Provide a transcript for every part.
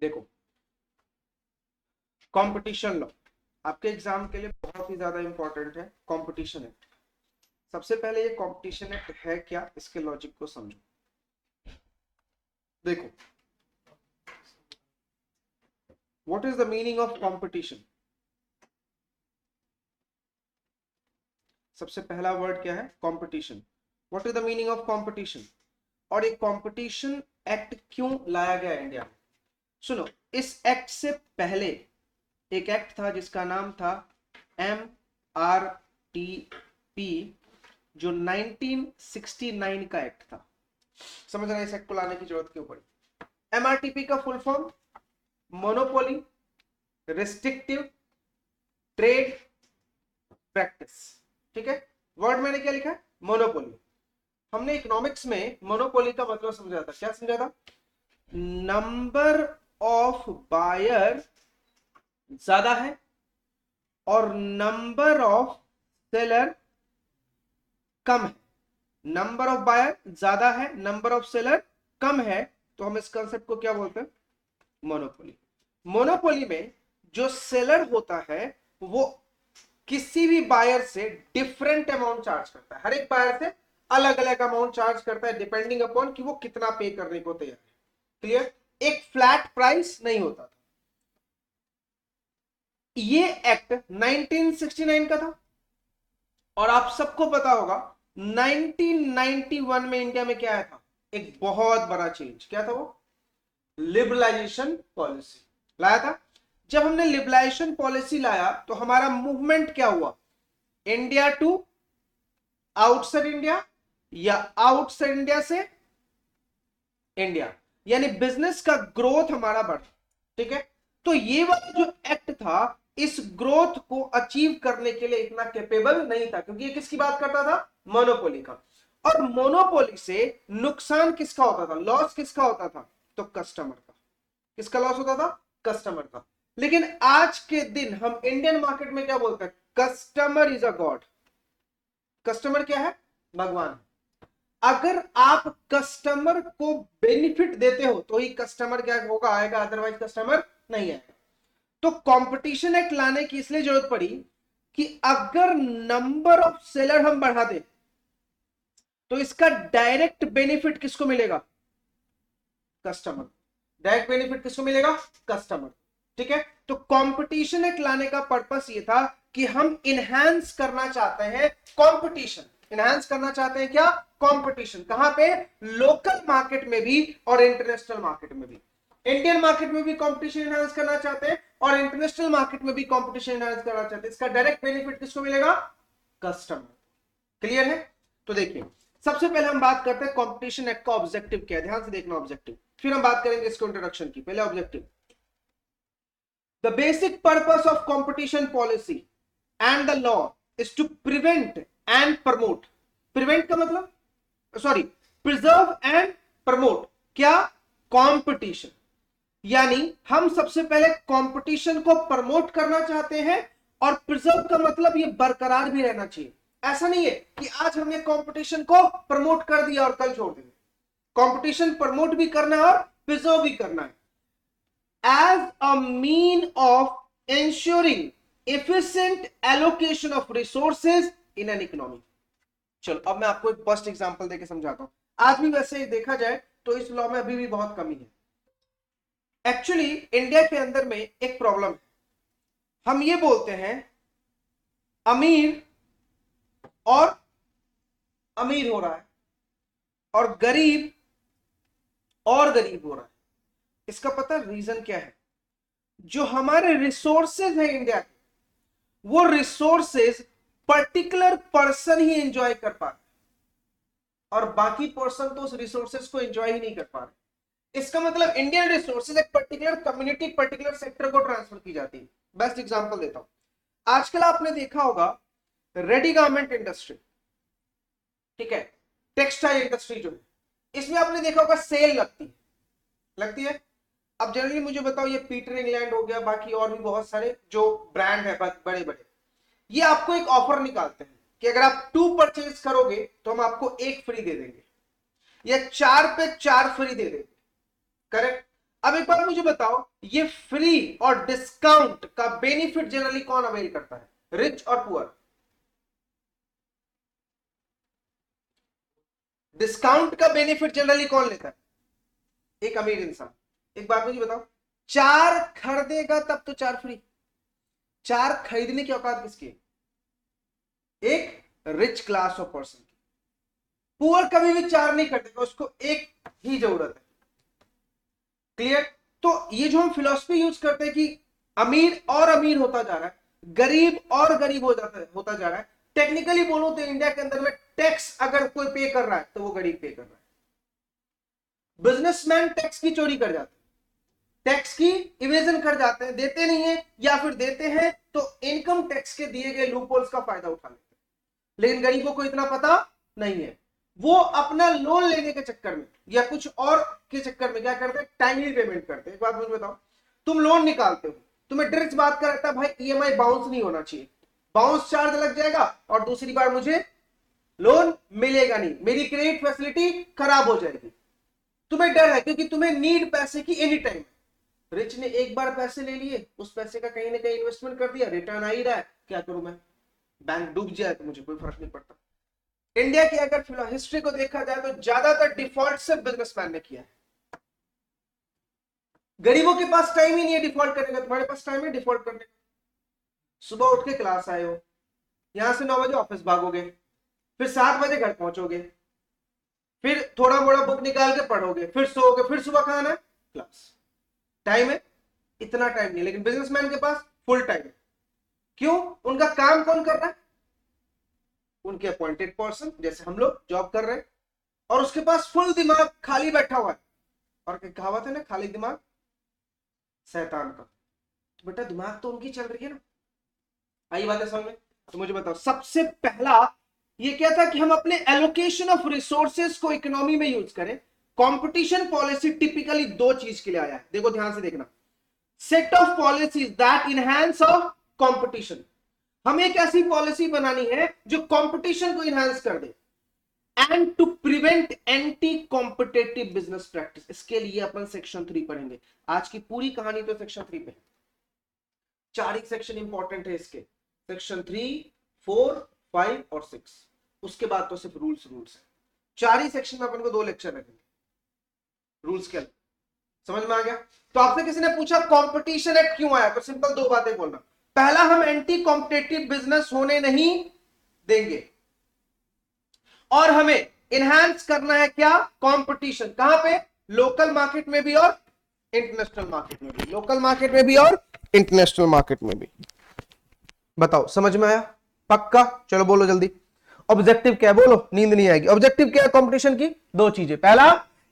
देखो, competition law आपके exam के लिए बहुत ही ज्यादा इंपॉर्टेंट है। कंपटीशन एक्ट, सबसे पहले ये कंपटीशन एक्ट है क्या, इसके लॉजिक को समझो। देखो, what is the meaning of competition? सबसे पहला वर्ड क्या है? Competition. What is the meaning of competition? और एक कंपटीशन एक्ट क्यों लाया गया इंडिया में? सुनो, इस एक्ट से पहले एक एक्ट था जिसका नाम था MRTP, जो 1969 का एक्ट था। समझना इस एक्ट को लाने की जरूरत क्यों पड़ी। MRTP का full form monopoly restrictive trade practice. ठीक है, वर्ड मैंने क्या लिखा है? मोनोपोली। हमने इकोनॉमिक्स में मोनोपोली का मतलब समझा था। क्या समझा था? नंबर ऑफ बायर ज्यादा है और नंबर ऑफ सेलर कम है। नंबर ऑफ बायर ज्यादा है, नंबर ऑफ सेलर कम है, तो हम इस कंसेप्ट को क्या बोलते हैं? मोनोपोली। मोनोपोली में जो सेलर होता है वो किसी भी बायर से डिफरेंट अमाउंट चार्ज करता है। हर एक बायर से अलग अलग अमाउंट चार्ज करता है डिपेंडिंग अपॉन कि वो कितना पे करने को तैयार है। क्लियर? एक फ्लैट प्राइस नहीं होता था। ये एक्ट 1969 का था और आप सबको पता होगा 1991 में इंडिया में क्या आया था? एक बहुत बड़ा चेंज। क्या था वो? लिबरलाइजेशन पॉलिसी लाया था। जब हमने लिबरलाइजेशन पॉलिसी लाया तो हमारा मूवमेंट क्या हुआ? इंडिया टू आउटसाइड इंडिया या आउटसाइड इंडिया से इंडिया, यानी बिजनेस का ग्रोथ हमारा बढ़ा। ठीक है, तो ये वाला जो एक्ट था इस ग्रोथ को अचीव करने के लिए इतना कैपेबल नहीं था, क्योंकि ये किसकी बात करता था? मोनोपोली का। और मोनोपोली से नुकसान किसका होता था? लॉस किसका होता था? तो कस्टमर का। किसका लॉस होता था? कस्टमर का। लेकिन आज के दिन हम इंडियन मार्केट में क्या बोलते हैं? Customer is a God. Customer क्या है? भगवान। अगर आप कस्टमर को बेनिफिट देते हो तो ही कस्टमर क्या होगा? आएगा, अदरवाइज कस्टमर नहीं आएगा। तो कंपटीशन एक्ट लाने की इसलिए जरूरत पड़ी कि अगर नंबर ऑफ सेलर हम बढ़ा दें तो इसका डायरेक्ट बेनिफिट किसको मिलेगा? कस्टमर। डायरेक्ट बेनिफिट किसको मिलेगा? कस्टमर। ठीक है, तो कंपटीशन एक्ट लाने का पर्पस ये था कि हम इनहैंस करना चाहते हैं कंपटीशन। इनहैंस करना चाहते हैं क्या? कंपटीशन। कहां पे? लोकल मार्केट में भी और इंटरनेशनल मार्केट में भी। इंडियन मार्केट में भी कंपटीशन इनहैंस करना चाहते हैं और इंटरनेशनल मार्केट में भी कंपटीशन इनहैंस करना चाहते हैं। इसका डायरेक्ट बेनिफिट किसको मिलेगा? कस्टमर। क्लियर है? तो देखिए, सबसे पहले हम बात करते हैं कंपटीशन एक्ट का ऑब्जेक्टिव क्या है। ध्यान से देखना ऑब्जेक्टिव, फिर हम बात करेंगे इसको इंट्रोडक्शन की। पहले objective, the basic purpose of competition policy and the law is to prevent and promote. Prevent का मतलब, सॉरी, प्रिजर्व एंड प्रमोट क्या? कंपटीशन। यानी हम सबसे पहले कंपटीशन को प्रमोट करना चाहते हैं और प्रिजर्व का मतलब ये बरकरार भी रहना चाहिए। ऐसा नहीं है कि आज हमने कंपटीशन को प्रमोट कर दिया और कल छोड़ देंगे। कंपटीशन प्रमोट भी करना है और प्रिजर्व भी करना है as a mean of ensuring efficient allocation of resources in an economy। चलो अब मैं आपको एक फर्स्ट एग्जांपल देके समझाता हूं। आज भी वैसे देखा जाए तो इस लॉ में अभी भी बहुत कमी है। एक्चुअली इंडिया के अंदर में एक प्रॉब्लम है। हम ये बोलते हैं अमीर और अमीर हो रहा है और गरीब और गरीब हो रहा है। इसका पता रीजन क्या है? जो हमारे रिसोर्सेज है इंडिया के, वो रिसोर्सेज पर्टिकुलर पर्सन ही एंजॉय कर पा रहे और बाकी पर्सन तो उस रिसोर्सेज को एंजॉय ही नहीं कर पा रहे। इसका मतलब इंडियन रिसोर्सेज एक पर्टिकुलर कम्युनिटी, पर्टिकुलर सेक्टर को ट्रांसफर की जाती है। बेस्ट एग्जांपल देता हूं। आजकल आपने देखा होगा रेडी गारमेंट इंडस्ट्री, ठीक है, टेक्सटाइल इंडस्ट्री जो है, इसमें आपने देखा होगा सेल लगती है। अब जनरली मुझे बताओ, ये पीटर इंग्लैंड हो गया, बाकी और भी बहुत सारे जो ब्रांड है बड़े बड़े, ये आपको एक ऑफर निकालते हैं कि अगर आप 2 परचेज करोगे तो हम आपको 1 फ्री दे देंगे या 4 पे 4 फ्री दे देंगे। करेक्ट? अब एक बार मुझे बताओ, ये फ्री और डिस्काउंट का बेनिफिट जनरली कौन अवेल करता है, रिच और पुअर? डिस्काउंट का बेनिफिट जनरली कौन लेता है? एक अमीर इंसान। एक बात मुझे बताओ, चार खरीदेगा तब तो चार फ्री। चार खरीदने की औकात किसकी? एक रिच क्लास ऑफ पर्सन की। पुअर कभी भी चार नहीं खरीदेगा, उसको एक ही जरूरत है। क्लियर? तो ये जो हम फिलॉसफी यूज करते हैं कि अमीर और अमीर होता जा रहा है, गरीब और गरीब होता जा रहा है, टेक्निकली बोलो तो इंडिया के अंदर में टैक्स अगर कोई पे कर रहा है तो वो गरीब पे कर रहा है। बिजनेसमैन टैक्स की चोरी कर जाते हैं, टैक्स की इवेजन कर जाते हैं, देते नहीं है, या फिर देते हैं तो इनकम टैक्स के दिए गए लूपहोल्स का फायदा उठा लेते हैं। लेकिन गरीबों को इतना पता नहीं है, वो अपना लोन लेने के चक्कर में या कुछ और के चक्कर में क्या करते हैं, टाइमली पेमेंट करते हैं। एक बात मुझे बताओ, तुम लोन निकालते हो, तुम्हें डायरेक्ट बात का रहता है भाई ईएमआई बाउंस नहीं होना चाहिए, बाउंस चार्ज लग जाएगा और दूसरी बार मुझे लोन मिलेगा नहीं, मेरी क्रेडिट फैसिलिटी खराब हो जाएगी। तुम्हें डर है क्योंकि तुम्हें नीड पैसे की एनी टाइम। रिच ने एक बार पैसे ले लिए, उस पैसे का कहीं ना कहीं इन्वेस्टमेंट कर दिया, रिटर्न आ ही रहा है, क्या करूं मैं, बैंक डूब जाए तो मुझे कोई फर्क नहीं पड़ता। इंडिया की अगर फिलहाल हिस्ट्री को देखा जाए तो ज्यादातर डिफॉल्ट सिर्फ बिजनेसमैन ने किया है। गरीबों के पास टाइम ही नहीं है डिफॉल्ट करने का, तुम्हारे पास टाइम है डिफॉल्ट करने का? सुबह उठ के क्लास आए हो, यहां से 9 बजे ऑफिस भागोगे, फिर 7 बजे घर पहुंचोगे, फिर थोड़ा मोड़ा बुक निकाल के पढ़ोगे, फिर सोओगे, फिर सुबह खाना है, क्लास। टाइम है? इतना टाइम नहीं। लेकिन बिजनेसमैन के पास फुल टाइम है। क्यों? उनका काम कौन कर रहा है? उनके अपॉइंटेड पर्सन, जैसे हम लोग जॉब कर रहे हैं, और उसके पास फुल दिमाग खाली बैठा हुआ है। और कहावत है ना, खाली दिमाग शैतान का। तो बेटा दिमाग तो उनकी चल रही है ना। आई बातें समझ में? तो मुझे बताओ, सबसे पहला ये क्या था कि हम अपने एलोकेशन ऑफ रिसोर्सेज को इकोनॉमी में यूज करें। कंपटीशन पॉलिसी टिपिकली दो चीज के लिए आया है, देखो ध्यान से देखना। Set of policies that enhance of competition. हमें एक ऐसी पॉलिसी बनानी है जो कंपटीशन को इनहैंस कर दे, and to prevent anti competitive business practice. इसके लिए अपन सेक्शन 3 पढ़ेंगे। आज की पूरी कहानी तो सेक्शन 3 पे है। 4 ही सेक्शन इंपॉर्टेंट है इसके, सेक्शन 3, 4, 5 और 6। उसके बाद तो सिर्फ रूल्स है। 4 ही सेक्शन में अपन को 2 लेक्चर लगेंगे रूल्स के। समझ में आ गया? तो आपसे किसी ने पूछा कंपटीशन एक्ट क्यों आया, तो सिंपल 2 बातें बोलना। पहला, हम एंटी कॉम्पिटेटिव बिजनेस होने नहीं देंगे, और हमें इनहैंस करना है क्या, कंपटीशन। कहां पे? लोकल मार्केट में भी और इंटरनेशनल मार्केट में भी। लोकल मार्केट में भी और इंटरनेशनल मार्केट में भी। बताओ समझ में आया? पक्का? चलो बोलो जल्दी। ऑब्जेक्टिव क्या है बोलो, नींद नहीं आएगी। ऑब्जेक्टिव क्या है कंपटीशन की? 2 चीजें। पहला,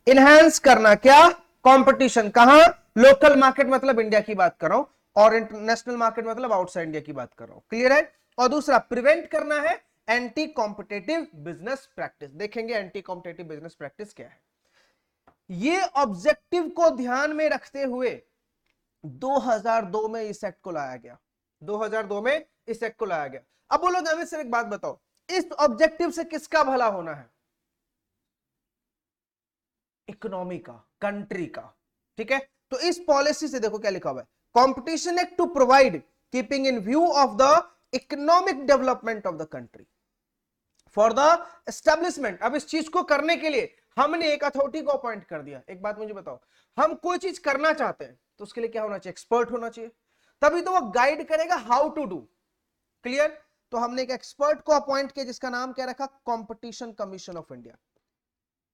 इनहैंस करना क्या, कंपटीशन। कहां? लोकल मार्केट मतलब इंडिया की बात कर रहा हूं, और इंटरनेशनल मार्केट मतलब आउटसाइड इंडिया की बात कर रहा हूं। क्लियर है? और दूसरा, प्रिवेंट करना है एंटी कॉम्पिटेटिव बिजनेस प्रैक्टिस। देखेंगे एंटी कॉम्पिटेटिव बिजनेस प्रैक्टिस क्या है। ये ऑब्जेक्टिव को ध्यान में रखते हुए 2002 में इस एक्ट को लाया गया। 2002 में इस एक्ट को लाया गया। अब बोलो हमें सिर्फ एक बात बताओ, इस ऑब्जेक्टिव से किसका भला होना है? इकोनॉमी का, कंट्री का। ठीक है? तो इस पॉलिसी से देखो क्या लिखा हुआ है, competition act to provide keeping in view of the economic development of the country for the establishment. अब इस चीज को करने के लिए हमने एक अथॉरिटी को अपॉइंट कर दिया। एक बात मुझे बताओ, हम कोई चीज करना चाहते हैं तो उसके लिए क्या होना चाहिए? एक्सपर्ट होना चाहिए, तभी तो वो गाइड करेगा हाउ टू डू। क्लियर? तो हमने एक एक्सपर्ट को अपॉइंट किया जिसका नाम क्या रखा? Competition commission of India.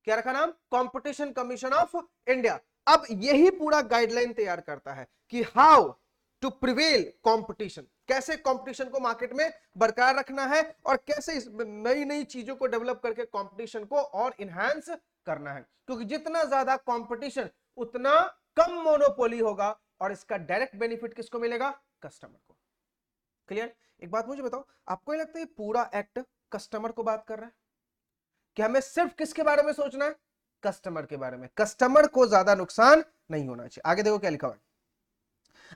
क्या रखा नाम? Competition commission of India. अब यही पूरा गाइडलाइन तैयार करता है कि हाउ टू प्रिवेल कंपटीशन, कैसे कंपटीशन को मार्केट में बरकरार रखना है और कैसे इस नई नई चीजों को डेवलप करके कंपटीशन को और इनहैंस करना है। क्योंकि जितना ज्यादा कंपटीशन उतना कम मोनोपोली होगा, और इसका डायरेक्ट बेनिफिट किसको मिलेगा? कस्टमर को। क्लियर? एक बात मुझे बताओ, आपको लगता है पूरा एक्ट कस्टमर को बात कर रहा है कि हमें सिर्फ किसके बारे में सोचना है? कस्टमर के बारे में। कस्टमर को ज्यादा नुकसान नहीं होना चाहिए। आगे देखो क्या लिखा हुआ है।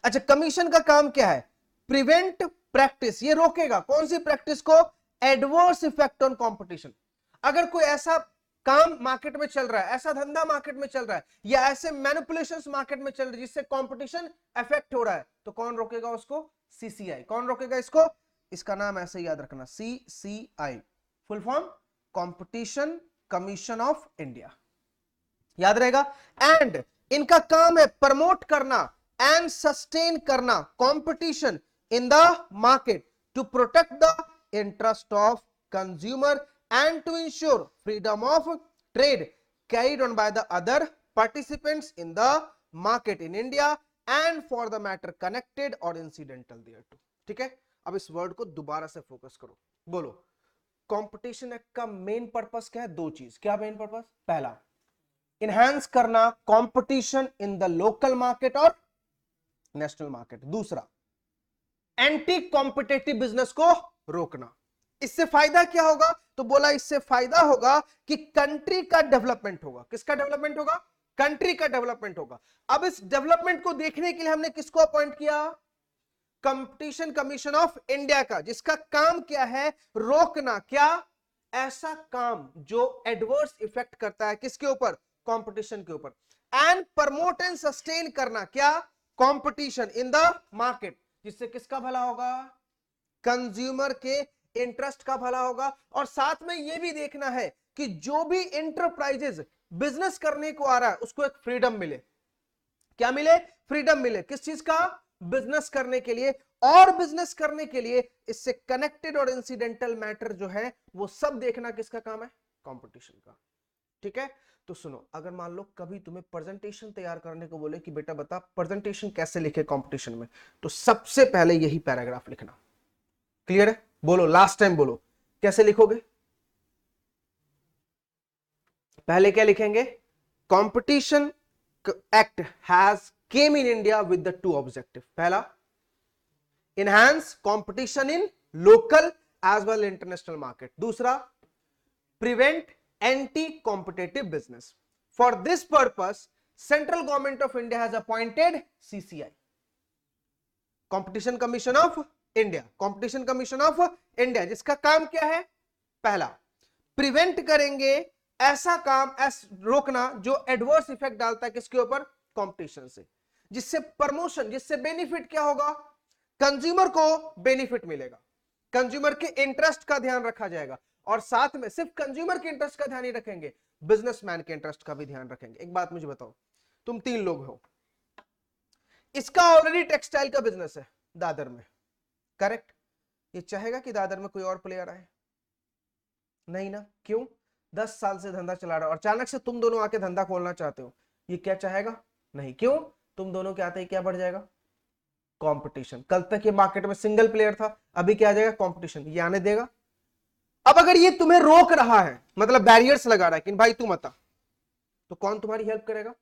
अच्छा, कमीशन का काम क्या है? प्रिवेंट प्रैक्टिस, ये रोकेगा कौन सी प्रैक्टिस को? Adverse effect on competition. अगर कोई ऐसा काम मार्केट में चल रहा है, ऐसा धंधा मार्केट में चल रहा है, या ऐसे मैनिपुलेशंस मार्केट में चल रहे हैं जिससे कंपटीशन इफेक्ट हो रहा है, तो कौन रोकेगा उसको? सीसीआई। कौन रोकेगा इसको? इसका नाम ऐसे याद रखना, CCI, full form competition commission of India, याद रहेगा। एंड इनका काम है प्रमोट करना एंड सस्टेन करना competition in the market to protect the interest of consumer and to ensure freedom of trade carried on by the other participants in the market in India and for the matter connected or incidental thereto। ठीक है, अब इस word को दोबारा से focus करो, बोलो competition act का मेन पर्पस क्या है? दो चीज। क्या मेन पर्पस? पहला, इनहैंस करना competition in the local market और नेशनल मार्केट। दूसरा, एंटी कॉम्पिटेटिव बिजनेस को रोकना। इससे फायदा क्या होगा? तो बोला इससे फायदा होगा कि कंट्री का डेवलपमेंट होगा। किसका डेवलपमेंट होगा? कंट्री का डेवलपमेंट होगा। अब इस डेवलपमेंट को देखने के लिए हमने किसको अपॉइंट किया? कंपटीशन कमीशन ऑफ इंडिया का, जिसका काम क्या है? रोकना क्या? ऐसा काम जो एडवर्स इफेक्ट करता है किसके ऊपर? कंपटीशन के ऊपर। एंड प्रमोट एंड सस्टेन करना क्या? कंपटीशन इन द मार्केट, जिससे किसका भला होगा? कंज्यूमर के इंटरेस्ट का भला होगा। और साथ में यह भी देखना है कि जो भी इंटरप्राइजेस बिजनेस करने को आ रहा है उसको एक फ्रीडम मिले। क्या मिले? फ्रीडम मिले। किस चीज का? बिजनेस करने के लिए। और बिजनेस करने के लिए इससे कनेक्टेड और इंसिडेंटल मैटर जो है वो सब देखना किसका काम है? कंपटीशन का। ठीक है, तो सुनो, अगर मान लो कभी तुम्हें प्रेजेंटेशन तैयार करने को बोले कि बेटा बता प्रेजेंटेशन कैसे लिखे कंपटीशन में, तो सबसे पहले यही पैराग्राफ लिखना। क्लियर है? बोलो, लास्ट टाइम बोलो, कैसे लिखोगे? पहले क्या लिखेंगे? Competition act has came in India with the two objective. पहला, enhance competition in local as well international market। दूसरा, prevent anti-competitive business। For this purpose, Central Government of India has appointed CCI, Competition Commission of India। Competition Commission of India जिसका काम क्या है? पहला, prevent करेंगे ऐसा काम, रोकना जो एडवर्स इफेक्ट डालता है किसके ऊपर? कंपटीशन से, जिससे प्रमोशन, जिससे बेनिफिट क्या होगा? कंज्यूमर को बेनिफिट मिलेगा, कंज्यूमर के इंटरेस्ट का ध्यान रखा जाएगा। और साथ में सिर्फ कंज्यूमर के इंटरेस्ट का ध्यान ही रखेंगे, बिजनेसमैन के इंटरेस्ट का भी ध्यान रखेंगे। एक बात मुझे बताओ, तुम 3 लोग हो, इसका ऑलरेडी टेक्सटाइल का बिजनेस है दादर में, करेक्ट? ये चाहेगा कि दादर में कोई और प्लेयर आए? नहीं ना। क्यों? 10 साल से धंधा चला रहा है और अचानक से तुम दोनों आके धंधा खोलना चाहते हो, ये क्या चाहेगा? नहीं। क्यों? तुम दोनों के आते ही क्या बढ़ जाएगा? कंपटीशन। कल तक ये मार्केट में सिंगल प्लेयर था, अभी क्या आ जाएगा? कंपटीशन। ये आने देगा? अब अगर ये तुम्हें रोक रहा है, मतलब बैरियर्स लगा रहा है कि भाई तू मत आ, तो कौन तुम्हारी हेल्प करेगा?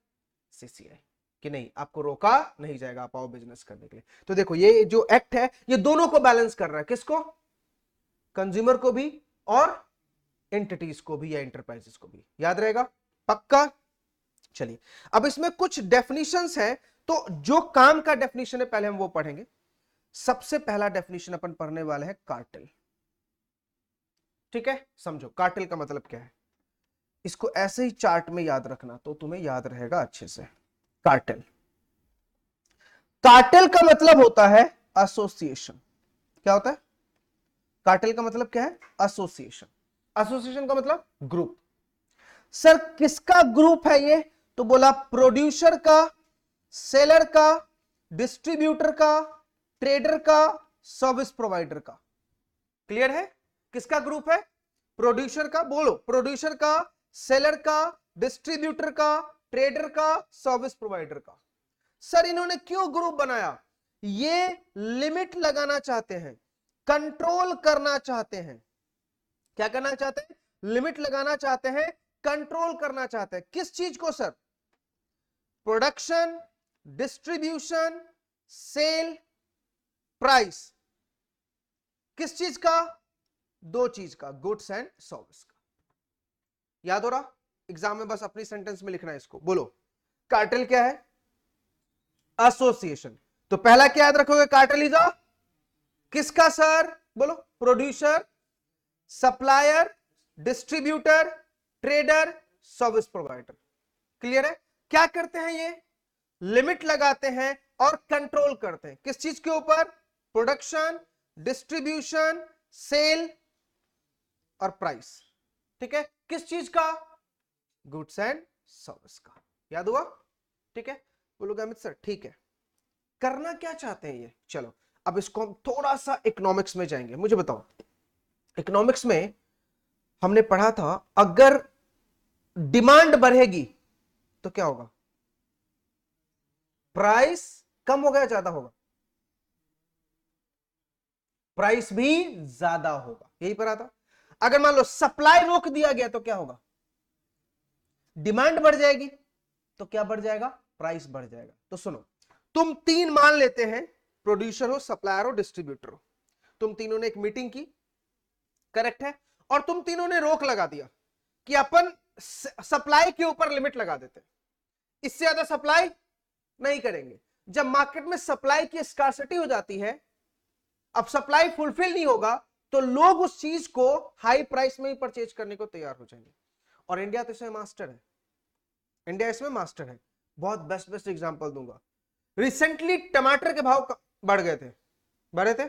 सीसीआई। कि नहीं, आपको रोका नहीं जाएगा, आप आओ बिजनेस करने के लिए। तो देखो, ये जो एक्ट है ये दोनों को बैलेंस कर रहा है। किसको? कंज्यूमर को भी और एंटिटीज को भी या इंटरप्राइजेस को भी। याद रहेगा? पक्का? चलिए, अब इसमें कुछ डेफिनेशंस है, तो जो काम का डेफिनेशन है पहले हम वो पढ़ेंगे। सबसे पहला डेफिनेशन अपन पढ़ने वाले हैं कार्टेल। ठीक है, समझो कार्टेल का मतलब क्या है। इसको ऐसे ही चार्ट में याद रखना तो तुम्हें याद रहेगा अच्छे से। कार्टेल, कार्टेल का मतलब होता है एसोसिएशन। क्या होता है? कार्टेल का मतलब क्या है? एसोसिएशन। एसोसिएशन का मतलब ग्रुप। सर किसका ग्रुप है ये? तो बोला प्रोड्यूसर का, सेलर का, डिस्ट्रीब्यूटर का, ट्रेडर का, सर्विस प्रोवाइडर का। क्लियर है? किसका ग्रुप है? प्रोड्यूसर का। बोलो, प्रोड्यूसर का, सेलर का, डिस्ट्रीब्यूटर का, ट्रेडर का, सर्विस प्रोवाइडर का। सर इन्होंने क्यों ग्रुप बनाया? ये लिमिट लगाना चाहते हैं, कंट्रोल करना चाहते हैं। क्या करना चाहते हैं? लिमिट लगाना चाहते हैं, कंट्रोल करना चाहते हैं। किस चीज को sir? Production, distribution, sale, price. किस चीज का? 2 चीज का, गुड्स एंड सर्विस का। याद हो रहा? एग्जाम में बस अपनी सेंटेंस में लिखना है इसको। बोलो, कार्टेल क्या है? एसोसिएशन। तो पहला क्या याद रखोगे? कार्टेल इज अ किसका सर? बोलो, producer, supplier, distributor, trader, service provider. Clear है? क्या करते हैं ये? लिमिट लगाते हैं और कंट्रोल करते हैं। किस चीज के ऊपर? प्रोडक्शन, डिस्ट्रीब्यूशन, सेल और प्राइस। ठीक है? किस चीज का? गुड्स एंड सर्विस का। याद हुआ? ठीक है? बोलोगे अमित सर ठीक है, करना क्या चाहते हैं ये? चलो अब इसको हम थोड़ा सा इकोनॉमिक्स में जाएंगे। मुझे बताओ, इकोनॉमिक्स में हमने पढ़ा था अगर डिमांड बढ़ेगी तो क्या होगा? प्राइस कम होगा या ज्यादा होगा? प्राइस भी ज्यादा होगा। यही पढ़ा था। अगर मान लो सप्लाई रोक दिया गया तो क्या होगा? डिमांड बढ़ जाएगी तो क्या बढ़ जाएगा? प्राइस बढ़ जाएगा। तो सुनो, तुम तीन मान लेते हैं, प्रोड्यूसर हो, सप्लायर हो, डिस्ट्रीब्यूटर हो। तुम तीनों ने एक मीटिंग की, करेक्ट है, और तुम तीनों ने रोक लगा दिया कि अपन सप्लाई के ऊपर लिमिट लगा देते, इससे ज्यादा सप्लाई नहीं करेंगे। जब मार्केट में सप्लाई की स्कार्सिटी हो जाती है, अब सप्लाई फुलफिल नहीं होगा, तो लोग उस चीज को हाई प्राइस में ही परचेज करने को तैयार हो जाएंगे। और इंडिया तो इसमें मास्टर है, इंडिया इसमें मास्टर है। बहुत बेस्ट एग्जांपल दूंगा। रिसेंटली टमाटर के भाव बढ़ गए थे, बढ़े थे,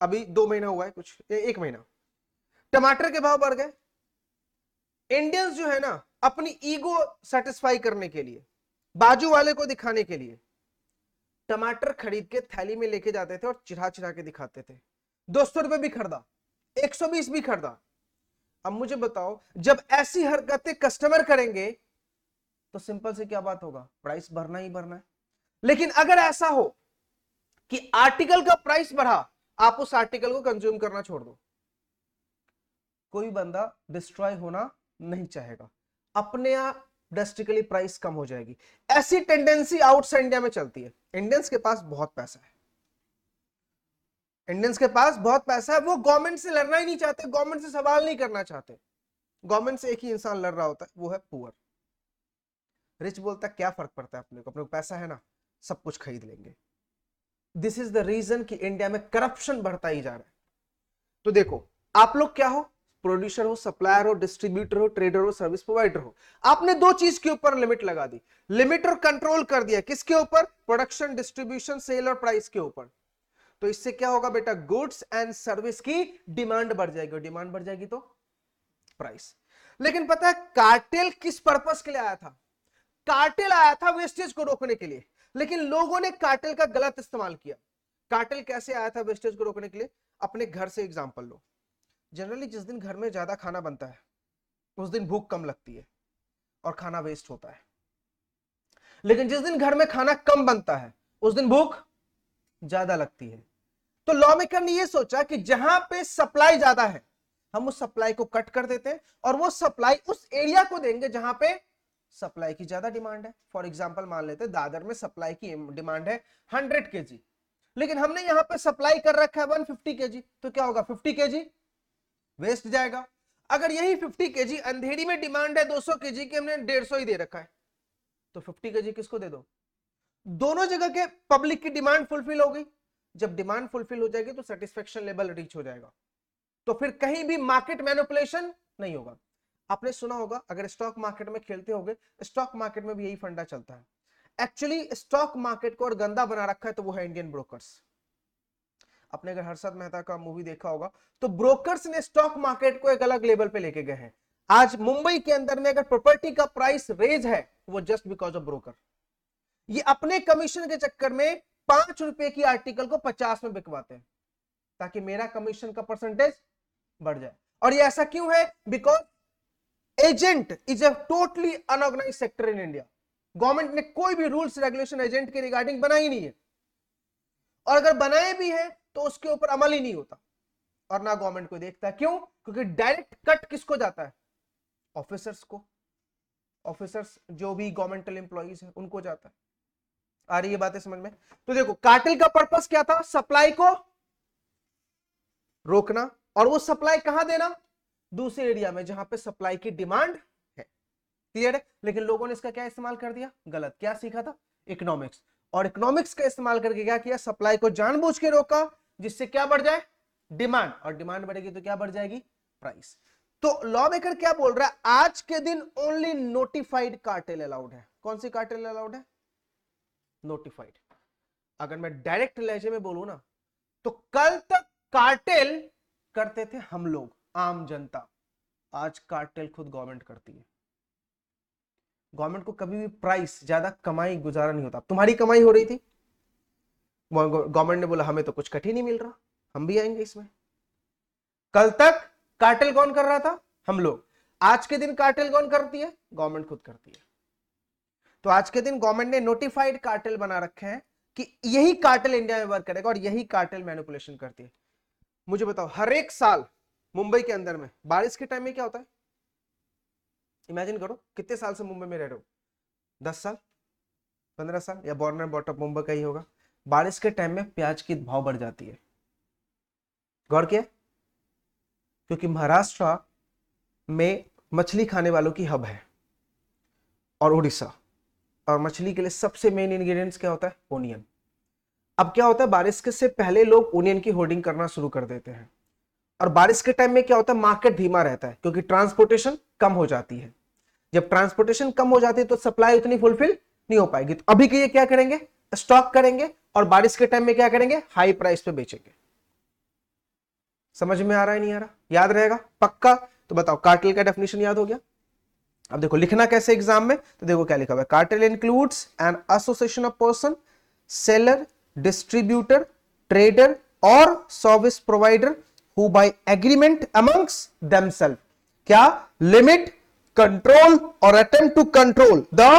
अभी 2 महीना हुआ है, कुछ 1 महीना, टमाटर के भाव बढ़ गए। इंडियंस जो है ना, अपनी ईगो सेटिस्फाई करने के लिए, बाजू वाले को दिखाने के लिए, टमाटर खरीद के थैली में लेके जाते थे और चिढ़ा चिढ़ा के दिखाते थे। 200 रुपए भी खरीदा, 120 भी खरीदा। अब मुझे बताओ, जब ऐसी हरकतें कस्टमर करेंगे तो सिंपल से क्या बात होगा? प्राइस बढ़ना ही बढ़ना है। लेकिन अगर ऐसा हो कि आर्टिकल का प्राइस बढ़ा, आप उस आर्टिकल को कंज्यूम करना छोड़ दो, कोई बंदा डिस्ट्रॉय होना नहीं चाहेगा, अपने आप ड्रास्टिकली प्राइस कम हो जाएगी। ऐसी टेंडेंसी आउटसाइड इंडिया में चलती है। इंडियंस के पास बहुत पैसा है, इंडियंस के पास बहुत पैसा है, वो गवर्नमेंट से लड़ना ही नहीं चाहते, गवर्नमेंट से सवाल नहीं करना चाहते। गवर्नमेंट से एक ही इंसान लड़ रहा होता है, वो है पुअर। रिच बोलता है क्या फर्क पड़ता है अपने को पैसा है ना, सब कुछ खरीद लेंगे। दिस इज द रीजन कि इंडिया में करप्शन बढ़ता ही जा रहा है। तो देखो, आप लोग क्या हो? प्रोड्यूसर हो, सप्लायर हो, डिस्ट्रीब्यूटर हो, ट्रेडर हो, सर्विस प्रोवाइडर हो। आपने दो चीज के ऊपर लिमिट लगा दी, लिमिट और कंट्रोल कर दिया। किसके ऊपर? प्रोडक्शन, डिस्ट्रीब्यूशन, सेल और प्राइस के ऊपर। तो इससे क्या होगा बेटा? गुड्स एंड सर्विस की डिमांड बढ़ जाएगी, और डिमांड बढ़ जाएगी तो प्राइस। लेकिन पता है कार्टेल किस पर्पस के लिए आया था? कार्टेल आया था वेस्टेज को रोकने के लिए, लेकिन लोगों ने कार्टेल का गलत इस्तेमाल किया। कार्टेल कैसे आया था वेस्टेज को रोकने के लिए? अपने घर से एग्जांपल लो। जनरली जिस दिन घर में ज्यादा खाना बनता है उस दिन भूख कम लगती है और खाना वेस्ट होता है। लेकिन जिस दिन घर में खाना कम बनता है उस दिन भूख ज्यादा लगती है। तो लॉ मेकर ने यह सोचा कि जहां पे सप्लाई ज्यादा है हम उस सप्लाई को कट कर देते हैं और वो सप्लाई उस एरिया को देंगे जहां पे सप्लाई की ज्यादा डिमांड है। फॉर एग्जांपल मान लेते हैं दादर में सप्लाई की डिमांड है 100 केजी, लेकिन हमने यहां पे सप्लाई कर रखा है 150 केजी, तो क्या होगा? 50 केजी वेस्ट जाएगा। अगर यही 50 केजी अंधेरी में डिमांड है 200 केजी की, हमने 150 ही दे रखा है, तो 50 केजी किसको दे दो? दोनों जगह के पब्लिक की डिमांड फुलफिल हो गई। जब डिमांड फुलफिल हो जाएगी तो सेटिस्फेक्शन लेवल रीच हो जाएगा, तो फिर कहीं भी मार्केट मैनिपुलेशन नहीं होगा। आपने सुना होगा, अगर स्टॉक मार्केट में खेलते होगे, स्टॉक मार्केट में भी यही फंडा चलता है। एक्चुअली स्टॉक मार्केट को और गंदा बना रखा है तो वो है इंडियन ब्रोकर्स। आपने अगर हर्षद मेहता का मूवी देखा होगा तो ब्रोकर्स ने स्टॉक मार्केट को एक अलग लेवल पे लेके गए हैं। आज मुंबई के अंदर में अगर प्रॉपर्टी का प्राइस रेज है वो जस्ट बिकॉज ऑफ ब्रोकर। ये अपने कमीशन के चक्कर में 5 रुपए की आर्टिकल को 50 में बिकवाते हैं ताकि मेरा कमीशन का परसेंटेज बढ़ जाए। और ये ऐसा क्यों है? Because agent is a totally unorganise sector in India. Government ने कोई भी रूल्स रेगुलेशन एजेंट के रिगार्डिंग बनाई नहीं है, और अगर बनाए भी है तो उसके ऊपर अमल ही नहीं होता, और ना गवर्नमेंट को देखता है। क्यों? क्योंकि डायरेक्ट कट किसको जाता है? ऑफिसर्स को। ऑफिसर्स जो भी गवर्नमेंटल एम्प्लॉइज है उनको जाता है। आ रही है बातें समझ में? तो देखो, कार्टेल का पर्पस क्या था? सप्लाई को रोकना, और वो सप्लाई कहां देना? दूसरे एरिया में जहां पे सप्लाई की डिमांड है। क्लियर है? लेकिन लोगों ने इसका क्या इस्तेमाल कर दिया? गलत। क्या सीखा था? इकोनॉमिक्स। और इकोनॉमिक्स का इस्तेमाल करके क्या किया? सप्लाई को जानबूझ के रोका, जिससे क्या बढ़ जाए? डिमांड। और डिमांड बढ़ेगी तो क्या बढ़ जाएगी? प्राइस। तो लॉ मेकर क्या बोल रहा है, आज के दिन ओनली नोटिफाइड कार्टेल अलाउड है। कौन सी कार्टेल अलाउड है? नोटिफाइड। अगर मैं डायरेक्ट लहजे में बोलूं ना, तो कल तक कार्टेल करते थे हम लोग, आम जनता। आज कार्टेल खुद गवर्नमेंट करती है। गवर्नमेंट को कभी भी प्राइस ज्यादा कमाई गुजारा नहीं होता। तुम्हारी कमाई हो रही थी, गवर्नमेंट ने बोला हमें तो कुछ कट ही नहीं मिल रहा, हम भी आएंगे इसमें। कल तक कार्टेल कौन कर रहा था? हम लोग। आज के दिन कार्टेल कौन करती है? गवर्नमेंट खुद करती है। तो आज के दिन गवर्नमेंट ने नोटिफाइड कार्टेल बना रखे हैं कि यही कार्टेल इंडिया में वर्क करेगा और यही कार्टेल मैनिपुलेशन करती है। मुझे बताओ, हर एक साल मुंबई के अंदर में बारिश के टाइम में क्या होता है? इमेजिन करो, कितने साल से मुंबई में रह रहे हो? 10 साल, 15 साल, या बॉर्न एंड बॉटअप मुंबई का ही होगा। बारिश के टाइम में प्याज की भाव बढ़ जाती है। गौर किया? क्योंकि महाराष्ट्र में मछली खाने वालों की हब है, और उड़ीसा। और मछली के लिए सबसे मेन इंग्रेडिएंट्स क्या होता है? ओनियन। अब क्या होता है, बारिश के से पहले लोग ओनियन की होर्डिंग करना शुरू कर देते हैं। और बारिश के टाइम में क्या होता है, मार्केट धीमा रहता है क्योंकि ट्रांसपोर्टेशन कम हो जाती है। जब ट्रांसपोर्टेशन कम हो जाती है तो सप्लाई उतनी फुलफिल नहीं हो पाएगी। तो अभी के ये क्या करेंगे, स्टॉक करेंगे, और बारिश के टाइम में क्या करेंगे, हाई प्राइस पे बेचेंगे। समझ में आ रहा है नहीं आ रहा? याद रहेगा पक्का? तो बताओ, कार्टेल का डेफिनेशन याद हो गया? अब देखो लिखना कैसे एग्जाम में, तो देखो क्या लिखा हुआ है, cartel includes an association of person, seller, distributor, trader और service provider who by agreement amongst themselves क्या लिमिट, कंट्रोल और attempt to control the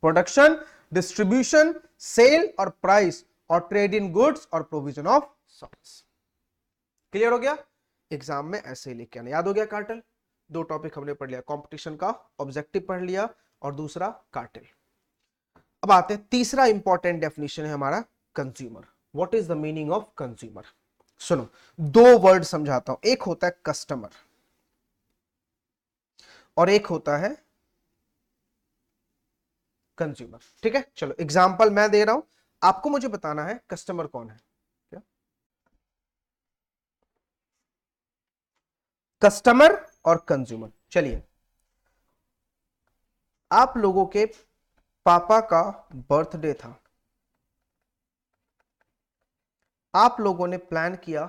production, distribution, sale और प्राइस और ट्रेड इन गुड्स और प्रोविजन ऑफ सर्विस। क्लियर हो गया? Exam में ऐसे ही लिख के आना। याद हो गया कार्टेल? दो टॉपिक हमने पढ़ लिया, कंपटीशन का ऑब्जेक्टिव पढ़ लिया और दूसरा कार्टेल। अब आते हैं, तीसरा इंपॉर्टेंट डेफिनेशन है हमारा consumer. What is the meaning of consumer? सुनो, दो वर्ड समझाता हूं। एक होता है कस्टमर और एक होता है कंज्यूमर। ठीक है, चलो एग्जांपल मैं दे रहा हूं, आपको मुझे बताना है कस्टमर कौन है। क्या कस्टमर और कंज्यूमर? चलिए, आप लोगों के पापा का बर्थडे था, आप लोगों ने प्लान किया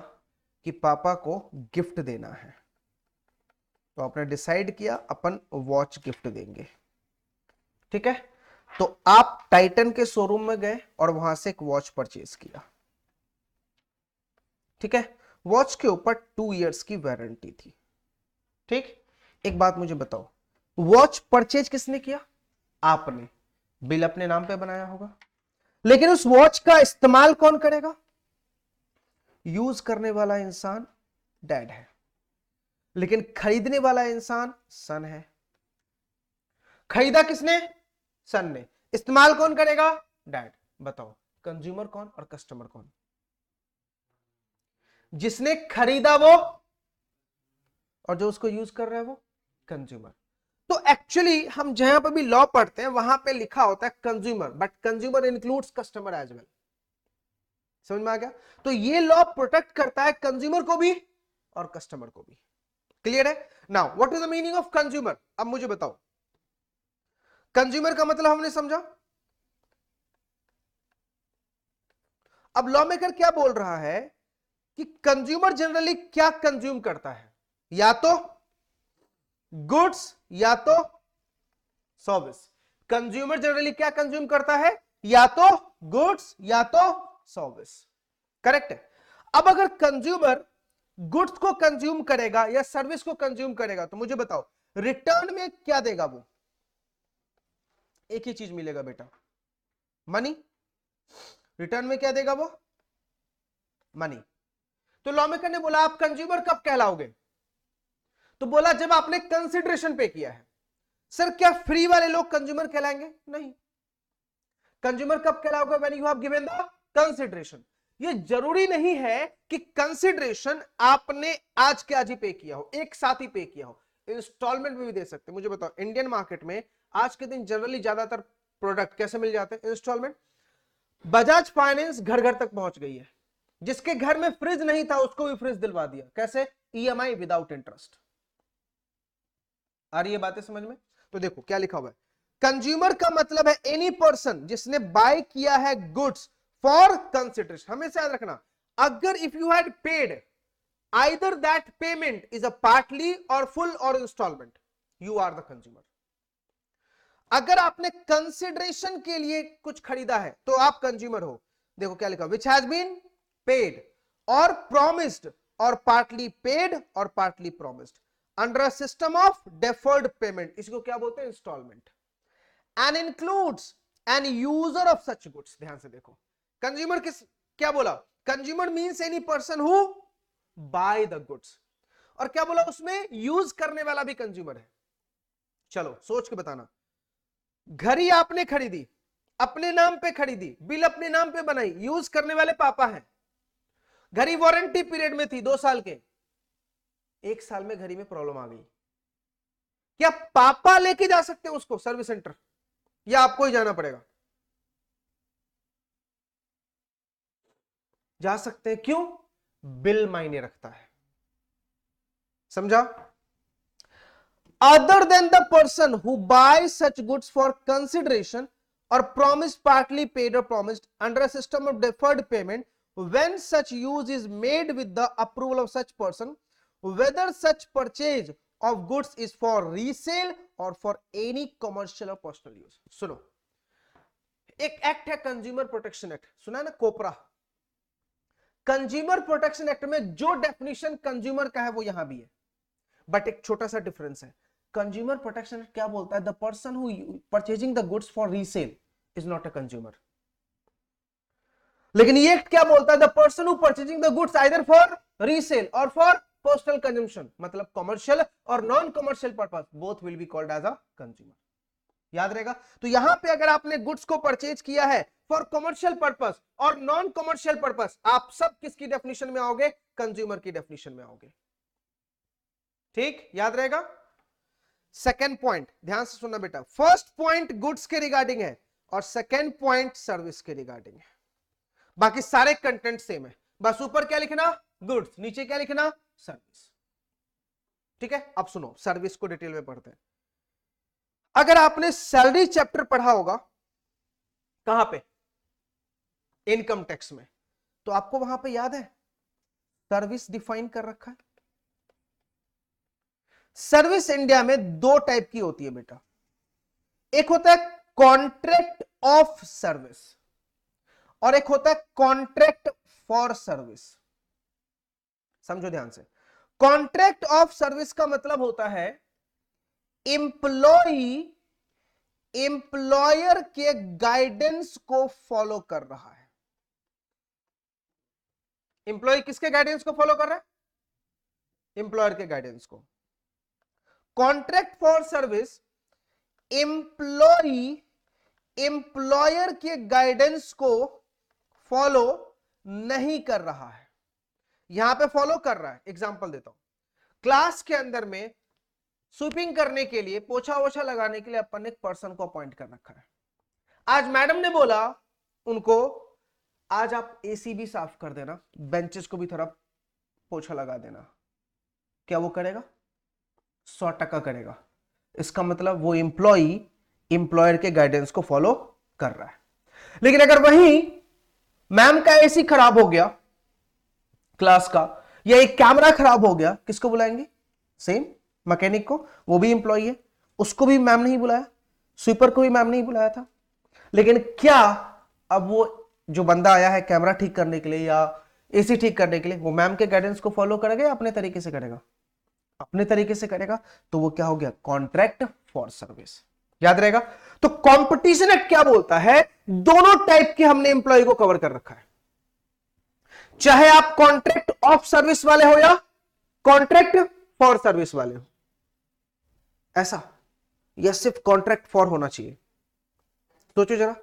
कि पापा को गिफ्ट देना है, तो आपने डिसाइड किया अपन वॉच गिफ्ट देंगे। ठीक है, तो आप टाइटन के शोरूम में गए और वहां से एक वॉच परचेज किया। ठीक है, वॉच के ऊपर 2 इयर्स की वारंटी थी। ठीक, एक बात मुझे बताओ, वॉच परचेज किसने किया? आपने। बिल अपने नाम पे बनाया होगा, लेकिन उस वॉच का इस्तेमाल कौन करेगा? यूज करने वाला इंसान डैड है, लेकिन खरीदने वाला इंसान सन है। खरीदा किसने? सन ने। इस्तेमाल कौन करेगा? डैड। बताओ, कंज्यूमर कौन और कस्टमर कौन? जिसने खरीदा वो, और जो उसको यूज कर रहा है वो कंज्यूमर। तो एक्चुअली हम जहां पर भी लॉ पढ़ते हैं वहां पे लिखा होता है consumer, but consumer includes customer as well. समझ में आ गया? तो ये लॉ प्रोटेक्ट करता है कंज्यूमर को भी और कस्टमर को भी। क्लियर है? Now what is the meaning of consumer? अब मुझे बताओ, कंज्यूमर का मतलब हमने समझा। अब लॉ मेकर क्या बोल रहा है कि कंज्यूमर जनरली क्या कंज्यूम करता है? या तो गुड्स या तो सर्विस। कंज्यूमर जनरली क्या कंज्यूम करता है? या तो गुड्स या तो सर्विस। करेक्ट है। अब अगर कंज्यूमर गुड्स को कंज्यूम करेगा या सर्विस को कंज्यूम करेगा, तो मुझे बताओ रिटर्न में क्या देगा वो? एक ही चीज मिलेगा बेटा, मनी। रिटर्न में क्या देगा वो? मनी। तो लॉ मेकर ने बोला आप कंज्यूमर कब कहलाओगे? तो बोला जब आपने कंसिडरेशन पे किया है। सर क्या फ्री वाले लोग कंज्यूमर कहलाएंगे? नहीं। कंज्यूमर कब कहलाओगे? When you have given the consideration. ये जरूरी नहीं है कि कंसिडरेशन आपने आज के आज ही पे किया हो, एक साथ ही पे किया हो, इंस्टॉलमेंट में भी दे सकते हैं। मुझे बताओ, इंडियन मार्केट में आज के दिन जनरली ज्यादातर प्रोडक्ट कैसे मिल जाते हैं? इंस्टॉलमेंट। बजाज फाइनेंस घर घर तक पहुंच गई है, जिसके घर में फ्रिज नहीं था उसको भी फ्रिज दिलवा दिया। कैसे? EMI without interest. आ रही है बातें समझ में? तो देखो क्या लिखा हुआ है, कंज्यूमर का मतलब है एनी पर्सन जिसने बाय किया है गुड्स फॉर कंसिडरेशन। हमेशा याद रखना, अगर if you had paid either that payment is a partly or full or installment, you are the consumer। अगर आपने कंसिडरेशन के लिए कुछ खरीदा है तो आप कंज्यूमर हो। देखो क्या लिखा, which has been paid or promised or partly paid or partly promised under a system of deferred payment, इसको क्या बोलते हैं, instalment, and includes an user of such goods. ध्यान से देखो, कंज्यूमर किस क्या बोला, consumer means any person who buy the goods, और क्या बोला उसमें, यूज करने वाला भी कंज्यूमर है। चलो सोच के बताना, घड़ी आपने खरीदी, अपने नाम पे खरीदी, बिल अपने नाम पे बनाई, यूज करने वाले पापा हैं, घड़ी वारंटी पीरियड में थी 2 साल के, 1 साल में घड़ी में प्रॉब्लम आ गई, क्या पापा लेके जा सकते हैं उसको सर्विस सेंटर या आपको ही जाना पड़ेगा? जा सकते हैं, क्यों, बिल मायने रखता है, समझा? Other than the person who buys such goods for consideration or promised partly paid or promised under a system of deferred payment, when such use is made with the approval of such person, whether such purchase of goods is for resale or for any commercial or personal use। सुनो, एक act है consumer protection act, सुना है ना, कोपरा। Consumer protection act में जो definition consumer का है वो यहां भी है, बट एक छोटा सा डिफरेंस है। कंज्यूमर प्रोटेक्शन क्या बोलता है, the person who purchasing the goods for resale is not a consumer. लेकिन ये क्या बोलता है, the person who purchasing the goods either for resale or for personal consumption, मतलब commercial or non commercial purpose, both will be called as a consumer. याद रहेगा? तो यहां पे अगर आपने गुड्स को परचेज किया है फॉर कमर्शियल पर्पस और नॉन कमर्शियल पर्पस, आप सब किसकी डेफिनेशन में आओगे, कंज्यूमर की डेफिनेशन में आओगे। ठीक, याद रहेगा? सेकेंड पॉइंट ध्यान से सुनना बेटा, फर्स्ट पॉइंट गुड्स के रिगार्डिंग है और सेकेंड पॉइंट सर्विस के रिगार्डिंग है, बाकी सारे कंटेंट सेम है, बस ऊपर क्या लिखना, गुड्स, नीचे क्या लिखना, सर्विस। ठीक है, अब सुनो, सर्विस को डिटेल में पढ़ते हैं। अगर आपने सैलरी चैप्टर पढ़ा होगा, कहां पे, इनकम टैक्स में, तो आपको वहां पे याद है सर्विस डिफाइन कर रखा है। सर्विस इंडिया में 2 टाइप की होती है बेटा, एक होता है कॉन्ट्रैक्ट ऑफ सर्विस और एक होता है कॉन्ट्रैक्ट फॉर सर्विस। समझो ध्यान से, कॉन्ट्रैक्ट ऑफ सर्विस का मतलब होता है एम्प्लॉयर के गाइडेंस को फॉलो कर रहा है। एम्प्लॉय किसके गाइडेंस को फॉलो कर रहा है, एम्प्लॉयर के गाइडेंस को। कॉन्ट्रैक्ट फॉर सर्विस, एम्प्लॉयर के गाइडेंस को फॉलो नहीं कर रहा है, यहां पे फॉलो कर रहा है। एग्जांपल देता हूं, क्लास के अंदर में स्वीपिंग करने के लिए, पोछा वोछा लगाने के लिए अपन ने एक पर्सन को अपॉइंट कर रखा है। आज मैडम ने बोला उनको, आज आप एसी भी साफ कर देना, बेंचेस को भी थोड़ा पोछा लगा देना। क्या वो करेगा? 100% करेगा। इसका मतलब वो एम्प्लॉयर के गाइडेंस को फॉलो कर रहा है। लेकिन अगर वही मैम का एसी खराब हो गया क्लास का, या एक कैमरा खराब हो गया, किसको बुलाएंगे? सेम मैकेनिक को, वो भी एम्प्लॉय है, उसको भी मैम नहीं बुलाया, स्वीपर को भी मैम नहीं बुलाया था। लेकिन क्या अब वो जो बंदा आया है कैमरा ठीक करने के लिए या एसी ठीक करने के लिए, वो मैम के गाइडेंस को फॉलो करेगा या अपने तरीके से करेगा? अपने तरीके से करेगा, तो वो क्या हो गया, कॉन्ट्रैक्ट फॉर सर्विस। याद रहेगा? तो कॉम्पिटिशन एक्ट क्या बोलता है, दोनों टाइप के हमने एम्प्लॉय को कवर कर रखा है, चाहे आप कॉन्ट्रैक्ट ऑफ सर्विस वाले हो या कॉन्ट्रैक्ट फॉर सर्विस वाले हो। ऐसा या सिर्फ कॉन्ट्रैक्ट फॉर होना चाहिए? सोचो जरा,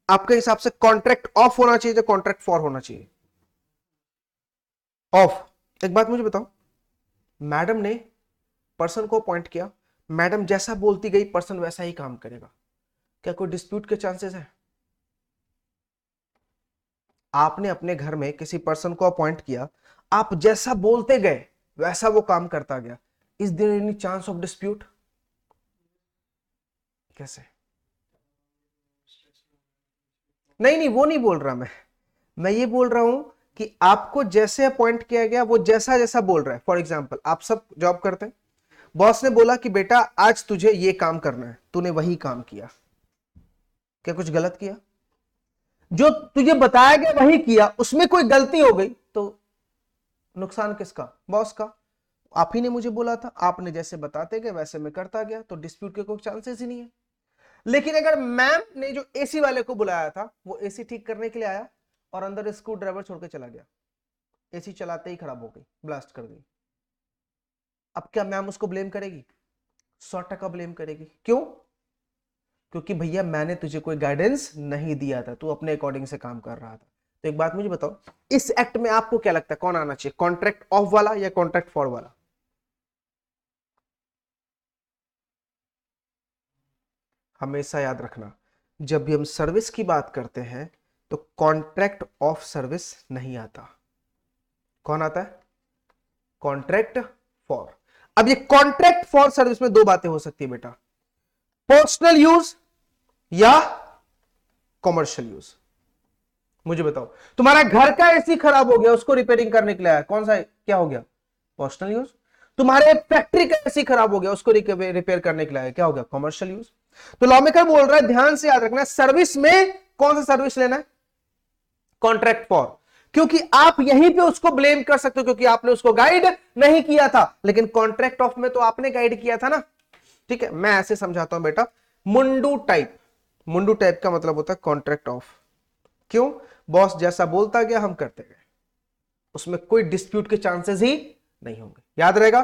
आपके हिसाब से कॉन्ट्रैक्ट ऑफ होना चाहिए या कॉन्ट्रैक्ट फॉर होना चाहिए? ऑफ। एक बात मुझे बताओ, मैडम ने पर्सन को अपॉइंट किया, मैडम जैसा बोलती गई पर्सन वैसा ही काम करेगा, क्या कोई डिस्प्यूट के चांसेस है? आपने अपने घर में किसी पर्सन को अपॉइंट किया, आप जैसा बोलते गए वैसा वो काम करता गया, is there any chance of dispute? कैसे? नहीं नहीं, वो नहीं बोल रहा मैं ये बोल रहा हूं कि आपको जैसे अपॉइंट किया गया वो जैसा जैसा बोल रहा है। फॉर एग्जाम्पल आप सब जॉब करते हैं, बॉस ने बोला कि बेटा आज तुझे ये काम करना है, तूने वही काम किया, क्या कुछ गलत किया? जो तुझे बताया गया वही किया, उसमें कोई गलती हो गई तो नुकसान किसका? बॉस का। आप ही ने मुझे बोला था, आपने जैसे बताते गए वैसे मैं करता गया, तो डिस्प्यूट के कोई चांसेस ही नहीं है। लेकिन अगर मैम ने जो एसी वाले को बुलाया था वो एसी ठीक करने के लिए आया और अंदर स्क्रू ड्राइवर छोड़ के चला गया, एसी चलाते ही खराब हो गई, ब्लास्ट कर दी, अब क्या मैम उसको ब्लेम करेगी? 100% ब्लेम करेगी। क्यों? क्योंकि भैया मैंने तुझे कोई गाइडेंस नहीं दिया था, तू अपने अकॉर्डिंग से काम कर रहा था। तो एक बात मुझे बताओ, इस एक्ट में आपको क्या लगता है कौन आना चाहिए, कॉन्ट्रैक्ट ऑफ वाला या कॉन्ट्रैक्ट फॉर वाला? हमेशा याद रखना, जब भी हम सर्विस की बात करते हैं तो कॉन्ट्रैक्ट ऑफ सर्विस नहीं आता। कौन आता है? Contract for. अब ये कॉन्ट्रैक्ट फॉर सर्विस में दो बातें हो सकती है बेटा, पर्सनल यूज या कॉमर्शियल यूज। मुझे बताओ, तुम्हारा घर का एसी खराब हो गया, उसको रिपेयरिंग करने के लिए आया, कौन सा क्या हो गया? Personal use. तुम्हारे फैक्ट्री का एसी खराब हो गया, उसको रिपेयर करने के लिए आया, क्या हो गया? Commercial use. तो लॉ मेकर बोल रहा है, ध्यान से याद रखना, सर्विस में कौन सा सर्विस लेना है? Contract for. क्योंकि आप यहीं पे उसको ब्लेम कर सकते हो क्योंकि आपने उसको गाइड नहीं किया था, लेकिन कॉन्ट्रैक्ट ऑफ में तो आपने गाइड किया था ना। ठीक है, मैं ऐसे समझाता हूं बेटा, मुंडू टाइप। मुंडू टाइप का मतलब होता है कॉन्ट्रैक्ट ऑफ। क्यों? बॉस जैसा बोलता गया हम करते गए, उसमें कोई डिस्प्यूट के चांसेस ही नहीं होंगे, याद रहेगा।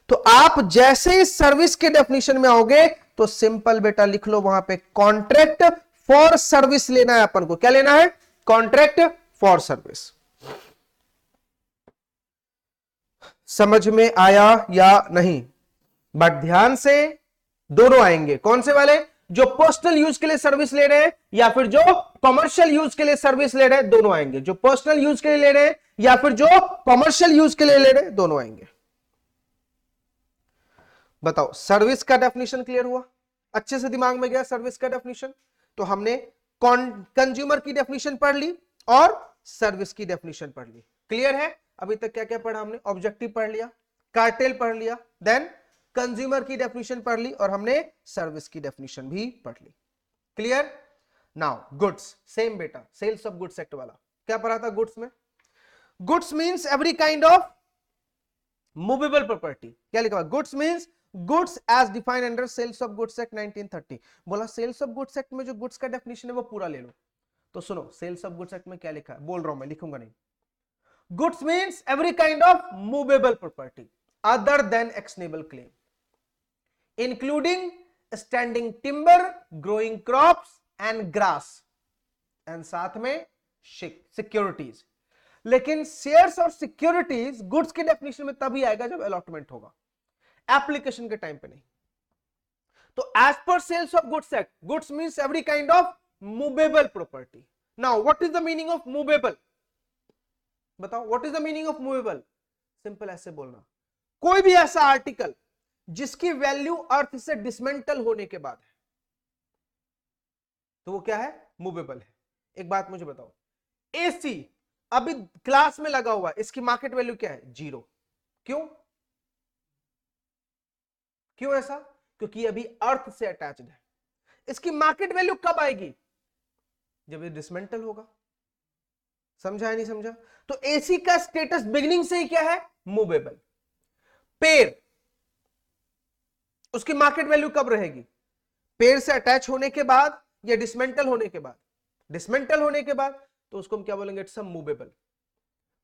तो आप जैसे सर्विस के डेफिनेशन में आओगे तो सिंपल बेटा लिख लो वहां पे, कॉन्ट्रैक्ट फॉर सर्विस लेना है अपन को। क्या लेना है? Contract for service. समझ में आया या नहीं? बट ध्यान से, दोनों आएंगे। कौन से वाले? जो पर्सनल यूज के लिए सर्विस ले रहे हैं या फिर जो कॉमर्शियल यूज के लिए सर्विस ले रहे हैं, दोनों आएंगे। जो पर्सनल यूज के लिए ले रहे हैं या फिर जो कॉमर्शियल यूज के लिए ले रहे हैं, दोनों आएंगे। बताओ, सर्विस का डेफिनेशन क्लियर हुआ? अच्छे से दिमाग में गया सर्विस का डेफिनेशन? तो हमने कंज्यूमर की डेफिनेशन पढ़ ली और सर्विस की डेफिनेशन पढ़ ली। क्लियर है? अभी तक क्या क्या पढ़ा हमने? ऑब्जेक्टिव पढ़ लिया, कार्टेल पढ़ लिया, देन कंज्यूमर की डेफिनेशन पढ़ ली और हमने सर्विस की डेफिनेशन भी पढ़ ली। क्लियर? नाउ गुड्स, सेम बेटा, सेल्स ऑफ गुड्स एक्ट वाला क्या पढ़ा था गुड्स में? Goods means every kind of movable property. क्या लिखा हुआ? Goods means goods as defined under sales of goods act 1930। बोला सेल्स ऑफ गुड्स एक्ट में जो गुड्स का डेफिनेशन है वो पूरा ले लो। तो सुनो, सेल्स ऑफ गुड्स एक्ट में क्या लिखा है, बोल रहा हूं मैं, लिखूंगा नहीं। Goods means every kind of movable property other than actionable claim, including standing timber, growing crops and grass, and साथ में सिक्योरिटीज। लेकिन शेयर्स और सिक्योरिटीज गुड्स के डेफिनेशन में तभी आएगा जब अलॉटमेंट होगा, एप्लीकेशन के टाइम पे नहीं। तो as per sales of goods act, goods means every kind of movable property. Now what is the meaning of movable? बताओ, what is the meaning of movable? Simple ऐसे बोलना, कोई भी ऐसा आर्टिकल जिसकी वैल्यू अर्थ से डिसमेंटल होने के बाद है तो वो क्या है? मूवेबल है। एक बात मुझे बताओ, एसी अभी क्लास में लगा हुआ है, इसकी मार्केट वैल्यू क्या है? 0। क्यों? क्यों ऐसा? क्योंकि अभी अर्थ से अटैच्ड है। इसकी मार्केट वैल्यू कब आएगी? जब ये डिसमेंटल होगा। समझा है नहीं समझा? तो एसी का स्टेटस बिगिनिंग से ही क्या है? मूवेबल। पेड़, उसकी मार्केट वैल्यू कब रहेगी? पेड़ से अटैच होने के बाद या डिसमेंटल होने के बाद? डिसमेंटल होने के बाद, तो उसको हम क्या बोलेंगे? इट्स अ मूवेबल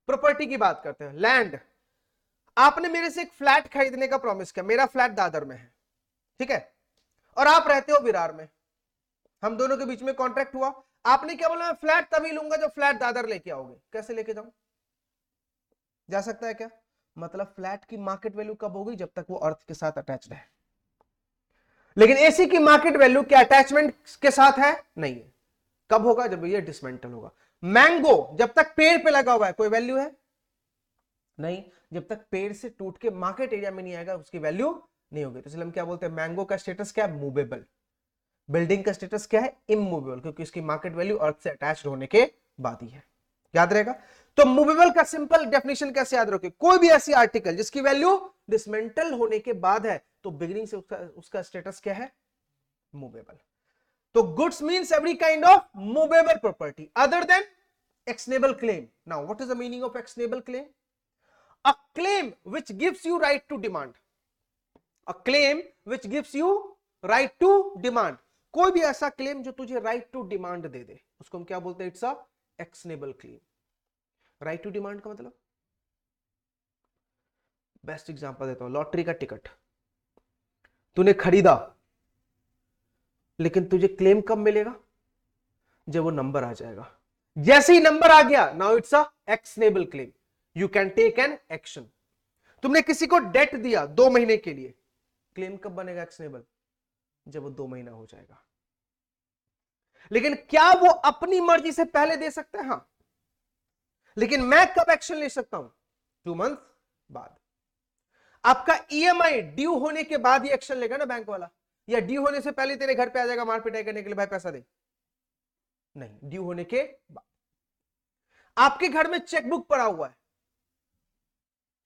प्रॉपर्टी की बात करते हैं। लैंड, आपने मेरे से एक फ्लैट खरीदने का प्रॉमिस किया, मेरा फ्लैट दादर में है, ठीक है, और आप रहते हो विरार में, हम दोनों के बीच में कॉन्ट्रैक्ट हुआ। आपने क्या बोला? मैं फ्लैट तभी लूंगा जब फ्लैट दादर लेके आओगे। कैसे लेके जाऊं? जा सकता है क्या? मतलब फ्लैट की मार्केट वैल्यू कब होगी? जब तक वो अर्थ के साथ अटैच्ड है। लेकिन एसी की मार्केट वैल्यू क्या अटैचमेंट के साथ है? नहीं है। कब होगा? जब ये डिसमेंटल होगा। मैंगो जब तक पेड़ पे लगा हुआ है कोई वैल्यू है? नहीं। जब तक पेड़ से टूट के मार्केट एरिया में नहीं आएगा उसकी वैल्यू नहीं होगी। तो इसलिए हम क्या बोलते हैं, मैंगो का स्टेटस क्या है, मूवेबल। बिल्डिंग का स्टेटस क्या है, इमूवेबल, क्योंकि इसकी मार्केट वैल्यू अर्थ से अटैच्ड होने के बाद ही है। याद रहेगा। तो मूवेबल का सिंपल डेफिनेशन कैसे याद रखोगे, कोई भी ऐसी आर्टिकल जिसकी वैल्यू डिसमेंटल होने के बाद है तो बिगिनिंग से उसका स्टेटस क्या है, मूवेबल। तो goods means every kind of movable property other than actionable claim. Now what is the meaning of actionable claim? A claim which gives you right to demand. A claim which gives you right to demand. कोई भी ऐसा claim जो तुझे right to demand दे दे उसको हम क्या बोलते हैं, it's a actionable claim. Right to demand का मतलब, बेस्ट एग्जांपल देता हूं, लॉटरी का टिकट तूने खरीदा, लेकिन तुझे क्लेम कब मिलेगा, जब वो नंबर आ जाएगा। जैसे ही नंबर आ गया, now it's a actionable claim, you can take an action. तुमने किसी को डेट दिया 2 महीने के लिए, क्लेम कब बनेगा एक्शनेबल, जब वो 2 महीना हो जाएगा। लेकिन क्या वो अपनी मर्जी से पहले दे सकता है, हां, लेकिन मैं कब एक्शन ले सकता हूं, 2 मंथ बाद। आपका ईएमआई ड्यू होने के बाद ही एक्शन लेगा ना बैंक वाला, या ड्यू होने से पहले तेरे घर पे आ जाएगा मार पिटाई करने के लिए, भाई पैसा दे, नहीं, ड्यू होने के बाद। आपके घर में चेकबुक पड़ा हुआ है,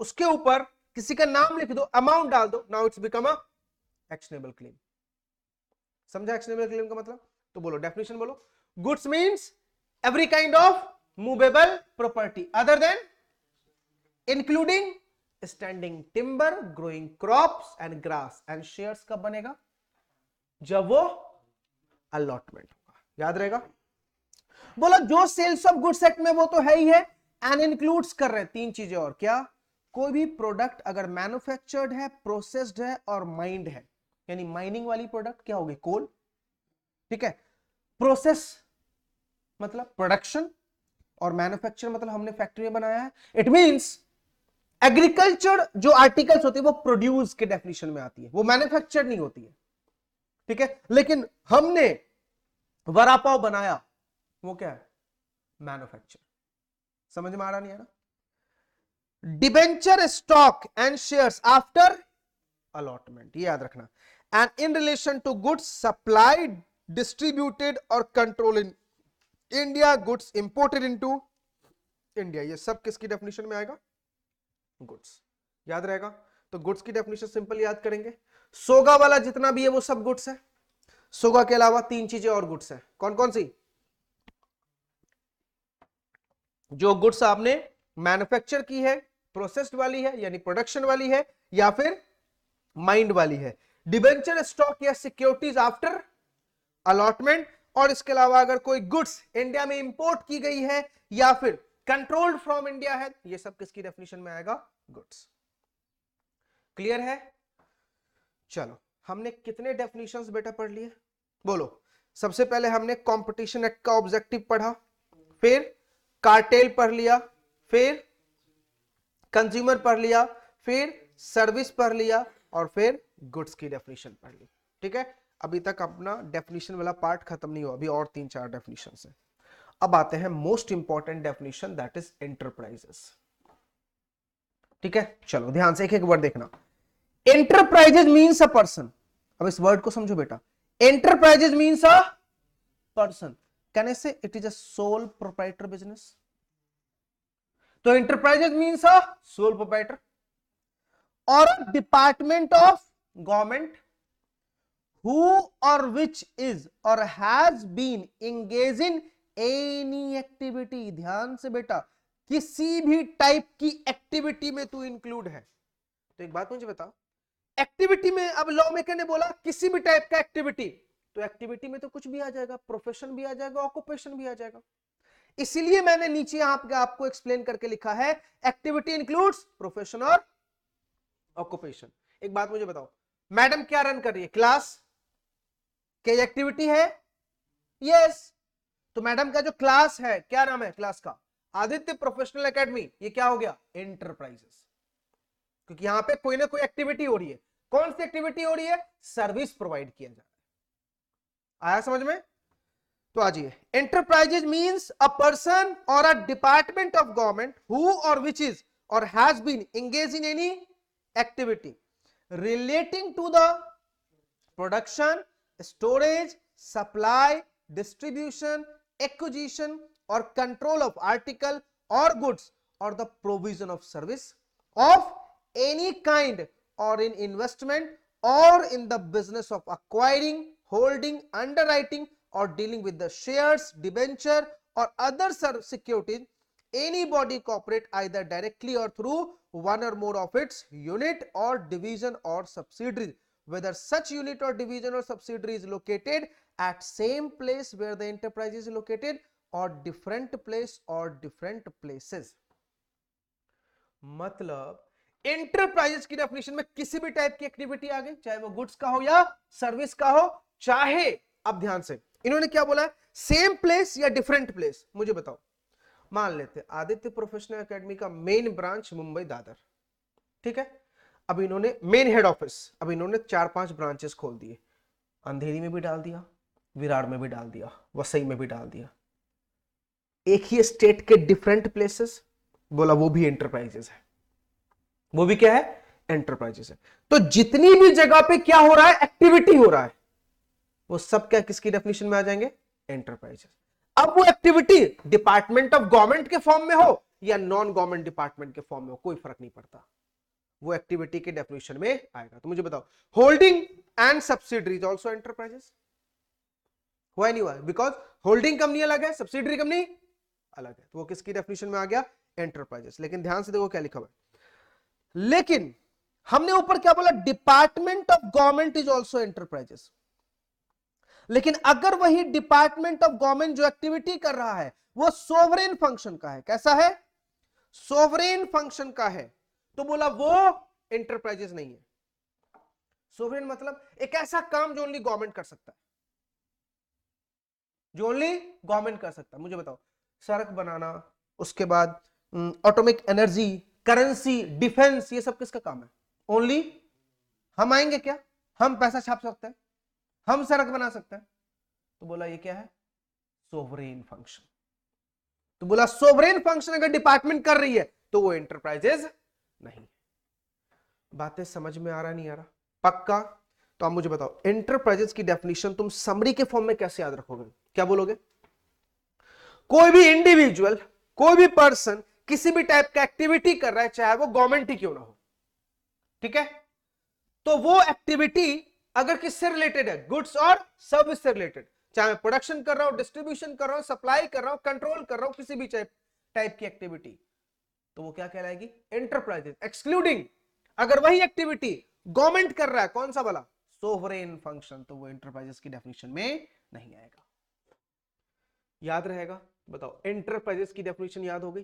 उसके ऊपर किसी का नाम लिख दो, अमाउंट डाल दो, now it's become a actionable claim. समझा एक्शनेबल क्लेम का मतलब? तो बोलो डेफिनेशन बोलो। Goods means every kind of movable property other than including standing timber, growing crops and grass. And shares कब बनेगा, जब वो अलॉटमेंट होगा। याद रहेगा। बोला जो सेल्स ऑफ गुड्स एक्ट में वो तो है ही है, एंड इंक्लूड्स कर रहे हैं 3 चीजें और, क्या, कोई भी प्रोडक्ट अगर मैन्युफैक्चर्ड है, प्रोसेस्ड है और माइंड है, यानी माइनिंग वाली प्रोडक्ट क्या होगी, कोल, ठीक है। प्रोसेस मतलब प्रोडक्शन, और मैन्युफैक्चर मतलब हमने फैक्ट्री में बनाया है। इट मींस एग्रीकल्चर जो आर्टिकल्स होती है वो प्रोड्यूस के डेफिनेशन में आती है, वो मैन्युफैक्चर नहीं होती है, ठीक है। लेकिन हमने वड़ा पाव बनाया, वो क्या है, मैन्युफैक्चर। समझ में आ रहा नहीं है ना। Debenture stock and shares after allotment, ये याद रखना। And in relation to goods supplied, distributed और control in India, goods imported into India, ये सब किसकी डेफिनेशन में आएगा, गुड्स। याद रहेगा। तो गुड्स की डेफिनेशन सिंपल याद करेंगे, सोगा वाला जितना भी है वो सब गुड्स है। सोगा के अलावा 3 चीजें और गुड्स है, कौन कौन सी, जो गुड्स आपने मैन्युफैक्चर की है, प्रोसेस्ड वाली है यानी प्रोडक्शन वाली है, या फिर माइंड वाली है। डिबेंचर स्टॉक या सिक्योरिटीज आफ्टर अलॉटमेंट, और इसके अलावा अगर कोई गुड्स इंडिया में इंपोर्ट की गई है या फिर कंट्रोल्ड फ्रॉम इंडिया है, ये सब किसकी डेफिनेशन में आएगा, गुड्स। क्लियर है। चलो हमने कितने डेफिनेशंस बेटा पढ़ लिए, बोलो। सबसे पहले हमने कंपटीशन एक्ट का ऑब्जेक्टिव पढ़ा, फिर कार्टेल पढ़ लिया, फिर कंज्यूमर पढ़ लिया, फिर सर्विस पढ़ लिया, और फिर गुड्स की डेफिनेशन पढ़ ली, ठीक है। अभी तक अपना डेफिनेशन वाला पार्ट खत्म नहीं हुआ, अभी और 3-4 डेफिनेशन है। अब आते हैं most important definition, that is enterprises, ठीक है। चलो ध्यान से एक एक वर्ड देखना। Enterprises means a person. अब इस वर्ड को समझो बेटा, enterprises means a person. Can I say it is a sole proprietor business. तो enterprises means a sole proprietor और department of government who or which is or has been engaged in any activity। ध्यान से बेटा, किसी भी type की activity में तू इंक्लूड है। तो एक बात मुझे बताओ, एक्टिविटी में अब लॉ मेकर ने बोला किसी भी टाइप का एक्टिविटी, तो एक्टिविटी में तो कुछ भी आ जाएगा, प्रोफेशन भी आ जाएगा, ऑक्यूपेशन भी आ जाएगा। इसीलिए मैंने नीचे आपको एक्सप्लेन करके लिखा है, एक्टिविटी इंक्लूड्स प्रोफेशन और ऑक्यूपेशन। एक बात मुझे बताओ, मैडम क्या रन कर रही है, क्लास, क्या एक्टिविटी है, यस। तो मैडम का जो क्लास है, क्या नाम है क्लास का, आदित्य प्रोफेशनल एकेडमी, ये क्या हो गया, एंटरप्राइजेस, क्योंकि यहां पे कोई ना कोई एक्टिविटी हो रही है। कौन सी एक्टिविटी हो रही है, सर्विस प्रोवाइड किया जा रहा है। आया समझ में। तो आ जाइए, एंटरप्राइजेस मींस अ पर्सन और a department of government who और which is or has been engaged in any activity relating to the production, storage, supply, distribution, acquisition or control of article or goods or the provision of service of any kind or in investment or in the business of acquiring, holding, underwriting or dealing with the shares, debenture or other securities, any body corporate either directly or through one or more of its unit or division or subsidiaries, whether such unit or division or subsidiary is located at same place where the enterprise is located or different place or different places. मतलब enterprises की definition में किसी भी type की activity आ गई, चाहे वो goods का हो या सर्विस का हो, चाहे, अब ध्यान से इन्होंने क्या बोला है, सेम प्लेस या डिफरेंट प्लेस। मुझे बताओ, मान लेते आदित्य प्रोफेशनल एकेडमी का मेन ब्रांच मुंबई दादर, ठीक है, अब इन्होंने मेन हेड ऑफिस, अब इन्होंने 4-5 ब्रांचेस खोल दिए, अंधेरी में भी डाल दिया, विरार में भी डाल दिया, वसई में भी डाल दिया, एक ही स्टेट के डिफरेंट प्लेसेस, बोला वो भी एंटरप्राइजेस है, वो भी क्या है, एंटरप्राइजेस है। तो जितनी भी जगह पे क्या हो रहा है, एक्टिविटी हो रहा है, वो सब क्या किसकी डेफिनेशन में आ जाएंगे, एंटरप्राइजेस। अब वो एक्टिविटी डिपार्टमेंट ऑफ गवर्नमेंट के फॉर्म में हो या नॉन गवर्नमेंट डिपार्टमेंट के फॉर्म में हो, कोई फर्क नहीं पड़ता, वो एक्टिविटी के डेफिनेशन में आएगा। तो मुझे बताओ, holding and subsidiaries also enterprises, हुआ नहीं हुआ, बिकॉज होल्डिंग कंपनी अलग है, सब्सिडरी कंपनी अलग है, तो वो किसकी डेफिनेशन में आ गया, एंटरप्राइजेस। लेकिन ध्यान से देखो क्या लिखा हुआ है, लेकिन हमने ऊपर क्या बोला, department of government is also enterprises. लेकिन अगर वही डिपार्टमेंट ऑफ गवर्नमेंट जो एक्टिविटी कर रहा है वो सोवरेन फंक्शन का है, कैसा है, सोवरेन फंक्शन का है, तो बोला वो एंटरप्राइजेस नहीं है। सोवरेन मतलब एक ऐसा काम जो ओनली गवर्नमेंट कर सकता है, जो ओनली गवर्नमेंट कर सकता है। मुझे बताओ, सड़क बनाना, उसके बाद एटॉमिक एनर्जी, करेंसी, डिफेंस, ये सब किसका काम है, ओनली हम आएंगे क्या, हम पैसा छाप सकते हैं, हम सड़क बना सकते हैं, तो बोला ये क्या है, सोवरेन फंक्शन। तो बोला सोवरेन फंक्शन अगर डिपार्टमेंट कर रही है तो वो एंटरप्राइजेज नहीं। बातें समझ में आ रहा नहीं आ रहा, पक्का? तो आप मुझे बताओ, एंटरप्राइजेज की डेफिनेशन तुम समरी के फॉर्म में कैसे याद रखोगे, क्या बोलोगे, कोई भी इंडिविजुअल, कोई भी पर्सन किसी भी टाइप का एक्टिविटी कर रहा है, चाहे वो गवर्नमेंट ही क्यों ना हो, ठीक है, तो वो एक्टिविटी अगर किससे रिलेटेड है, गुड्स और सर्विस से रिलेटेड, चाहे प्रोडक्शन कर रहा हूं, डिस्ट्रीब्यूशन कर रहा हूं, सप्लाई कर रहा हूं, कंट्रोल कर रहा हूं, किसी भी टाइप की एक्टिविटी, तो वो क्या कहलाएगी, एंटरप्राइजेज। एक्सक्लूडिंग अगर वही एक्टिविटी गवर्नमेंट कर रहा है, कौन सा वाला, सोवरेन फंक्शन, तो वो एंटरप्राइजेज की डेफिनेशन में नहीं आएगा। याद रहेगा? बताओ, एंटरप्राइजेज की डेफिनेशन याद हो गई,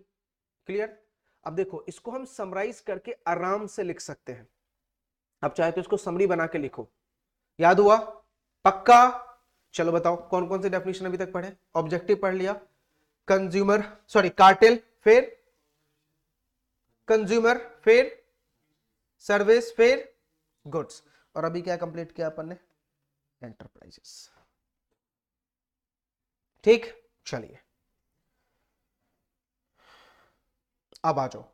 क्लियर? अब देखो, इसको हम समराइज करके आराम से लिख सकते हैं, अब चाहे तो इसको समरी बना के लिखो, याद हुआ, पक्का? चलो बताओ, कौन कौन से डेफिनेशन अभी तक पढ़े, ऑब्जेक्टिव पढ़ लिया, कंज्यूमर सॉरी कार्टेल, फिर कंज्यूमर, फिर सर्विस, फिर गुड्स, और अभी क्या कंप्लीट किया अपन ने, एंटरप्राइजेस। ठीक, चलिए अब आ जाओ,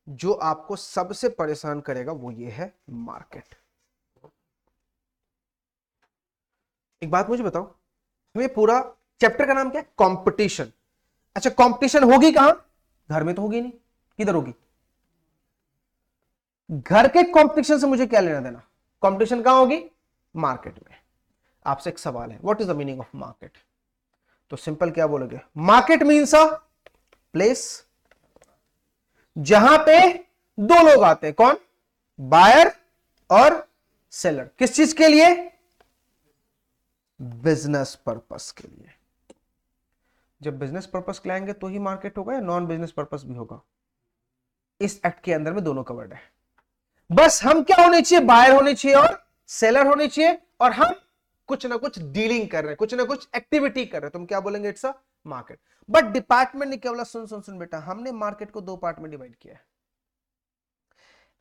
जो आपको सबसे परेशान करेगा वो ये है मार्केट। एक बात मुझे बताओ, हमें पूरा चैप्टर का नाम क्या है, कंपटीशन। अच्छा, कंपटीशन होगी कहां, घर में तो होगी नहीं, किधर होगी, घर के कंपटीशन से मुझे क्या लेना देना, कंपटीशन कहां होगी, मार्केट में। आपसे एक सवाल है, what is the meaning of market, तो सिंपल क्या बोलोगे, मार्केट मीन्स अ प्लेस जहां पे दो लोग आते हैं, कौन, बायर और सेलर, किस चीज के लिए, बिजनेस पर्पस के लिए। जब बिजनेस पर्पस के लाएंगे तो ही मार्केट होगा या नॉन बिजनेस पर्पस भी होगा, इस एक्ट के अंदर में दोनों कवर्ड है। बस हम क्या होने चाहिए, बायर होने चाहिए और सेलर होने चाहिए, और हम कुछ ना कुछ डीलिंग कर रहे हैं, कुछ ना कुछ एक्टिविटी कर रहे हैं, तुम क्या बोलेंगे, it's a market. But department ने क्या बोला, सुन सुन सुन बेटा, हमने मार्केट को दो पार्ट में डिवाइड किया है।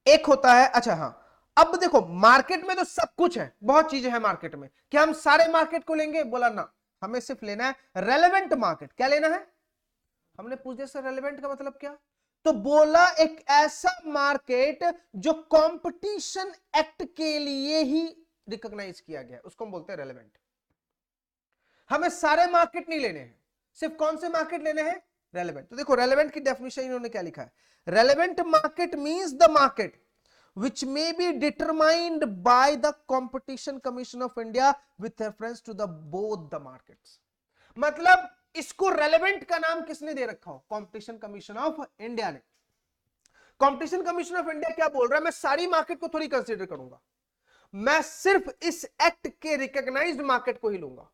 एक होता है, अच्छा हाँ, अब देखो मार्केट में तो सब कुछ है, बहुत चीजें हैं मार्केट में, क्या हम सारे मार्केट को लेंगे, बोला ना, हमें सिर्फ लेना है रेलेवेंट मार्केट। क्या लेना है, हमने पूछ दिया सर रेलेवेंट का मतलब क्या, तो बोला एक ऐसा मार्केट जो कंपटीशन एक्ट के लिए ही रिकॉग्नाइज किया गया, उसको हम बोलते हैं रेलेवेंट। हमें सारे मार्केट नहीं लेने हैं, सिर्फ कौन से मार्केट लेने हैं, रेलेवेंट। तो देखो रेलेवेंट की डेफिनेशन इन्होंने क्या लिखा है, relevant market means the market which may be determined by the Competition Commission of India with reference to the both the markets। मतलब इसको रेलेवेंट का नाम किसने दे रखा हो, कंपटीशन कमीशन ऑफ इंडिया ने। कंपटीशन कमीशन ऑफ इंडिया क्या बोल रहा है, मैं सारी मार्केट को थोड़ी कंसीडर करूंगा, मैं सिर्फ इस एक्ट के रिकॉग्नाइज्ड मार्केट को ही लूंगा।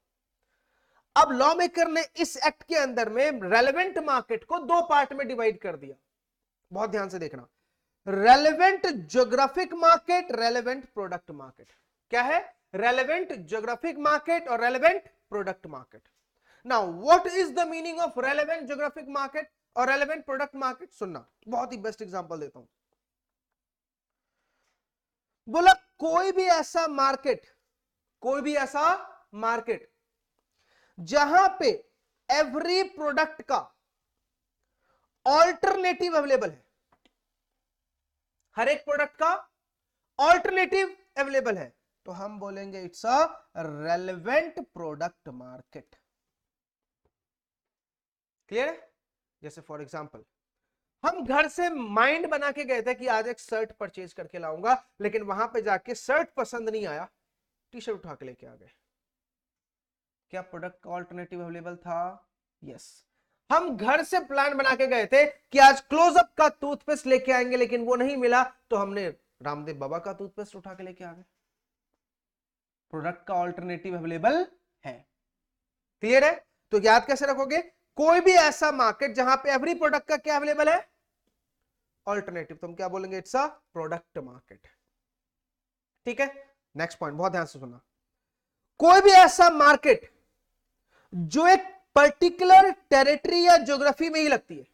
अब लॉ मेकर ने इस एक्ट के अंदर में रेलेवेंट मार्केट को दो पार्ट में डिवाइड कर दिया, बहुत ध्यान से देखना, relevant geographic market, relevant product market. क्या है, रेलेवेंट ज्योग्राफिक मार्केट और relevant product market. Now what is the meaning of relevant geographic market और रेलेवेंट प्रोडक्ट मार्केट, सुनना, बहुत ही बेस्ट एग्जांपल देता हूं। बोला कोई भी ऐसा मार्केट, कोई भी ऐसा मार्केट जहां पे एवरी प्रोडक्ट का ऑल्टरनेटिव अवेलेबल है, हर एक प्रोडक्ट का ऑल्टरनेटिव अवेलेबल है, तो हम बोलेंगे it's a relevant product market. Clear है? जैसे फॉर एग्जांपल हम घर से माइंड बना के गए थे कि आज एक शर्ट परचेज करके लाऊंगा, लेकिन वहां पे जाके शर्ट पसंद नहीं आया, टी शर्ट उठा के लेके आ गए। क्या प्रोडक्ट का ऑल्टरनेटिव अवेलेबल था? यस। हम घर से प्लान बना के गए थे कि आज क्लोजअप का टूथपेस्ट लेके आएंगे, लेकिन वो नहीं मिला, तो हमने रामदेव बाबा का टूथपेस्ट उठा के लेके आ गए। प्रोडक्ट का ऑल्टरनेटिव अवेलेबल है। क्लियर है? तो याद कैसे रखोगे, कोई भी ऐसा मार्केट जहां पे एवरी प्रोडक्ट का क्या अवेलेबल है, ऑल्टरनेटिव, तो हम क्या बोलेंगे, इट्स अ प्रोडक्ट मार्केट। ठीक है, नेक्स्ट पॉइंट बहुत ध्यान से सुनना, कोई भी ऐसा मार्केट जो एक पर्टिकुलर टेरिटरी या ज्योग्राफी में ही लगती है,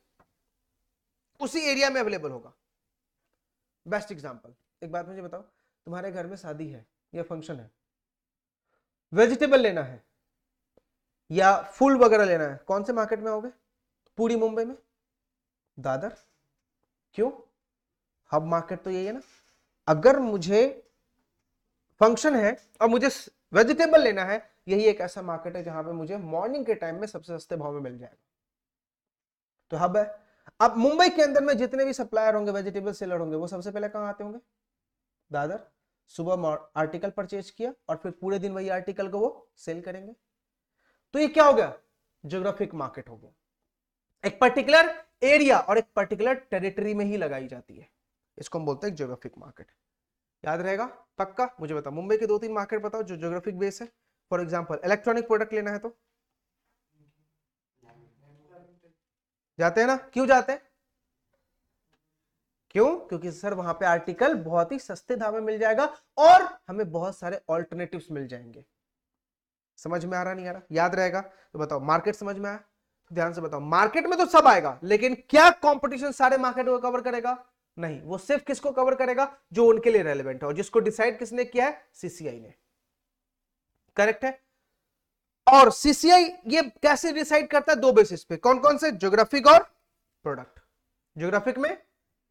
उसी एरिया में अवेलेबल होगा। बेस्ट एग्जांपल, एक बात मुझे बताओ, तुम्हारे घर में शादी है या फंक्शन है, वेजिटेबल लेना है या फूल वगैरह लेना है, कौन से मार्केट में आओगे? पूरी मुंबई में, दादर। क्यों? हब मार्केट तो यही है ना। अगर मुझे फंक्शन है और मुझे वेजिटेबल लेना है, यही एक ऐसा मार्केट है जहां पे मुझे मॉर्निंग के टाइम में सबसे सस्ते भाव में मिल जाएगा, तो हब है। अब मुंबई के अंदर में जितने भी सप्लायर होंगे, वेजिटेबल सेलर होंगे, वो सबसे पहले कहां आते होंगे? दादर। सुबह आर्टिकल परचेज किया और फिर पूरे दिन वही आर्टिकल को वो सेल करेंगे, तो ये क्या हो गया? ज्योग्राफिक मार्केट हो गया। एक पर्टिकुलर एरिया और एक पर्टिकुलर टेरिटरी में ही लगाई जाती है, इसको हम बोलते हैं ज्योग्राफिक मार्केट। याद रहेगा पक्का? मुझे बताओ मुंबई के 2-3 मार्केट बताओ जो ज्योग्राफिक बेस है। फॉर एग्जांपल इलेक्ट्रॉनिक प्रोडक्ट लेना है तो जाते हैं ना, क्यों जाते हैं? क्यों? क्योंकि सर वहां पे आर्टिकल बहुत ही सस्ते दाम में मिल जाएगा और हमें बहुत सारे ऑल्टरनेटिव्स मिल जाएंगे। समझ में आ रहा नहीं आ रहा? याद रहेगा तो बताओ, मार्केट समझ में आया? तो ध्यान से बताओ, मार्केट में तो सब आएगा, लेकिन क्या कंपटीशन सारे मार्केट को कवर करेगा? नहीं, वो सिर्फ किसको कवर करेगा? जो उनके लिए रेलेवेंट है, और जिसको डिसाइड किसने किया है? सीसीआई ने। करेक्ट है? और सीसीआई ये कैसे डिसाइड करता है? 2 बेसिस पे। कौन कौन से? ज्योग्राफिक और प्रोडक्ट। ज्योग्राफिक में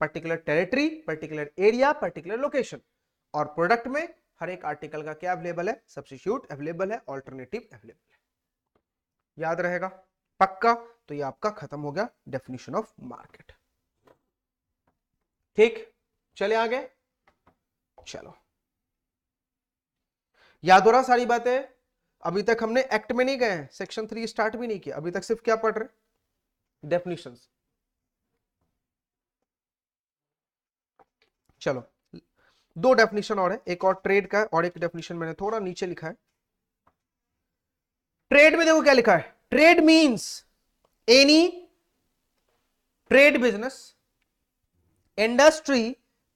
particular territory, particular area, particular location, और प्रोडक्ट में हर एक आर्टिकल का क्या अवेलेबल है? सब्स्टिट्यूट अवेलेबल है, ऑल्टरनेटिव अवेलेबल है। याद रहेगा पक्का? तो ये आपका खत्म हो गया डेफिनेशन ऑफ मार्केट। ठीक, चले आगे। चलो, याद हो रहा सारी बातें? अभी तक हमने एक्ट में नहीं गए हैं, सेक्शन 3 स्टार्ट भी नहीं किया, अभी तक सिर्फ क्या पढ़ रहे? डेफिनेशंस। चलो, 2 डेफिनेशन और है, एक और ट्रेड का है और एक डेफिनेशन मैंने थोड़ा नीचे लिखा है। ट्रेड में देखो क्या लिखा है, trade means any trade business, industry,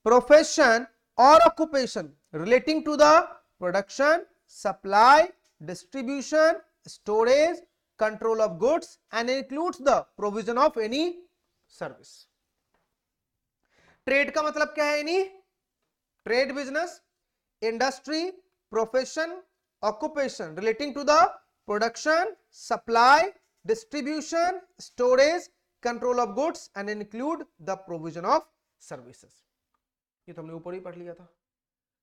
profession और occupation relating to the production, supply, distribution, storage, control of goods and includes the provision of any service। Trade का मतलब क्या है? Any trade business, industry, profession, occupation relating to the production, supply, distribution, storage, control of goods and include the provision of services. ये तो हमने ऊपर ही पढ़ लिया था।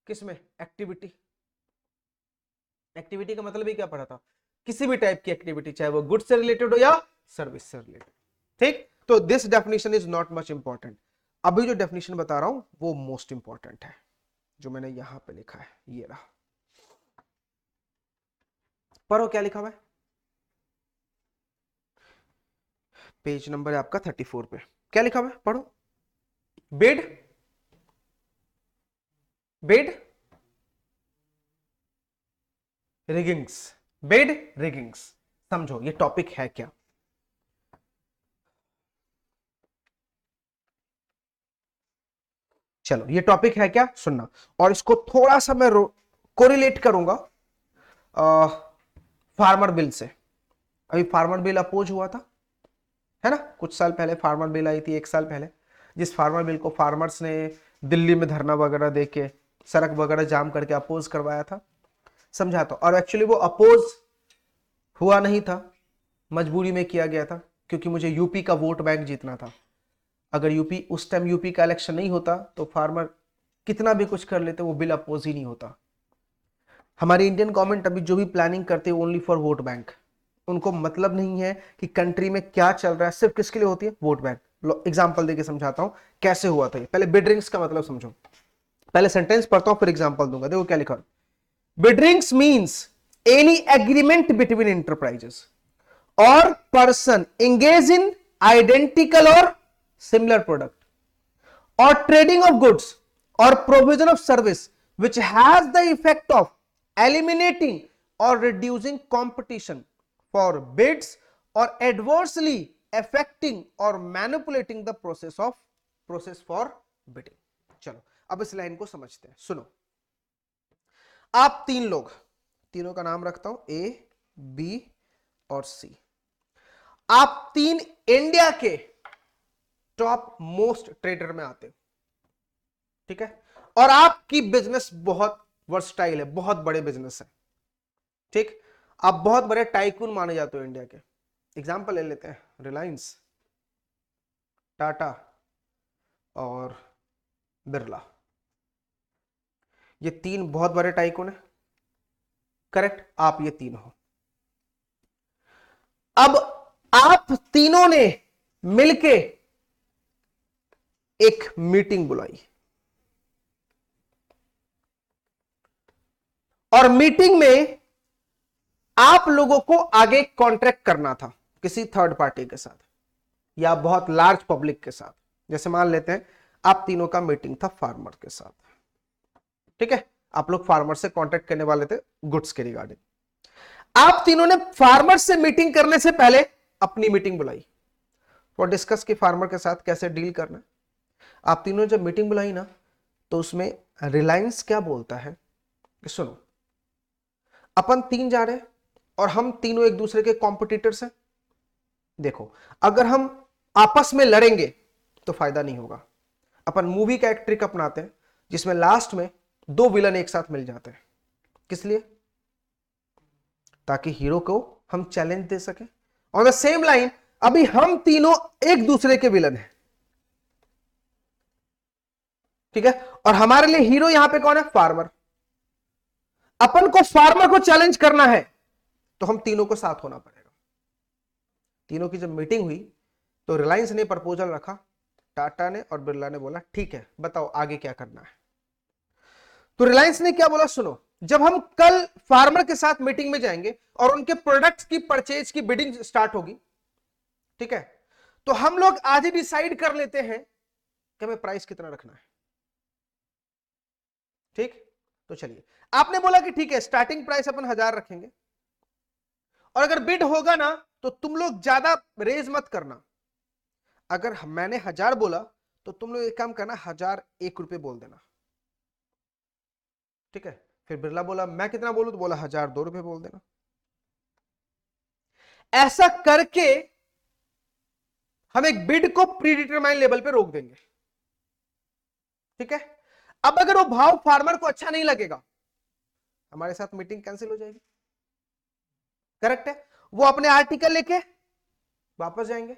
किसमें? एक्टिविटी। एक्टिविटी का मतलब ही क्या पढ़ा था? किसी भी टाइप की एक्टिविटी, चाहे वो गुड्स से रिलेटेड हो या सर्विस से रिलेटेड। ठीक, तो this definition is not much important. अभी जो डेफिनेशन बता रहा हूं वो मोस्ट इंपॉर्टेंट है, जो मैंने यहां पे लिखा है, ये रहा। पढ़ो क्या लिखा हुआ है, पेज नंबर है आपका 34 पे, क्या लिखा हुआ है पढ़ो। बेड, बेड रिगिंग्स, बेड रिगिंग्स, समझो ये टॉपिक है क्या। चलो ये टॉपिक है क्या सुनना, और इसको थोड़ा सा मैं कोरिलेट करूंगा फार्मर बिल से। अभी फार्मर बिल अपोज हुआ था, है ना, कुछ साल पहले फार्मर बिल आई थी, 1 साल पहले, जिस फार्मर बिल को फार्मर्स ने दिल्ली में धरना वगैरह दे के, सड़क वगैरह जाम करके अपोज करवाया था, समझा। तो और एक्चुअली वो अपोज हुआ नहीं था, मजबूरी में किया गया था, क्योंकि मुझे यूपी का वोट बैंक जीतना था। अगर यूपी उस टाइम यूपी का इलेक्शन नहीं होता तो फार्मर कितना भी कुछ कर लेते, वो बिल अपोज ही नहीं होता। हमारी इंडियन गवर्नमेंट अभी जो भी प्लानिंग करती है ओनली फॉर वोट बैंक, उनको मतलब नहीं है कि कंट्री में क्या चल रहा है, सिर्फ किसके लिए होती है? Vote bank. एग्जांपल देके समझाता हूं कैसे हुआ था ये। पहले बिड रिंग्स का मतलब समझो, पहले सेंटेंस पढ़ता हूं फिर एग्जांपल दूंगा। देखो क्या लिखा है, bid rings means any agreement between enterprises और पर्सन एंगेज इन आइडेंटिकल और similar product or trading of goods or provision of service which has the effect of eliminating or reducing competition for bids or adversely affecting or manipulating the process for bidding। चलो अब इस line को समझते हैं, सुनो। आप 3 लोग, तीनों का नाम रखता हूं ए, बी और सी। आप 3 इंडिया के टॉप मोस्ट ट्रेडर में आते हो, ठीक है, और आपकी बिजनेस बहुत वर्सटाइल है, बहुत बड़े बिजनेस है, ठीक, आप बहुत बड़े टाइकून माने जाते हो इंडिया के। एग्जांपल ले लेते हैं, रिलायंस, टाटा और बिरला, ये 3 बहुत बड़े टाइकून है, करेक्ट। आप ये 3 हो। अब आप तीनों ने मिलके एक मीटिंग बुलाई, और मीटिंग में आप लोगों को आगे कॉन्ट्रैक्ट करना था किसी थर्ड पार्टी के साथ या बहुत लार्ज पब्लिक के साथ। जैसे मान लेते हैं आप तीनों का मीटिंग था फार्मर के साथ, ठीक है, आप लोग फार्मर से कॉन्ट्रैक्ट करने वाले थे गुड्स के रिगार्डिंग। आप तीनों ने फार्मर से मीटिंग करने से पहले अपनी मीटिंग बुलाई और डिस्कस की फार्मर के साथ कैसे डील करना। आप तीनों ने जब मीटिंग बुलाई ना, तो उसमें रिलायंस क्या बोलता है कि सुनो, अपन 3 जा रहे हैं और हम तीनों एक दूसरे के कॉम्पिटिटर्स हैं। देखो अगर हम आपस में लड़ेंगे तो फायदा नहीं होगा। अपन मूवी का एक ट्रिक अपनाते हैं जिसमें लास्ट में 2 विलन एक साथ मिल जाते हैं। किस लिए? ताकि हीरो को हम चैलेंज दे सके। ऑन द सेम लाइन अभी हम तीनों एक दूसरे के विलन हैं, ठीक है, और हमारे लिए हीरो यहां पे कौन है? फार्मर। अपन को फार्मर को चैलेंज करना है तो हम तीनों को साथ होना पड़ेगा। तीनों की जब मीटिंग हुई तो रिलायंस ने प्रपोजल रखा, टाटा ने और बिरला ने बोला ठीक है बताओ आगे क्या करना है। तो रिलायंस ने क्या बोला, सुनो जब हम कल फार्मर के साथ मीटिंग में जाएंगे और उनके प्रोडक्ट्स की परचेज की बिडिंग स्टार्ट होगी, ठीक है, तो हम लोग आज ही डिसाइड कर लेते हैं कि हमें प्राइस कितना रखना है, ठीक। तो चलिए, आपने बोला कि ठीक है स्टार्टिंग प्राइस अपन 1000 रखेंगे, और अगर बिड होगा ना तो तुम लोग ज्यादा रेज मत करना। अगर मैंने 1000 बोला तो तुम लोग एक काम करना, 1001 रुपए बोल देना, ठीक है। फिर बिरला बोला मैं कितना बोलूं, तो बोला 1002 रुपए बोल देना। ऐसा करके हम एक बिड को प्री डिटरमाइन लेवल पे रोक देंगे, ठीक है। अब अगर वो भाव फार्मर को अच्छा नहीं लगेगा, हमारे साथ मीटिंग कैंसिल हो जाएगी, करेक्ट है। वो अपने आर्टिकल लेके वापस जाएंगे।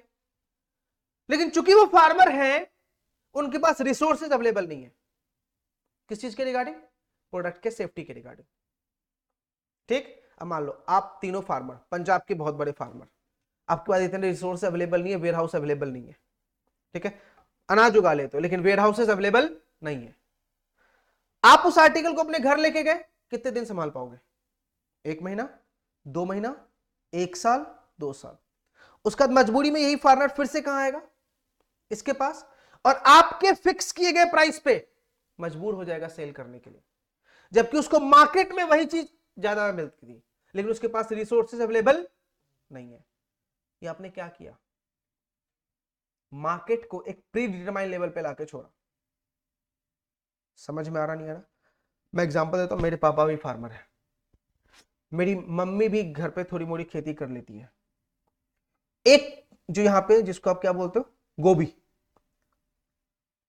लेकिन चूंकि वो फार्मर हैं, उनके पास रिसोर्सेज अवेलेबल नहीं है। किस चीज के रिगार्डिंग? प्रोडक्ट के सेफ्टी के रिगार्डिंग। ठीक, अब मान लो आप तीनों फार्मर, पंजाब के बहुत बड़े फार्मर, आपके पास इतने रिसोर्स अवेलेबल नहीं है, वेयर हाउस अवेलेबल नहीं है, ठीक है, अनाज उगा लेते हो लेकिन वेयर हाउसेज अवेलेबल नहीं है। आप उस आर्टिकल को अपने घर लेके गए, कितने दिन संभाल पाओगे? 1 महीना, 2 महीना, 1 साल, 2 साल। उसका मजबूरी में यही फार्मर फिर से कहां आएगा? इसके पास, और आपके फिक्स किए गए प्राइस पे मजबूर हो जाएगा सेल करने के लिए, जबकि उसको मार्केट में वही चीज ज्यादा मिलती थी, लेकिन उसके पास रिसोर्सेज अवेलेबल नहीं है। ये आपने क्या किया? मार्केट को एक प्री डिटरमाइन लेवल पे लाके छोड़ा। समझ में आ रहा नहीं आ रहा? मैं एग्जांपल देता हूं, मेरे पापा भी फार्मर है, मेरी मम्मी भी घर पे थोड़ी मोड़ी खेती कर लेती है। एक जो यहां पे जिसको आप क्या बोलते हो, गोभी,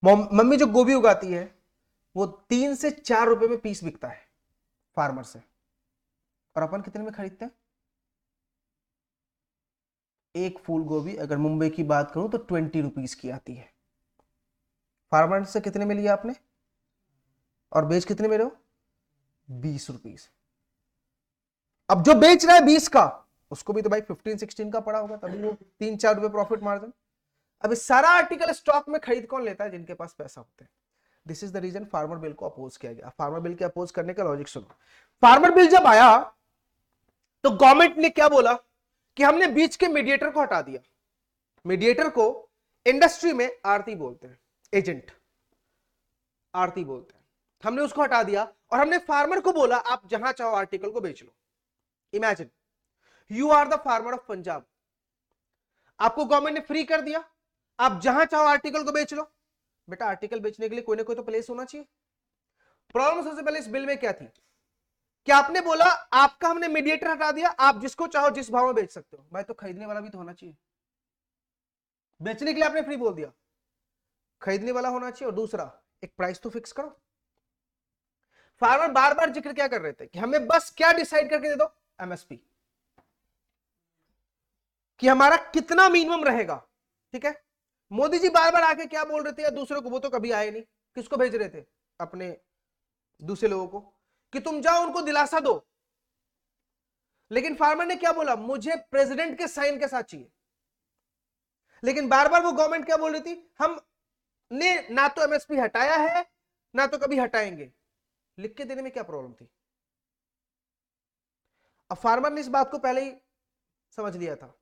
मम्मी जो गोभी उगाती है वो 3 से 4 रुपए में पीस बिकता है फार्मर से, और अपन कितने में खरीदते हैं? एक फूल गोभी अगर मुंबई की बात करूं तो 20 रुपीज की आती है। फार्मर से कितने में लिया आपने, और बेच कितने में रहे हो? 20 रुपीज। अब जो बेच रहा है 20 का, उसको भी तो भाई 15-16 का पड़ा होगा, तभी वो 3-4 रुपए प्रॉफिट मार्जिन। अब इस सारा आर्टिकल स्टॉक में खरीद कौन लेता है? जिनके पास पैसा होते हैं। This is the reason farmer bill को अपोज किया गया। फार्मर बिल के अपोज करने का लॉजिक सुनो। फार्मर बिल जब आया तो गवर्नमेंट ने क्या बोला कि हमने बीच के मीडिएटर को हटा दिया। मीडिएटर को इंडस्ट्री में आरती बोलते हैं, एजेंट आरती बोलते हैं, हमने उसको हटा दिया और हमने फार्मर को बोला आप जहां चाहो आर्टिकल को बेच लो। Imagine you are the farmer of Punjab, आपको गवर्नमेंट ने फ्री कर दिया, आप जहां चाहो आर्टिकल को बेच लो। बेटा आर्टिकल बेचने के लिए कोई ना कोई तो प्लेस होना चाहिए। प्रॉब्लम सबसे पहले इस बिल में क्या थी कि आपने बोला आपका हमने मीडिएटर हटा दिया, आप जिसको चाहो जिस भाव में बेच सकते हो। भाई तो खरीदने वाला भी तो होना चाहिए। बेचने के लिए आपने फ्री बोल दिया, खरीदने वाला होना चाहिए, और दूसरा एक प्राइस तो फिक्स करो। फार्मर बार बार जिक्र क्या कर रहे थे कि हमें बस क्या डिसाइड करके दे दो, एमएसपी, कि हमारा कितना मिनिमम रहेगा। ठीक है, मोदी जी बार बार आके क्या बोल रहे थे या दूसरों को, वो तो कभी आए नहीं, किसको भेज रहे थे? अपने दूसरे लोगों को, कि तुम जाओ उनको दिलासा दो। लेकिन फार्मर ने क्या बोला? मुझे प्रेसिडेंट के साइन के साथ चाहिए। लेकिन बार बार वो गवर्नमेंट क्या बोल रही थी, हमने ना तो एमएसपी हटाया है ना तो कभी हटाएंगे। लिख के देने में क्या प्रॉब्लम थी? अब फार्मर ने इस बात को पहले ही समझ लिया था।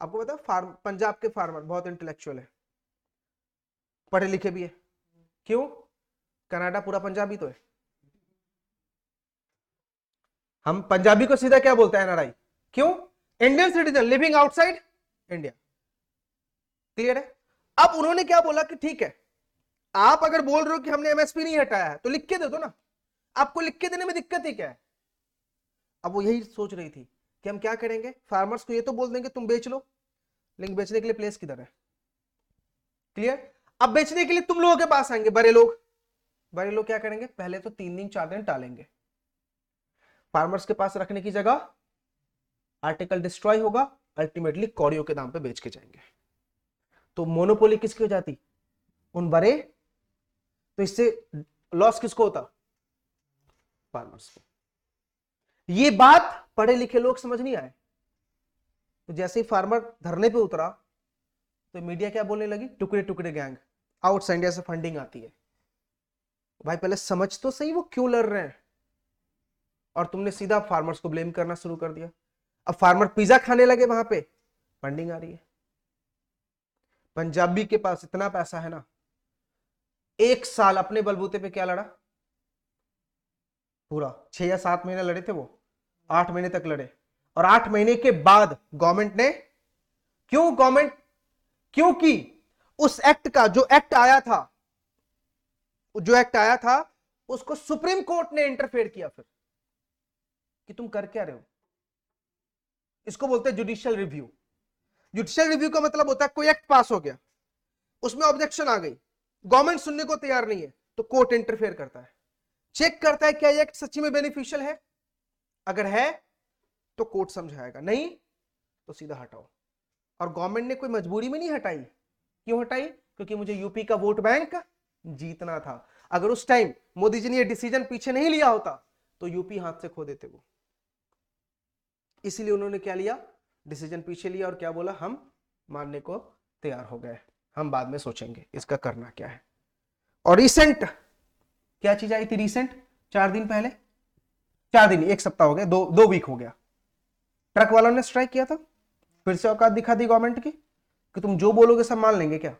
आपको पता है पंजाब के फार्मर बहुत इंटेलेक्चुअल है, पढ़े लिखे भी है। क्यों? कनाडा पूरा पंजाबी तो है। हम पंजाबी को सीधा क्या बोलते हैं? एनआरआई। क्यों? Indian citizen living outside India. Clear है? अब उन्होंने क्या बोला कि ठीक है, आप अगर बोल रहे हो कि हमने एमएसपी नहीं हटाया है तो लिख के दे दो ना, आपको लिख के देने में दिक्कत ही क्या है? अब वो यही सोच रही थी कि हम क्या करेंगे, फार्मर्स को ये तो बोल देंगे तुम बेच लो, लेकिन बेचने के लिए प्लेस किधर है? क्लियर? अब बेचने के लिए तुम लोगों के पास आएंगे बड़े लोग। बड़े लोग क्या करेंगे? पहले तो 3 दिन 4 दिन टालेंगे, फार्मर्स के पास रखने की जगह आर्टिकल डिस्ट्रॉय होगा, अल्टीमेटली कौड़ियों के दाम पे बेच के जाएंगे। तो मोनोपोली किसकी हो जाती? उन बड़े। तो इससे लॉस किसको होता? फार्मर्स को। ये बात पढ़े लिखे लोग समझ नहीं आए। तो जैसे ही फार्मर धरने पे उतरा तो मीडिया क्या बोलने लगी? टुकड़े टुकड़े गैंग, आउटसाइड इंडिया से फंडिंग आती है। भाई पहले समझ तो सही वो क्यों लड़ रहे हैं, और तुमने सीधा फार्मर्स को ब्लेम करना शुरू कर दिया। अब फार्मर पिज्जा खाने लगे, वहां पे फंडिंग आ रही है। पंजाबी के पास इतना पैसा है ना, 1 साल अपने बलबूते पे क्या लड़ा? पूरा 6 या 7 महीने लड़े थे वो, 8 महीने तक लड़े। और 8 महीने के बाद गवर्नमेंट ने, क्यों गवर्नमेंट? क्योंकि उस एक्ट का जो एक्ट आया था उसको सुप्रीम कोर्ट ने इंटरफेयर किया फिर, कि तुम कर क्या रहे हो। इसको बोलते हैं जुडिशियल रिव्यू। जुडिशियल रिव्यू का मतलब होता है कोई एक्ट पास हो गया, उसमें ऑब्जेक्शन आ गई, गवर्नमेंट सुनने को तैयार नहीं है, तो कोर्ट इंटरफेयर करता है, चेक करता है क्या ये एक्ट सच्ची में बेनिफिशियल है। अगर है तो कोर्ट समझाएगा, नहीं तो सीधा हटाओ। और गवर्नमेंट ने कोई मजबूरी में नहीं हटाई, क्यों हटाई? क्योंकि मुझे यूपी का वोट बैंक जीतना था। अगर उस टाइम मोदी जी ने ये डिसीजन पीछे नहीं लिया होता तो यूपी हाथ से खो देते वो। इसीलिए उन्होंने क्या लिया, डिसीजन पीछे लिया और क्या बोला, हम मानने को तैयार हो गए, हम बाद में सोचेंगे इसका करना क्या है। और रिसेंट क्या चीज आई थी रिसेंट? 4 दिन पहले, 4 दिन, 1 सप्ताह हो गया, 2 वीक हो गया, ट्रक वालों ने स्ट्राइक किया था। फिर से औकात दिखा दी गवर्नमेंट की कि तुम जो बोलोगे सब मान लेंगे क्या?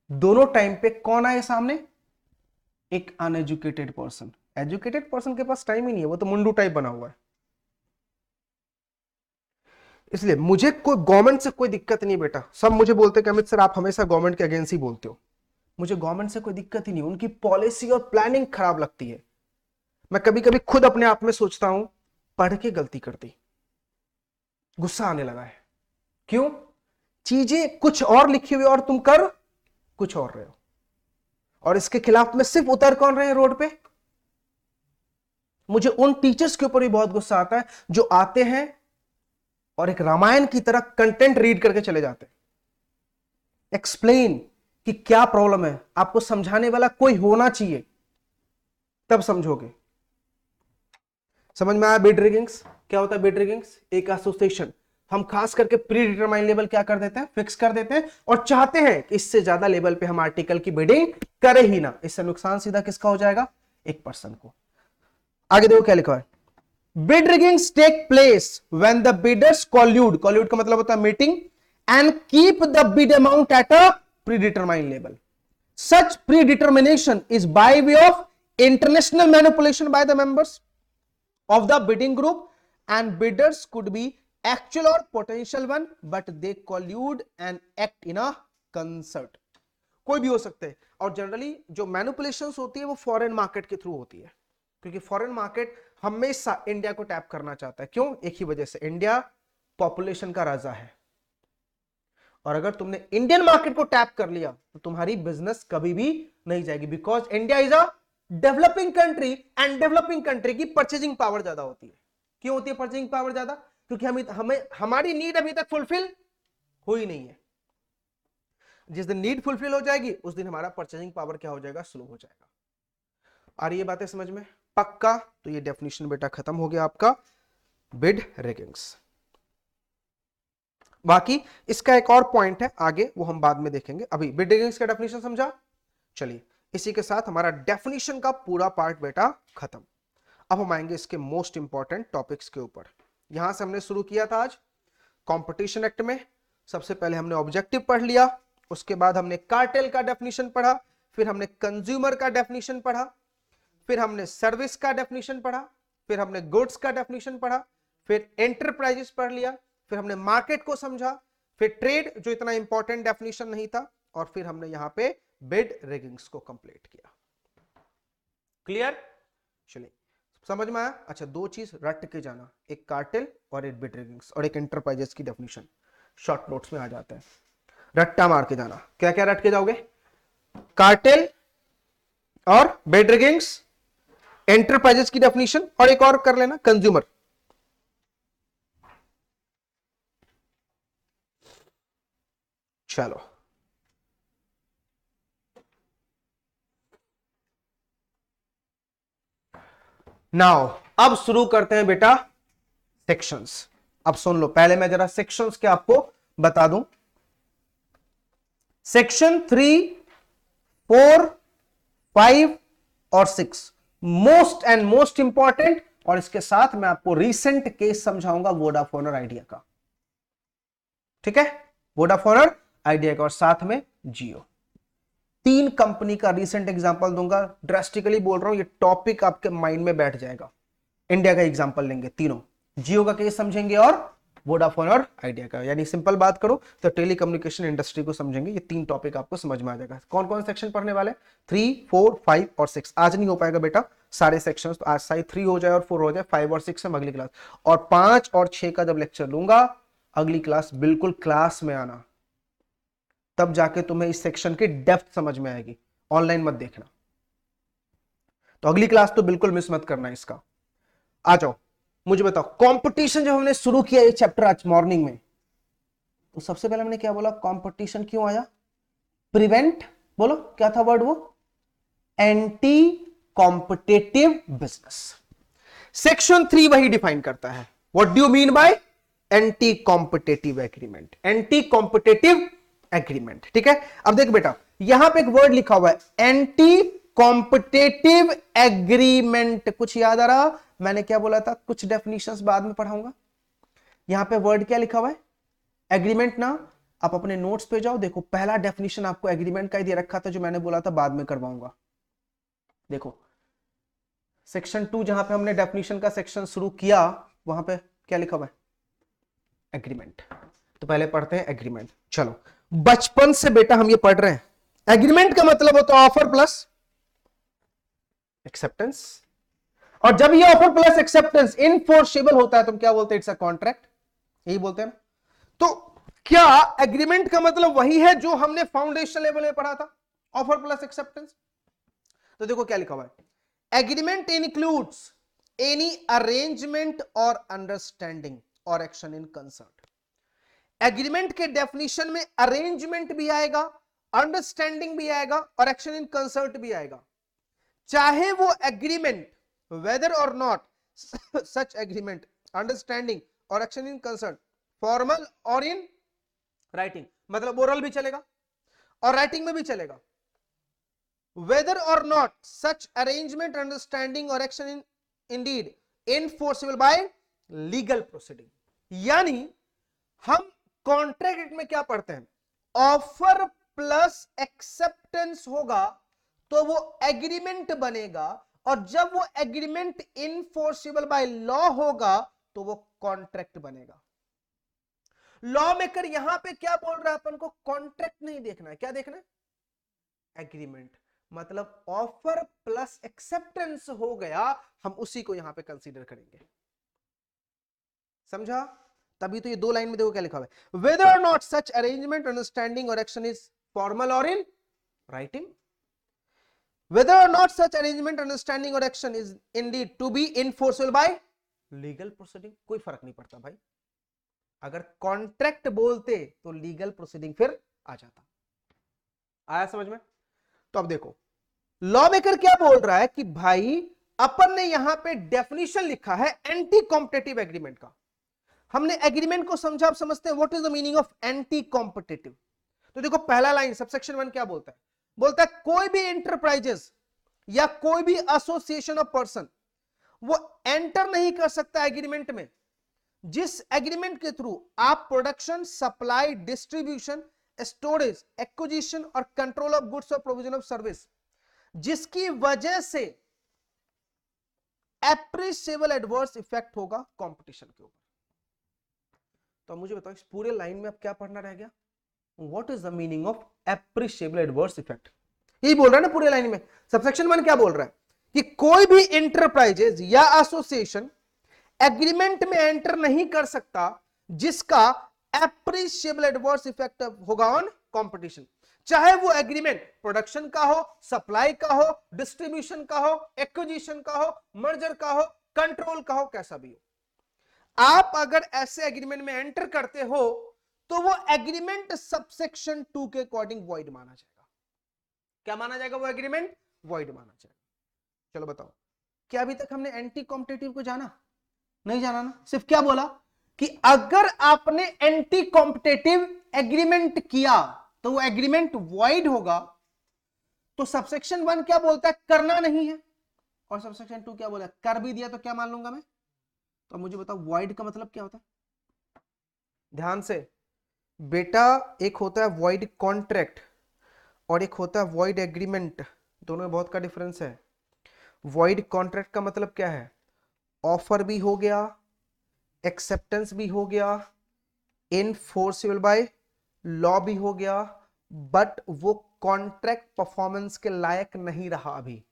दोनों टाइम पे कौन आए सामने? एक अनएजुकेटेड पर्सन। एजुकेटेड पर्सन के पास टाइम ही नहीं है, वो तो मुंडू टाइप बना हुआ है। इसलिए मुझे कोई गवर्नमेंट से कोई दिक्कत नहीं बेटा। सब मुझे बोलते कि अमित सर आप हमेशा गवर्नमेंट के अगेंस्ट ही बोलते हो। मुझे गवर्नमेंट से कोई दिक्कत ही नहीं, उनकी पॉलिसी और प्लानिंग खराब लगती है। मैं कभी कभी खुद अपने आप में सोचता हूं पढ़ के गलती कर दी, गुस्सा आने लगा है। क्यों? चीजें कुछ और लिखी हुई और तुम कर कुछ और रहे हो। और इसके खिलाफ में सिर्फ उतर कौन रहे हैं रोड पे? मुझे उन टीचर्स के ऊपर भी बहुत गुस्सा आता है जो आते हैं और एक रामायण की तरह कंटेंट रीड करके चले जाते हैं। एक्सप्लेन कि क्या प्रॉब्लम है, आपको समझाने वाला कोई होना चाहिए, तब समझोगे। समझ में आया? बिड रिगिंग्स क्या होता है? बिड रिगिंग्स एक एसोसिएशन, हम खास करके प्री डिटरमाइन लेवल क्या कर देते हैं, फिक्स कर देते हैं और चाहते हैं कि इससे ज्यादा लेवल पे हम आर्टिकल की बिडिंग करें ही ना। इससे नुकसान सीधा किसका हो जाएगा? एक पर्सन को। आगे देखो क्या लिखा है, bid riggings take place when the bidders collude, collude का मतलब होता है meeting, and keep the bid amount at a pre determine level. Such pre determination is by way of international manipulation by the members of the bidding group, and bidders could be actual or potential one, but they collude and act in a concert। कोई भी हो सकते हैं। और generally जो manipulations होती है वो फॉरेन मार्केट के थ्रू होती है, क्योंकि फॉरेन मार्केट हमेशा इंडिया को टैप करना चाहता है। क्यों? एक ही वजह से, इंडिया पॉपुलेशन का राजा है। और अगर तुमने इंडियन मार्केट को टैप कर लिया तो तुम्हारी बिजनेस कभी भी नहीं जाएगी, because India is a developing country, and developing country की परचेजिंग पावर ज्यादा होती है। क्यों होती है परचेजिंग पावर ज्यादा? क्योंकि हमें हमारी नीड अभी तक फुलफिल हो ही नहीं है। जिस दिन नीड फुलफिल हो जाएगी उस दिन हमारा परचेजिंग पावर क्या हो जाएगा? स्लो हो जाएगा। आ रही है बातें समझ में? पक्का? तो ये डेफिनेशन बेटा खत्म हो गया आपका बिड रिगिंग्स। बाकी इसका एक और पॉइंट है आगे, वो हम बाद में देखेंगे। अभी बिड रिगिंग्स का डेफिनेशन समझा? चलिए इसी के साथ हमारा डेफिनेशन का पूरा पार्ट बेटा खत्म। अब हम आएंगे इसके मोस्ट इंपॉर्टेंट टॉपिक्स के ऊपर। यहां से हमने शुरू किया था आज कंपटीशन एक्ट में। सबसे पहले हमने ऑब्जेक्टिव पढ़ लिया, उसके बाद हमने कार्टेल का डेफिनेशन पढ़ा, फिर हमने कंज्यूमर का डेफिनेशन पढ़ा, फिर हमने सर्विस का डेफिनेशन पढ़ा, फिर हमने गुड्स का डेफिनेशन पढ़ा, फिर एंटरप्राइजेस पढ़ लिया, फिर हमने मार्केट को समझा, फिर ट्रेड जो इतना इंपॉर्टेंट डेफिनेशन नहीं था, और फिर हमने यहां पे बिड रिगिंग्स को कंप्लीट किया। क्लियर? चलिए समझ में आया? अच्छा, 2 चीज रट के जाना, एक कार्टेल और एक बिड रिगिंग्स और एक एंटरप्राइजेस की डेफिनेशन शॉर्ट नोट्स में आ जाता है। रट्टा मार के जाना। क्या क्या रट के जाओगे? कार्टेल और बिड रिगिंग्स, एंटरप्राइजेस की डेफिनेशन, और एक और कर लेना कंज्यूमर। चलो नाउ अब शुरू करते हैं बेटा सेक्शंस। अब सुन लो, पहले मैं जरा सेक्शंस के आपको बता दूं। सेक्शन 3, 4, 5 और 6 मोस्ट एंड मोस्ट इंपॉर्टेंट, और इसके साथ मैं आपको रीसेंट केस समझाऊंगा वोडाफोन और आइडिया का। ठीक है? वोडाफोन और आइडिया का, और साथ में जियो। 3 कंपनी का रीसेंट एग्जांपल दूंगा। ड्रास्टिकली बोल रहा हूं, ये टॉपिक आपके माइंड में बैठ जाएगा। इंडिया का एग्जांपल लेंगे तीनों, जियो का केस समझेंगे और वोडाफोन और आइडिया का। यानी सिंपल बात करो तो टेलीकम्युनिकेशन इंडस्ट्री को समझेंगे। ये 3 टॉपिक आपको समझ में आ जाएगा। कौन कौन सेक्शन पढ़ने वाले? 3, 4, 5 और 6। आज नहीं हो पाएगा बेटा सारे सेक्शंस, तो आज शायद 3 हो जाए और 4 हो जाए, 5 और 6 हम अगली क्लास, और 5 और 6 का जब लेक्चर लूंगा अगली क्लास, बिल्कुल क्लास में आना, तब जाके तुम्हें इस सेक्शन की डेप्थ समझ में आएगी। ऑनलाइन मत देखना। तो अगली क्लास तो बिल्कुल मिस मत करना इसका। आ जाओ, मुझे बताओ, कंपटीशन जब हमने शुरू किया ये चैप्टर आज मॉर्निंग में, तो सबसे पहले हमने क्या बोला, कंपटीशन क्यों आया, प्रिवेंट, बोलो क्या था वर्ड वो, एंटी कॉम्पिटेटिव बिजनेस। सेक्शन 3 वही डिफाइन करता है, what do you mean by anti competitive agreement, anti competitive agreement, ठीक है। अब देख बेटा, यहां पे एक वर्ड लिखा हुआ है एंटी कॉम्पिटेटिव एग्रीमेंट, कुछ याद आ रहा, मैंने क्या बोला था, कुछ डेफिनेशंस बाद में पढ़ाऊंगा। यहां पे वर्ड क्या लिखा हुआ है, एग्रीमेंट ना, आप अपने नोट्स पे जाओ, देखो पहला डेफिनेशन आपको एग्रीमेंट का ही दे रखा था, जो मैंने बोला था बाद में करवाऊंगा। देखो सेक्शन 2 जहां पे हमने डेफिनेशन का सेक्शन शुरू किया, वहां पे क्या लिखा हुआ है, एग्रीमेंट। तो पहले पढ़ते हैं एग्रीमेंट। चलो, बचपन से बेटा हम ये पढ़ रहे हैं, एग्रीमेंट का मतलब होता है ऑफर प्लस एक्सेप्टेंस, और जब ये ऑफर प्लस एक्सेप्टेंस इनफोर्सेबल होता है तो हम क्या बोलते हैं, इट्स अ कॉन्ट्रैक्ट, यही बोलते हैं ना। तो क्या एग्रीमेंट का मतलब वही है जो हमने फाउंडेशन लेवल में पढ़ा था, ऑफर प्लस एक्सेप्टेंस। तो देखो क्या लिखा हुआ है, एग्रीमेंट इंक्लूड्स एनी अरेंजमेंट और अंडरस्टैंडिंग और एक्शन इन कंसर्न। एग्रीमेंट के डेफिनेशन में अरेंजमेंट भी आएगा, अंडरस्टैंडिंग भी आएगा और एक्शन इन कंसर्ट भी आएगा, चाहे वो एग्रीमेंट वेदर और नॉट सच एग्रीमेंट, अंडरस्टैंडिंग और एक्शन इन कंसर्ट फॉर्मल और इन राइटिंग, मतलब ओरल भी चलेगा और राइटिंग में भी चलेगा, whether or not such arrangement, understanding or action in indeed enforceable by legal proceeding। यानी हम कॉन्ट्रैक्ट में क्या पढ़ते हैं, ऑफर प्लस एक्सेप्टेंस होगा तो वो एग्रीमेंट बनेगा, और जब वो एग्रीमेंट इनफोर्सेबल बाय लॉ होगा तो वो कॉन्ट्रैक्ट बनेगा। लॉ मेकर यहां पे क्या बोल रहा है अपन को, कॉन्ट्रैक्ट नहीं देखना है, क्या देखना है, एग्रीमेंट, मतलब ऑफर प्लस एक्सेप्टेंस हो गया, हम उसी को यहां पे कंसीडर करेंगे, समझा। तभी तो ये दो लाइन में देखो क्या लिखा हुआ है, वेदर और नॉट सच अरेंजमेंट, अंडरस्टैंडिंग और एक्शन इज फॉर्मल और in writing, whether or not such arrangement, understanding or action is indeed to be enforceable by legal proceeding, कोई फर्क नहीं पड़ता भाई, अगर कॉन्ट्रैक्ट बोलते तो लीगल प्रोसीडिंग फिर आ जाता। आया समझ में। तो अब देखो लॉ मेकर क्या बोल रहा है कि भाई अपन ने यहां पे डेफिनेशन लिखा है एंटी कॉम्पिटेटिव एग्रीमेंट का, हमने एग्रीमेंट को समझा, आप समझते हैं what is the meaning of anti competitive. तो देखो पहला लाइन सबसेक्शन 1 क्या बोलता है, बोलता है कोई भी इंटरप्राइजेस या कोई भी एसोसिएशन ऑफ पर्सन वो एंटर नहीं कर सकता एग्रीमेंट में जिस एग्रीमेंट के थ्रू आप production, supply, distribution, storage, acquisition और कंट्रोल ऑफ गुड्स और प्रोविजन ऑफ सर्विस, जिसकी वजह से एप्रिशिएबल एडवर्स इफेक्ट होगा कंपटीशन के ऊपर। तो मुझे बताओ इस पूरे लाइन में अब क्या पढ़ना रह गया, what is the meaning of appreciable adverse effect, यही बोल रहा है ना पूरे लाइन में। सबसेक्शन 1 क्या बोल रहा है कि कोई भी इंटरप्राइजेज या एसोसिएशन एग्रीमेंट में एंटर नहीं कर सकता जिसका एप्रिशिएबल एडवर्स इफेक्ट होगा ऑन कंपटीशन, चाहे वो एग्रीमेंट प्रोडक्शन का हो, सप्लाई का हो, डिस्ट्रीब्यूशन का हो, एक्विजिशन का हो, मर्जर का हो, कंट्रोल का हो, कैसा भी हो। आप अगर ऐसे एग्रीमेंट में एंटर करते हो तो वो एग्रीमेंट सबसेक्शन 2 के अकॉर्डिंग वॉइड माना जाएगा। क्या माना जाएगा, वो एग्रीमेंट वॉइड माना जाएगा। चलो बताओ, क्या अभी तक हमने एंटी कॉम्पिटेटिव को जाना, नहीं जाना ना, सिर्फ क्या बोला कि अगर आपने एंटी कॉम्पिटेटिव एग्रीमेंट किया तो वो एग्रीमेंट वॉइड होगा। तो सबसेक्शन 1 क्या बोलता है, करना नहीं है, और सबसेक्शन 2 क्या बोला, कर भी दिया तो क्या मान लूंगा मैं। तो मुझे बताओ वॉइड का मतलब क्या होता है, ध्यान से बेटा, एक होता है वॉइड कॉन्ट्रैक्ट और एक होता है वॉइड एग्रीमेंट, दोनों में बहुत का डिफरेंस है। वॉइड कॉन्ट्रैक्ट का मतलब क्या है, ऑफर भी हो गया, एक्सेप्टेंस भी हो गया, इनफोर्सेबल बाय लॉ भी हो गया, बट वो कॉन्ट्रैक्ट परफॉर्मेंस के लायक नहीं रहा, अभी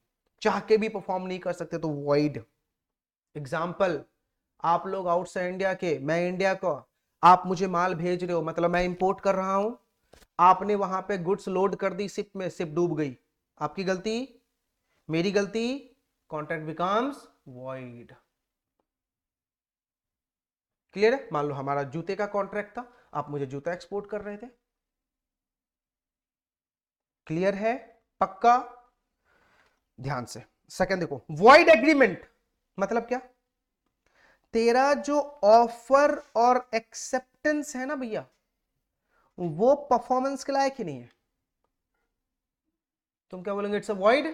चाह के भी परफॉर्म नहीं कर सकते, तो वॉइड। एग्जाम्पल, आप लोग आउट से इंडिया के, मैं इंडिया का, आप मुझे माल भेज रहे हो, मतलब मैं इंपोर्ट कर रहा हूं, आपने वहां पे गुड्स लोड कर दी शिप में, शिप डूब गई, आपकी गलती, मेरी गलती, कॉन्ट्रैक्ट बिकम्स वॉइड। क्लियर है। मान लो हमारा जूते का कॉन्ट्रैक्ट था, आप मुझे जूता एक्सपोर्ट कर रहे थे। क्लियर है? पक्का? ध्यान से सेकंड देखो, वॉइड एग्रीमेंट मतलब क्या? तेरा जो ऑफर और एक्सेप्टेंस है ना भैया, वो परफॉर्मेंस के लायक ही नहीं है। तुम क्या बोलेंगे? It's a void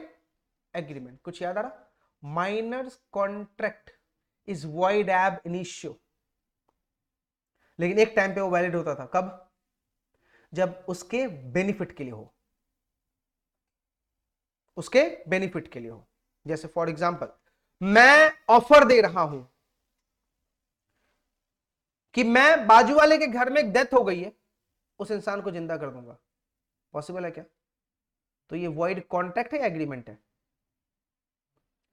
agreement. कुछ याद आ रहा? माइनर कॉन्ट्रैक्ट इज वॉइड एब इनिशियो, लेकिन एक टाइम पे वो वैलिड होता था। कब? जब उसके बेनिफिट के लिए हो, उसके बेनिफिट के लिए हो। जैसे फॉर एग्जांपल, मैं ऑफर दे रहा हूं कि मैं बाजू वाले के घर में एक डेथ हो गई है, उस इंसान को जिंदा कर दूंगा। पॉसिबल है क्या? तो ये वॉइड कॉन्ट्रैक्ट है या एग्रीमेंट है?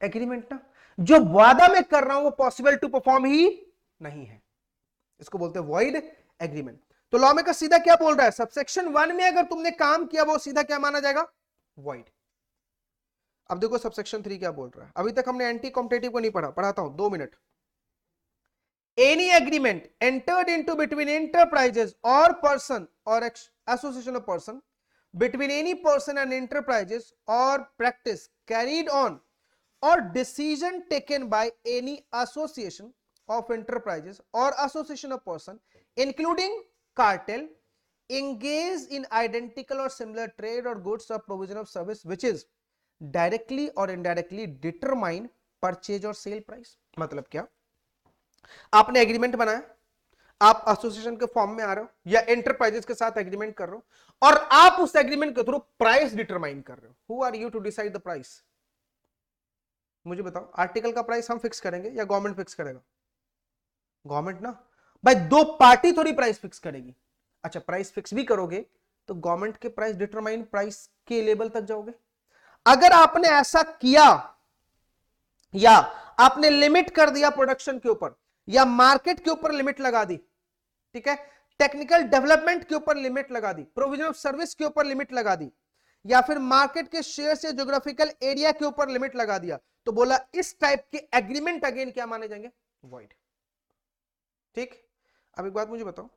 एग्रीमेंट ना। जो वादा मैं कर रहा हूं वो पॉसिबल टू परफॉर्म ही नहीं है, इसको बोलते हैं वॉइड एग्रीमेंट। तो लॉ में का सीधा क्या बोल रहा है? सबसेक्शन 1 में अगर तुमने काम किया वो सीधा क्या माना जाएगा? वॉइड। अब देखो सबसेक्शन 3 क्या बोल रहा है। अभी तक हमने एंटी कॉम्पिटिटिव को नहीं पढ़ा, पढ़ाता हूं 2 minute. Any agreement entered into between enterprises और पर्सन और association of person between any person and enterprises or practice carried on or decision taken by any association of enterprises or association of person including cartel engaged in identical or similar trade or goods or provision of service which is directly or indirectly determine purchase or sale price। मतलब क्या? आपने agreement बनाया, आप association के form में आ रहे हो या एंटरप्राइजेस के साथ एग्रीमेंट कर रहे हो और आप उस एग्रीमेंट के थ्रू प्राइस डिटरमाइन कर रहे हो। Who are you to decide the price? मुझे बताओ, आर्टिकल का प्राइस हम फिक्स करेंगे या गवर्नमेंट फिक्स करेगा? गवर्नमेंट ना भाई, दो पार्टी थोड़ी प्राइस फिक्स करेगी। अच्छा, प्राइस फिक्स भी करोगे तो गवर्नमेंट के प्राइस डिटरमाइन प्राइस के लेवल तक जाओगे। अगर आपने ऐसा किया या आपने लिमिट कर दिया प्रोडक्शन के ऊपर या मार्केट के ऊपर लिमिट लगा दी, ठीक है, टेक्निकल डेवलपमेंट के ऊपर लिमिट लगा दी, प्रोविजन ऑफ सर्विस के ऊपर लिमिट लगा दी, या फिर मार्केट के शेयर से ज्योग्राफिकल एरिया के ऊपर लिमिट लगा दिया, तो बोला इस टाइप के एग्रीमेंट अगेन क्या माने जाएंगे? वॉइड। ठीक। अब एक बात मुझे बताओ,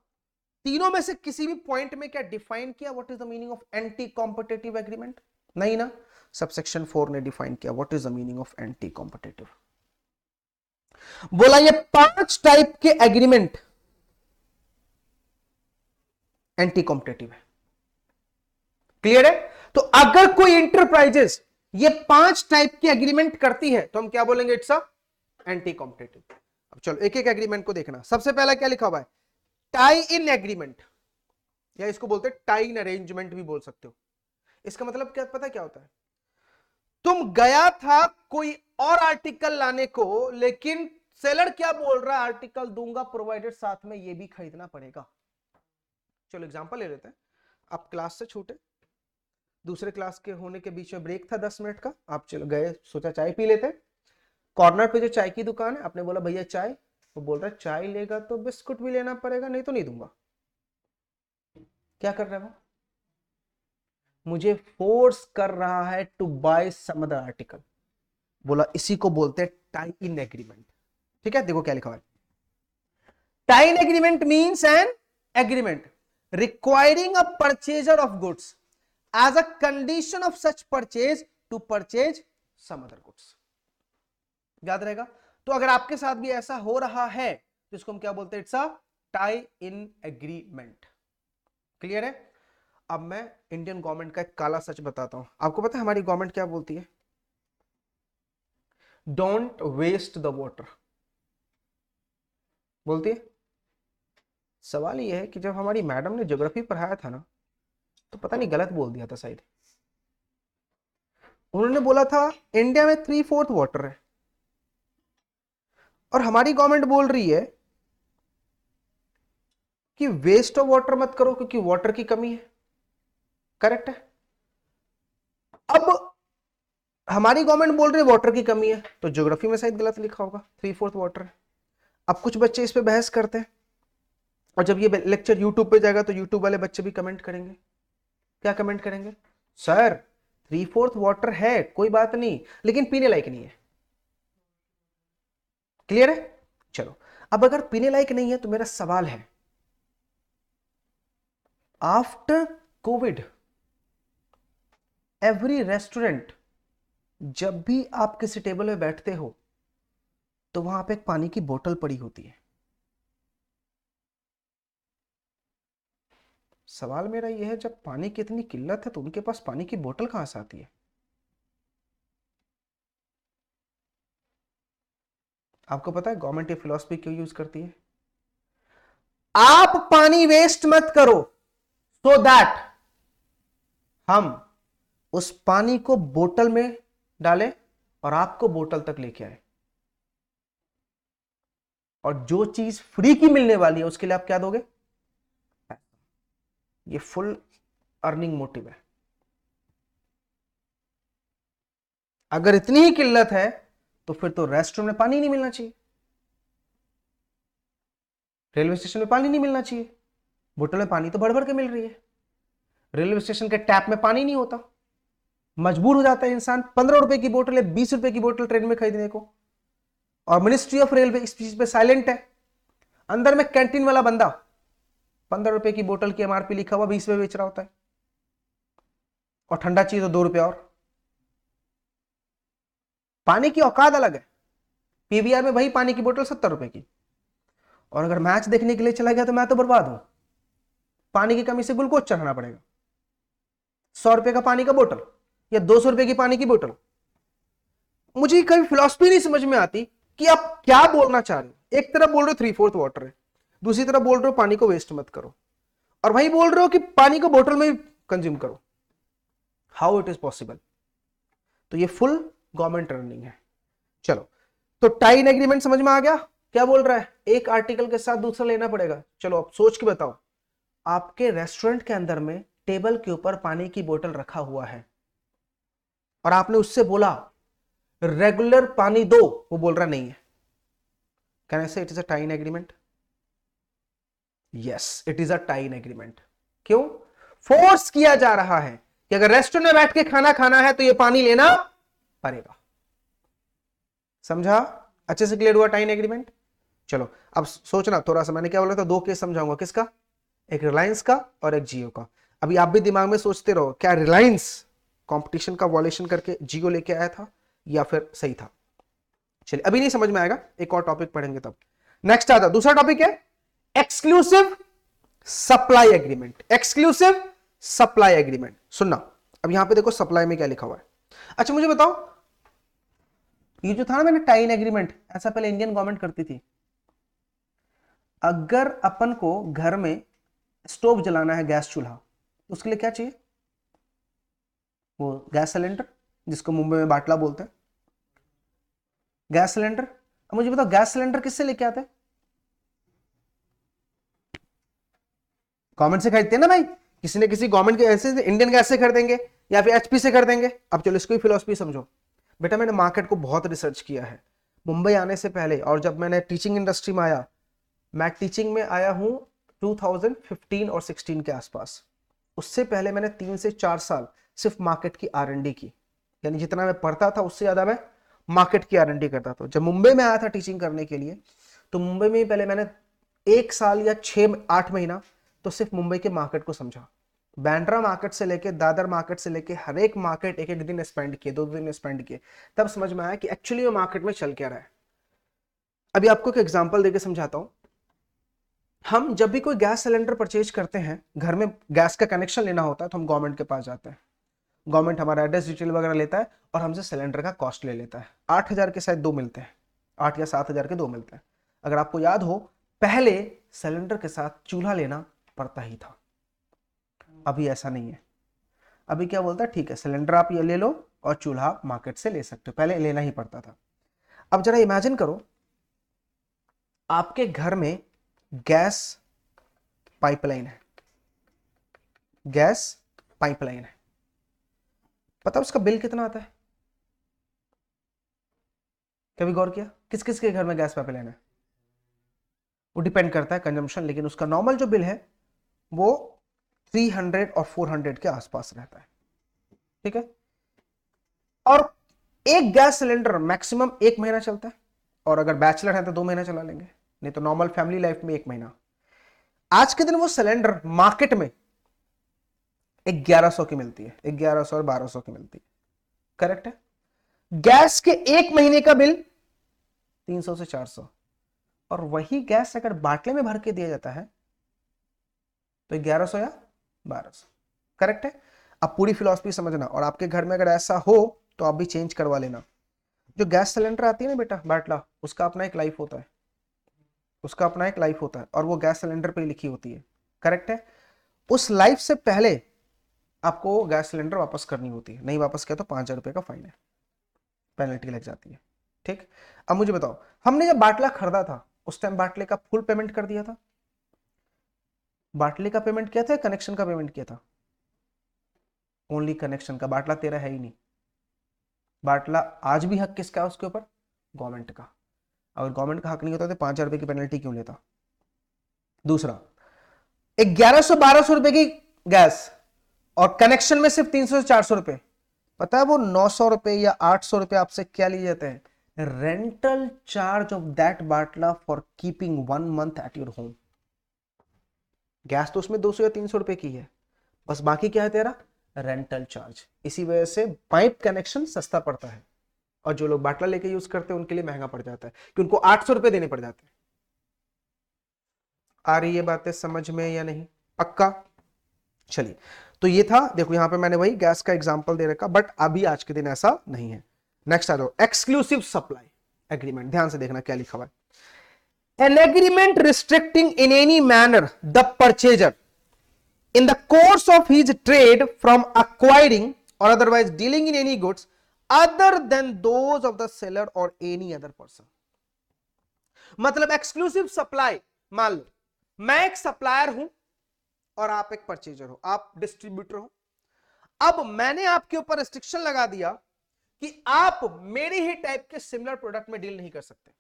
तीनों में से किसी भी पॉइंट में क्या डिफाइन किया what is the meaning of anti competitive agreement? नहीं ना। सबसेक्शन 4 ने डिफाइन किया what is the meaning of anti competitive. बोला ये 5 टाइप के एग्रीमेंट एंटी कॉम्पिटिटिव है। क्लियर है? तो अगर कोई इंटरप्राइजेस ये 5 टाइप के एग्रीमेंट करती है तो हम क्या बोलेंगे? It's a anti competitive. अब चलो एक एक एग्रीमेंट को देखना। सबसे पहला क्या लिखा हुआ है? टाई इन एग्रीमेंट, या इसको बोलते हैं टाई इन अरेंजमेंट भी बोल सकते हो। इसका मतलब क्या पता क्या होता है? तुम गया था कोई और आर्टिकल लाने को, लेकिन सेलर क्या बोल रहा है? आर्टिकल दूंगा प्रोवाइडेड साथ में ये भी खरीदना पड़ेगा। चलो एग्जांपल ले लेते हैं। आप क्लास से छूटे, दूसरे क्लास के होने के बीच में ब्रेक था 10 मिनट का, आप चलो गए, सोचा चाय पी लेते। कॉर्नर पे जो चाय की दुकान है, आपने बोला भैया चाय, वो बोल रहा है चाय लेगा तो बिस्कुट भी लेना पड़ेगा, नहीं तो नहीं दूंगा। क्या कर रहा है वो? मुझे फोर्स कर रहा है to buy some other article. बोला इसी को बोलते हैं टाई इन एग्रीमेंट। ठीक है, देखो क्या लिखा है। Tie in agreement means an agreement requiring a purchaser of goods as a condition of such purchase to purchase some other goods। याद रहेगा? तो अगर आपके साथ भी ऐसा हो रहा है तो इसको हम क्या बोलते हैं? It's a tie in agreement. Clear है? अब मैं इंडियन गवर्नमेंट का एक काला सच बताता हूं। आपको पता है हमारी गवर्नमेंट क्या बोलती है? डोंट वेस्ट द वाटर बोलती है। सवाल यह है कि जब हमारी मैडम ने ज्योग्राफी पढ़ाया था ना, तो पता नहीं गलत बोल दिया था शायद। उन्होंने बोला था इंडिया में 3/4 वाटर है, और हमारी गवर्नमेंट बोल रही है कि वेस्ट ऑफ वाटर मत करो क्योंकि वाटर की कमी है। करेक्ट है? अब हमारी गवर्नमेंट बोल रही है वाटर की कमी है, तो ज्योग्राफी में शायद गलत लिखा होगा, 3/4 वाटर है। अब कुछ बच्चे इस पे बहस करते हैं, और जब ये लेक्चर यूट्यूब पे जाएगा तो यूट्यूब वाले बच्चे भी कमेंट करेंगे। क्या कमेंट करेंगे? सर 3/4 वाटर है, कोई बात नहीं, लेकिन पीने लायक नहीं है। क्लियर है? चलो, अब अगर पीने लायक नहीं है तो मेरा सवाल है, आफ्टर कोविड एवरी रेस्टोरेंट, जब भी आप किसी टेबल में बैठते हो तो वहां पे एक पानी की बोतल पड़ी होती है। सवाल मेरा यह है, जब पानी की इतनी किल्लत है तो उनके पास पानी की बोतल कहां से आती है? आपको पता है गवर्नमेंट ये फिलॉसफी क्यों यूज करती है? आप पानी वेस्ट मत करो, सो दैट हम उस पानी को बोतल में डालें और आपको बोतल तक लेके आए। और जो चीज फ्री की मिलने वाली है उसके लिए आप क्या दोगे? ये फुल अर्निंग मोटिव है। अगर इतनी ही किल्लत है तो फिर तो रेस्टोरेंट में पानी नहीं मिलना चाहिए, रेलवे स्टेशन में पानी नहीं मिलना चाहिए। बोतल में पानी तो भर भर के मिल रही है, रेलवे स्टेशन के टैप में पानी नहीं होता। मजबूर हो जाता है इंसान 15 रुपए की बोतल या 20 रुपए की बोतल ट्रेन में खरीदने को। और मिनिस्ट्री ऑफ रेलवे इस चीज पे साइलेंट है। अंदर में कैंटीन वाला बंदा 15 रुपए की बोतल की एमआरपी लिखा हुआ 20 में बेच रहा होता है, और ठंडा चीज तो 2 रुपए और। पानी की औकात अलग है। पीवीआर में वही पानी की बोतल 70 रुपए की, और अगर मैच देखने के लिए चला गया तो मैं तो बर्बाद हूं। पानी की कमी से ग्लूकोज चढ़ाना पड़ेगा। 100 रुपए का पानी का बोतल या 200 रुपए की पानी की बोतल। मुझे कभी फिलॉसफी नहीं समझ में आती कि आप क्या बोलना चाह रहे हो। एक तरफ बोल रहे हो 3/4 वाटर है, दूसरी तरफ बोल रहे हो पानी को वेस्ट मत करो, और वही बोल रहे हो कि पानी को बोतल में कंज्यूम करो। How it is possible? तो ये फुल गवर्नमेंट रनिंग है। चलो, तो टाई इन एग्रीमेंट समझ में आ गया क्या बोल रहा है? एक आर्टिकल के साथ दूसरा लेना पड़ेगा। चलो अब सोच के बताओ, आपके रेस्टोरेंट के अंदर में टेबल के ऊपर पानी की बोतल रखा हुआ है और आपने उससे बोला रेगुलर पानी दो, वो बोल रहा नहीं है। Can I say it is a tie in agreement? Yes, it is a tie in agreement. क्यों? फोर्स किया जा रहा है कि अगर रेस्टोरेंट में बैठ के खाना खाना है तो ये पानी लेना पड़ेगा। समझा? अच्छे से क्लियर हुआ टाई इन एग्रीमेंट? चलो अब सोचना थोड़ा सा, मैंने क्या बोला था, 2 केस समझाऊंगा। किसका? एक रिलायंस का और एक जियो का। अभी आप भी दिमाग में सोचते रहो, क्या रिलायंस कंपटीशन का वॉलेशन करके जियो लेके आया था या फिर सही था? चलिए, अभी नहीं समझ में आएगा, एक और टॉपिक पढ़ेंगे तब। नेक्स्ट आता दूसरा टॉपिक है exclusive supply agreement. Exclusive supply agreement सुनना। अब यहां पे देखो सप्लाई में क्या लिखा हुआ है। अच्छा मुझे बताओ, ये जो था ना मैंने टाई इन एग्रीमेंट, ऐसा पहले इंडियन गवर्नमेंट करती थी। अगर अपन को घर में स्टोव जलाना है, गैस चूल्हा, तो उसके लिए क्या चाहिए? वो गैस सिलेंडर, जिसको मुंबई में बाटला बोलते हैं, गैस सिलेंडर। अब मुझे बताओ गैस सिलेंडर किससे लेके आते हैं? गवर्नमेंट से खरीदते हैं ना भाई, किसी ने किसी गवर्नमेंट के ऐसे इंडियन गैस से खरीदेंगे या फिर एचपी से खरीदेंगे। अब चलो इसको ही फिलॉसफी समझो। बेटा मैंने मार्केट को बहुत रिसर्च किया है मुंबई आने से पहले, और जब मैंने टीचिंग इंडस्ट्री में आया, मैं टीचिंग में आया हूं 2015 और 16 के आसपास। उससे पहले मैंने 3 से 4 साल सिर्फ मार्केट की R&D की, यानी जितना मैं पढ़ता था उससे ज्यादा मैं मार्केट की R&D करता था। जब मुंबई में आया था टीचिंग करने के लिए, तो मुंबई में पहले मैंने 1 साल या 6-8 महीना तो सिर्फ मुंबई के मार्केट को समझा। बैंड्रा मार्केट से लेके दादर मार्केट से लेके हर एक मार्केट एक एक दिन स्पेंड किए, 2 दिन स्पेंड किए, तब समझ में आया कि एक्चुअली वो मार्केट में चल क्या रहा है। अभी आपको एक एग्जांपल देके समझाता हूं। हम जब भी कोई गैस सिलेंडर परचेज करते हैं, घर में गैस का कनेक्शन लेना होता है, तो हम गवर्नमेंट के पास जाते हैं। गवर्नमेंट हमारा एड्रेस डिटेल वगैरह लेता है और हमसे सिलेंडर का कॉस्ट ले लेता है। 8,000 के शायद 2 मिलते हैं, 8 या 7,000 के 2 मिलते हैं। अगर आपको याद हो, पहले सिलेंडर के साथ चूल्हा लेना पड़ता ही था। अभी ऐसा नहीं है। अभी क्या बोलता है, ठीक है सिलेंडर आप ये ले लो और चूल्हा मार्केट से ले सकते हो, पहले लेना ही पड़ता था। अब जरा इमेजिन करो, आपके घर में गैस पाइपलाइन है, गैस पाइपलाइन है। पता उसका बिल कितना आता है? कभी गौर किया किस किस के घर में गैस पाइपलाइन है? वो डिपेंड करता है कंजम्पशन, लेकिन उसका नॉर्मल जो बिल है वो 300 और 400 के आसपास रहता है। ठीक है, और एक गैस सिलेंडर मैक्सिमम 1 महीना चलता है, और अगर बैचलर है तो 2 महीना चला लेंगे, नहीं तो नॉर्मल फैमिली लाइफ में 1 महीना। आज के दिन वो सिलेंडर मार्केट में 1100 की मिलती है, 1100 और 1200 की मिलती है, करेक्ट है। गैस के एक महीने का बिल 300 से 400, और वही गैस अगर बाटले में भर के दिया जाता है तो 1100 या 1200, करेक्ट है। अब पूरी फिलॉसफी समझना, और आपके घर में अगर ऐसा हो तो आप भी चेंज करवा लेना। जो गैस सिलेंडर आती है ना बेटा बाटला, उसका अपना एक लाइफ होता है, उसका अपना एक लाइफ होता है, और वो गैस सिलेंडर पे लिखी होती है, करेक्ट है। उस लाइफ से पहले आपको गैस सिलेंडर वापस करनी होती है, नहीं वापस किया तो 5,000 रुपए का फाइन है, पेनल्टी लग जाती है, ठीक। अब मुझे बताओ, हमने जब बाटला खरीदा था उस टाइम बाटले का फुल पेमेंट कर दिया था? बाटले का पेमेंट किया था, कनेक्शन का पेमेंट किया था? ओनली कनेक्शन का। बाटला तेरा है ही नहीं, बाटला आज भी हक किसका है उसके ऊपर? गवर्नमेंट का। अगर गवर्नमेंट का हक नहीं होता तो 5,000 रुपए की पेनल्टी क्यों लेता? दूसरा, 1100-1200 रुपए की गैस और कनेक्शन में सिर्फ 300 से 400 रुपए, पता है वो 900 रुपए या 800 रुपए आपसे क्या लिए जाते हैं? Rental charge of that Batla for keeping 1 month at your home. Gas तो उसमें 200 या 300 रुपए की है, बस बाकी क्या है तेरा? Rental charge. इसी वजह से पाइप कनेक्शन सस्ता पड़ता है, और जो लोग बाटला लेके यूज करते हैं उनके लिए महंगा पड़ जाता है, कि उनको 800 रुपए देने पड़ जाते हैं। आ रही है बातें समझ में या नहीं? पक्का? चलिए, तो ये था, देखो यहां पे मैंने वही गैस का एग्जांपल दे रखा, बट अभी आज के दिन ऐसा नहीं है। नेक्स्ट आ जाओ, एक्सक्लूसिव सप्लाई एग्रीमेंट। ध्यान से देखना क्या लिखा हुआ है। An agreement restricting in any manner the purchaser in the course of his trade from acquiring or otherwise dealing in any goods other than those of the seller or any other person। मतलब exclusive supply, मान लो मैं एक supplier हूं और आप एक purchaser हो, आप डिस्ट्रीब्यूटर हो। अब मैंने आपके ऊपर रिस्ट्रिक्शन लगा दिया कि आप मेरे ही टाइप के सिमिलर प्रोडक्ट में डील नहीं कर सकते।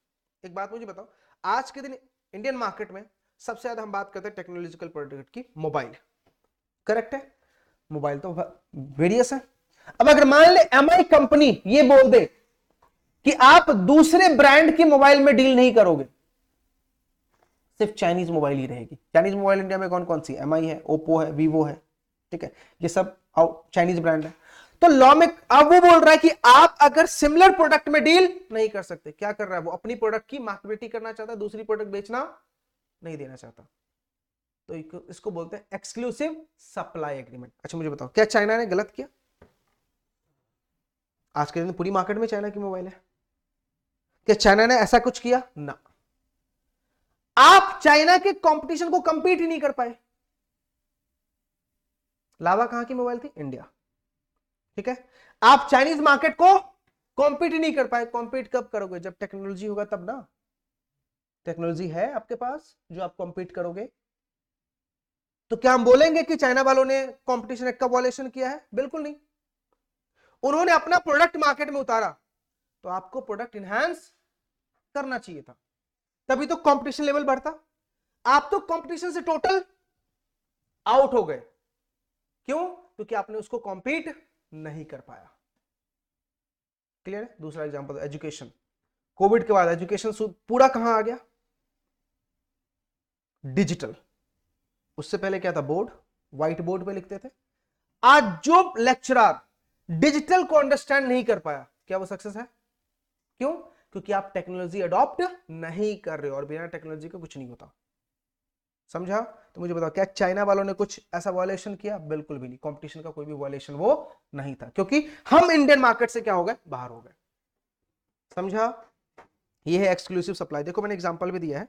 एक बात मुझे बताओ, आज के दिन इंडियन मार्केट में सबसे ज्यादा हम बात करते हैं टेक्नोलॉजिकल प्रोडक्ट की, मोबाइल, करेक्ट है। मोबाइल तो वेरियस है। अब अगर मान ले एमआई कंपनी ये बोल दे कि आप दूसरे ब्रांड की मोबाइल में डील नहीं करोगे, सिर्फ चाइनीज मोबाइल ही रहेगी। चाइनीज मोबाइल इंडिया में कौन कौन सी? एमआई है, ओप्पो है, वीवो है, ठीक है, ये सब चाइनीज ब्रांड है। तो लॉ में अब वो बोल रहा है कि आप अगर सिमिलर प्रोडक्ट में डील नहीं कर सकते। क्या कर रहा है वो? अपनी प्रोडक्ट की मार्केटिंग करना चाहता है, दूसरी प्रोडक्ट बेचना नहीं देना चाहता, तो इसको बोलते हैं एक्सक्लूसिव सप्लाई एग्रीमेंट। अच्छा मुझे बताओ, क्या चाइना ने गलत किया? आज के दिन पूरी मार्केट में चाइना की मोबाइल है, क्या चाइना ने ऐसा कुछ किया? ना। आप चाइना के कंपटीशन को कंपीट ही नहीं कर पाए। लावा कहां की मोबाइल थी? इंडिया, ठीक है। आप चाइनीज मार्केट को कॉम्पीट नहीं कर पाए। कॉम्पीट कब करोगे? जब टेक्नोलॉजी होगा तब ना। टेक्नोलॉजी है आपके पास जो आप कॉम्पीट करोगे। तो क्या हम बोलेंगे कि चाइना वालों ने कंपटीशन एक्ट का वॉयलेशन किया है? बिल्कुल नहीं। उन्होंने अपना प्रोडक्ट मार्केट में उतारा, तो आपको प्रोडक्ट इनहैंस करना चाहिए था, तभी तो कंपटीशन लेवल बढ़ता। आप तो कंपटीशन से टोटल आउट हो गए। क्यों? क्योंकि आपने उसको कॉम्पीट नहीं कर पाया। क्लियर है? दूसरा एग्जांपल, एजुकेशन। कोविड के बाद एजुकेशन पूरा कहां आ गया? डिजिटल। उससे पहले क्या था? बोर्ड, व्हाइट बोर्ड पे लिखते थे। आज जो लेक्चरर डिजिटल को अंडरस्टैंड नहीं कर पाया, क्या वो सक्सेस है? क्यों? क्योंकि आप टेक्नोलॉजी अडॉप्ट नहीं कर रहे हो, और बिना टेक्नोलॉजी का कुछ नहीं होता। समझा? तो मुझे बताओ, क्या चाइना वालों ने कुछ ऐसा वॉयलेशन किया? बिल्कुल भी नहीं। कंपटीशन का कोई भी वॉयलेशन वो नहीं था, क्योंकि हम इंडियन मार्केट से क्या हो गए? बाहर हो गए। समझा? ये है एक्सक्लूसिव सप्लाई। देखो मैंने एग्जांपल भी दिया है।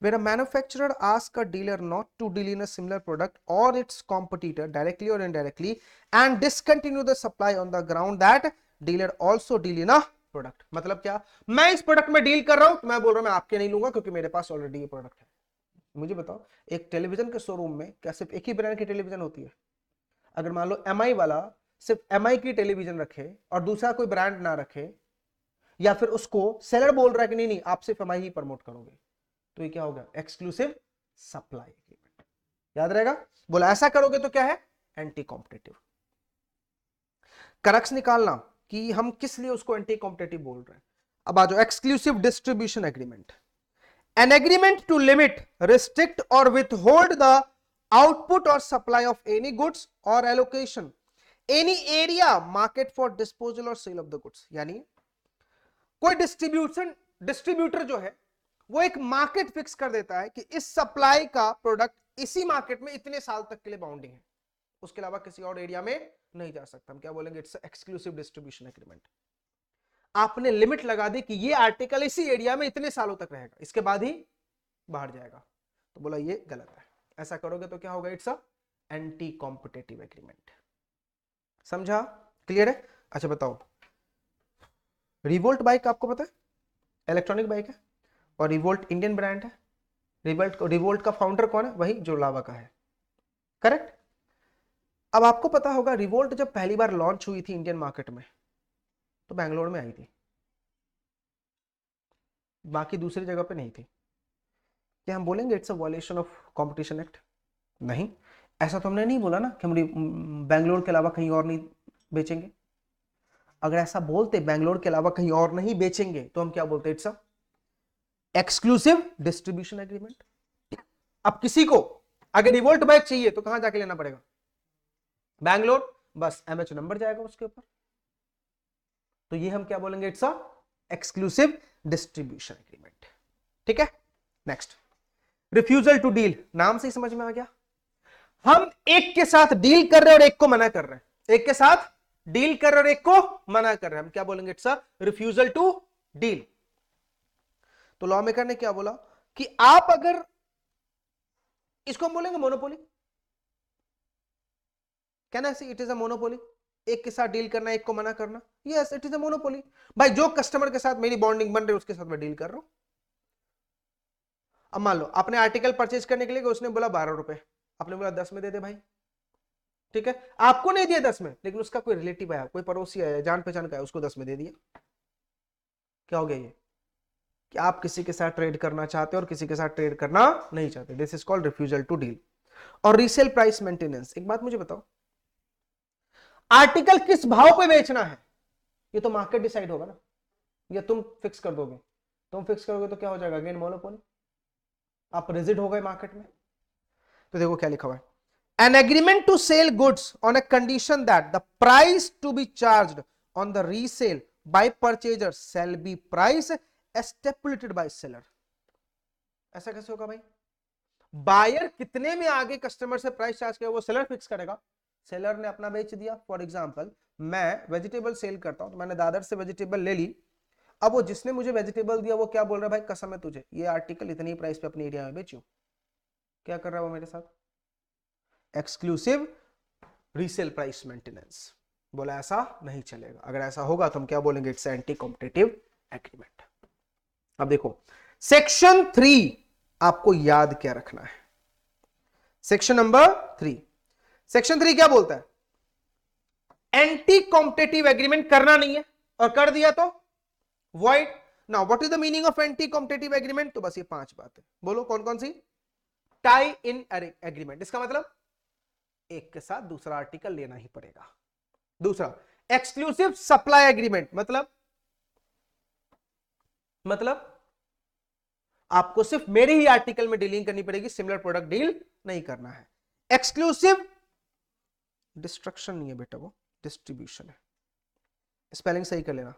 Where a manufacturer asks a dealer not to deal in a similar product or its competitor directly or indirectly and discontinue the supply on the ground that dealer also deal in a product। मतलब क्या? मैं इस product में deal कर रहा हूं, तो मैं बोल रहा हूं मैं आपके नहीं लूंगा क्योंकि मेरे पास ऑलरेडी ये प्रोडक्ट है। मुझे बताओ, एक टेलीविजन के शोरूम में क्या सिर्फ एक ही ब्रांड की टेलीविजन होती है? अगर मान लो एमआई वाला सिर्फ एमआई की टेलीविजन रखे और दूसरा कोई ब्रांड ना रखे, या फिर उसको सेलर बोल रहा है कि नहीं नहीं आप सिर्फ एमआई ही प्रमोट करोगे, तो ये क्या होगा? Exclusive supply agreement. याद रहेगा? बोला ऐसा करोगे तो क्या है? Anti competitive. करक्स निकालना कि हम किस लिए उसको एंटी कॉम्पिटिटिव बोल रहे हैं। अब आ जाओ, exclusive distribution agreement. An agreement to limit, restrict or withhold the output or supply of any goods or allocation any area market for disposal or sale of the goods. यानी कोई distributor जो है वो एक मार्केट फिक्स कर देता है कि इस सप्लाई का प्रोडक्ट इसी मार्केट में इतने साल तक के लिए बाउंडिंग है, उसके अलावा किसी और एरिया में नहीं जा सकता। हम क्या बोलेंगे? It's exclusive distribution agreement. आपने लिमिट लगा दी कि ये आर्टिकल इसी एरिया में इतने सालों तक रहेगा, इसके बाद ही बाहर जाएगा, तो बोला ये गलत है। ऐसा करोगे तो क्या होगा? It's a anti competitive agreement. समझा? क्लियर है? अच्छा बताओ, रिवोल्ट बाइक आपको पता है इलेक्ट्रॉनिक बाइक है, और रिवोल्ट इंडियन ब्रांड है। रिवोल्ट का फाउंडर कौन है? वही जो लावा का है, करेक्ट। अब आपको पता होगा रिवोल्ट जब पहली बार लॉन्च हुई थी इंडियन मार्केट में तो बैंगलोर में आई थी, बाकी दूसरी जगह पे नहीं थी। क्या हम बोलेंगे it's a violation of competition act? नहीं, ऐसा तो हमने नहीं बोला ना कि हम बैंगलोर के अलावा कहीं और नहीं बेचेंगे। अगर ऐसा बोलते बैंगलोर के अलावा कहीं और नहीं बेचेंगे तो हम क्या बोलते? It's a exclusive distribution agreement. अब किसी को अगर रिवोल्ट बाइक चाहिए तो कहां जाके लेना पड़ेगा? बैंगलोर, बस एमएच नंबर जाएगा उसके ऊपर। तो ये हम क्या बोलेंगे? It's a exclusive distribution agreement. ठीक है, नेक्स्ट, रिफ्यूजल टू डील। नाम से ही समझ में आ गया, हम एक के साथ डील कर रहे हैं और एक को मना कर रहे हैं। एक के साथ डील कर रहे हैं और एक को मना कर रहे हैं, हम क्या बोलेंगे? It's a refusal to deal. तो लॉ मेकर ने क्या बोला कि आप अगर इसको हम बोलेंगे monopoly, can I say it is a monopoly? एक के साथ डील करना, एक को मना करना, yes it is a monopoly. भाई जो कस्टमर के साथ मेरी बॉन्डिंग बन रही है उसके साथ मैं डील कर रहा हूं। अब मान लो आपने आर्टिकल परचेज करने के लिए, उसने बोला 12 रुपए, आपने बोला 10 में दे दे भाई, ठीक है। आपको नहीं दिया 10 में, लेकिन उसका कोई रिलेटिव आया, कोई पड़ोसी आया, जान पहचान का है, उसको 10 में दे दिया। क्या हो गया ये? कि आप किसी के साथ ट्रेड करना चाहते हो और किसी के साथ ट्रेड करना नहीं चाहते। This is called refusal to deal. और रीसेल प्राइस मेंटेनेंस। एक बात मुझे बताओ, आर्टिकल किस भाव पे बेचना है ये तो मार्केट डिसाइड होगा ना, या तुम फिक्स कर दोगे? तुम फिक्स करोगे तो क्या हो जाएगा? अगेन मोनोपोली, आप रिजिड हो गए मार्केट में। तो देखो क्या लिखा हुआ है, an agreement to sell goods on a condition that the price to be charged on the resale by purchaser shall be price stipulated by seller। ऐसा कैसे होगा भाई? बायर कितने में आगे कस्टमर से प्राइस चार्ज करेगा वो सेलर फिक्स करेगा। सेलर ने अपना बेच दिया, फॉर एग्जांपल मैं वेजिटेबल सेल करता हूं, तो मैंने दादर से वेजिटेबल ले ली। अब वो जिसने मुझे वेजिटेबल दिया वो क्या बोल रहा है? भाई कसम है तुझे, ये आर्टिकल इतनी प्राइस पे अपनी एरिया में बेचो। क्या कर रहा है वो मेरे साथ? Exclusive resale price maintenance. बोला ऐसा नहीं चलेगा, अगर ऐसा होगा तो हम क्या बोलेंगे? It's anti competitive agreement. अब देखो सेक्शन 3 आपको याद क्या रखना है? सेक्शन नंबर 3, सेक्शन 3 क्या बोलता है? एंटी कॉम्पिटिटिव एग्रीमेंट करना नहीं है और कर दिया तो void. Now what is the meaning of anti competitive agreement? तो बस ये 5 बातें बोलो, कौन कौन सी? टाई इन एग्रीमेंट, इसका मतलब एक के साथ दूसरा आर्टिकल लेना ही पड़ेगा। दूसरा, एक्सक्लूसिव सप्लाई एग्रीमेंट, मतलब आपको सिर्फ मेरे ही आर्टिकल में डीलिंग करनी पड़ेगी, सिमिलर प्रोडक्ट डील नहीं करना है। एक्सक्लूसिव डिस्ट्रक्शन नहीं है बेटा, वो डिस्ट्रीब्यूशन है, स्पेलिंग सही कर लेना।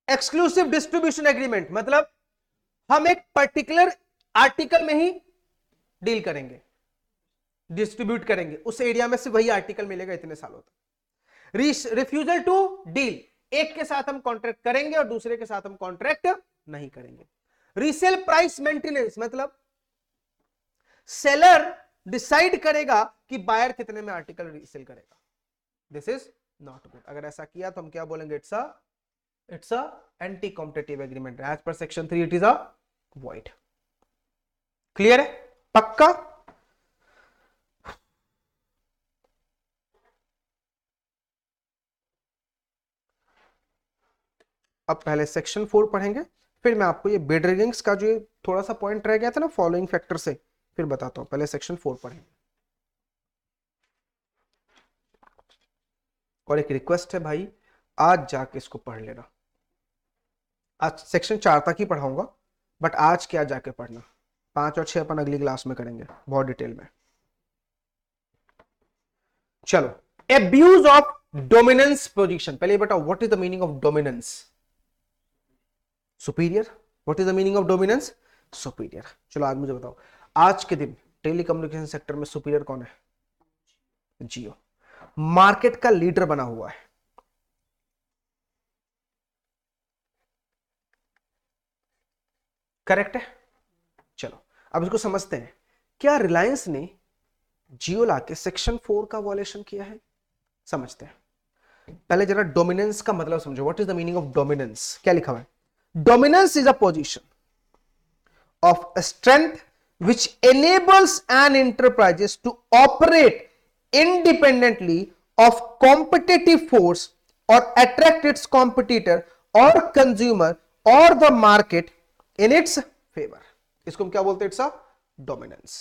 एक्सक्लूसिव डिस्ट्रीब्यूशन एग्रीमेंट मतलब हम एक पर्टिकुलर आर्टिकल में ही डील करेंगे, डिस्ट्रीब्यूट करेंगे, उस एरिया में से वही आर्टिकल मिलेगा इतने सालों तक। रिफ्यूजल टू डील, एक के साथ हम कॉन्ट्रैक्ट करेंगे और दूसरे के साथ हम कॉन्ट्रैक्ट नहीं करेंगे। रीसेल प्राइस मेंटेनेंस मतलब सेलर डिसाइड करेगा कि बायर कितने में आर्टिकल रीसेल करेगा। This is not good. अगर ऐसा किया तो हम क्या बोलेंगे? It's a anti competitive agreement. As per section 3 it is a void। Clear है? पक्का? अब पहले सेक्शन 4 पढ़ेंगे, फिर मैं आपको ये बिड रिगिंग्स का जो थोड़ा सा पॉइंट रह गया था ना फॉलोइंग फैक्टर से, फिर बताता हूं। पहले सेक्शन 4 पढ़ेंगे। और एक रिक्वेस्ट है भाई, आज जाके इसको पढ़ लेना। आज सेक्शन 4 तक ही पढ़ाऊंगा, बट आज क्या जाके पढ़ना, 5 और 6 अपन अगली क्लास में करेंगे बहुत डिटेल में। चलो, एब्यूज ऑफ डोमिनेंस पोजीशन। पहले बताओ what is the meaning of dominance? Superior. What is the meaning of dominance? Superior. चलो आज मुझे बताओ, आज के दिन टेलीकम्युनिकेशन सेक्टर में सुपीरियर कौन है? जियो। मार्केट का लीडर बना हुआ है। करेक्ट है। चलो अब इसको समझते हैं। क्या रिलायंस ने जियो लाके सेक्शन 4 का वॉयलेशन किया है? समझते हैं। पहले जरा डोमिनेंस का मतलब समझो। What is the meaning of dominance? क्या लिखा हुआ है? Dominance is a position of strength which enables an enterprises to operate independently of competitive force or attract its competitor or consumer or the market in its favor. इसको हम क्या बोलते हैं? It's a dominance.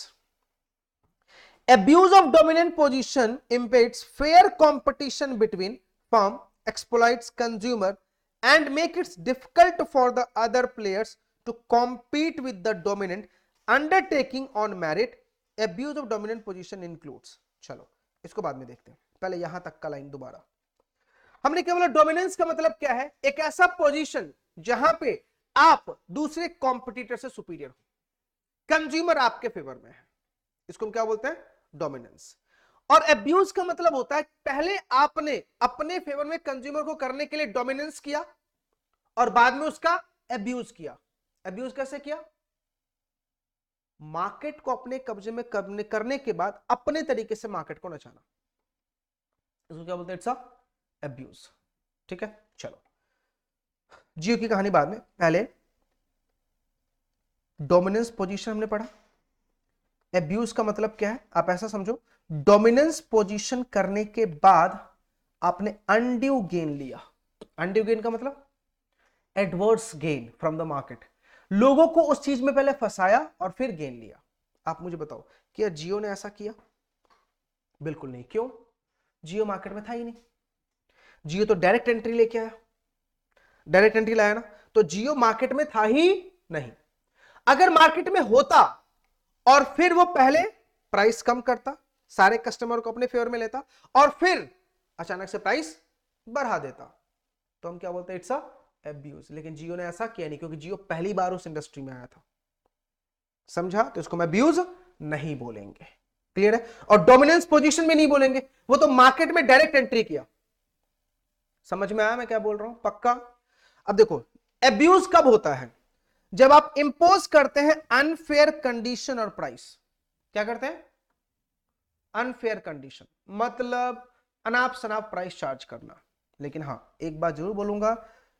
Abuse of dominant position impedes fair competition between firm, exploits consumer, and makes it difficult for the other players to compete with the dominant undertaking on merit. Abuse of dominant position includes. चलो इसको बाद में देखते हैं, पहले यहां तक का लाइन दोबारा। हमने क्या बोला? डोमिनेंस का मतलब क्या है? एक ऐसा पोजीशन जहां पे आप दूसरे कॉम्पिटिटर से सुपीरियर हो, कंज्यूमर आपके फेवर में है, इसको हम क्या बोलते हैं? डोमिनेंस। और एब्यूज का मतलब होता है पहले आपने अपने फेवर में कंज्यूमर को करने के लिए डोमिनेंस किया और बाद में उसका एब्यूज किया। एब्यूज कैसे किया? मार्केट को अपने कब्जे में करने के बाद अपने तरीके से मार्केट को नचाना, इसको क्या बोलते हैं? It's a abuse. ठीक है। चलो जियो की कहानी बाद में, पहले डोमिनेंस पोजीशन हमने पढ़ा। एब्यूज का मतलब क्या है? आप ऐसा समझो, डोमिनेंस पोजीशन करने के बाद आपने अनड्यू गेन लिया। अनड्यू गेन का मतलब adverse gain from the market. लोगों को उस चीज में पहले फंसाया और फिर गेन लिया। आप मुझे बताओ, क्या जियो ने ऐसा किया? बिल्कुल नहीं। क्यों? जियो मार्केट में था ही नहीं। जियो तो डायरेक्ट एंट्री लेके आया, डायरेक्ट एंट्री लाया ना, तो जियो मार्केट में था ही नहीं। अगर मार्केट में होता और फिर वो पहले प्राइस कम करता, सारे कस्टमर को अपने फेवर में लेता और फिर अचानक से प्राइस बढ़ा देता, तो हम क्या बोलते हैं? It's a abuse. लेकिन जियो ने ऐसा किया नहीं, क्योंकि जियो पहली बार उस इंडस्ट्री में आया था। समझा? तो इसको मैं एब्यूज नहीं बोलेंगे। क्लियर है? और डोमिनेंस पोजीशन में नहीं बोलेंगे, वो तो मार्केट में डायरेक्ट एंट्री किया। समझ में आया मैं क्या बोल रहा हूं? पक्का? अब देखो, एब्यूज कब होता है? जब आप इंपोज करते हैं अनफेयर कंडीशन और प्राइस। क्या करते हैं? अनफेयर कंडीशन मतलब अनाप शनाप प्राइस चार्ज करना। लेकिन हां, एक बात जरूर बोलूंगा,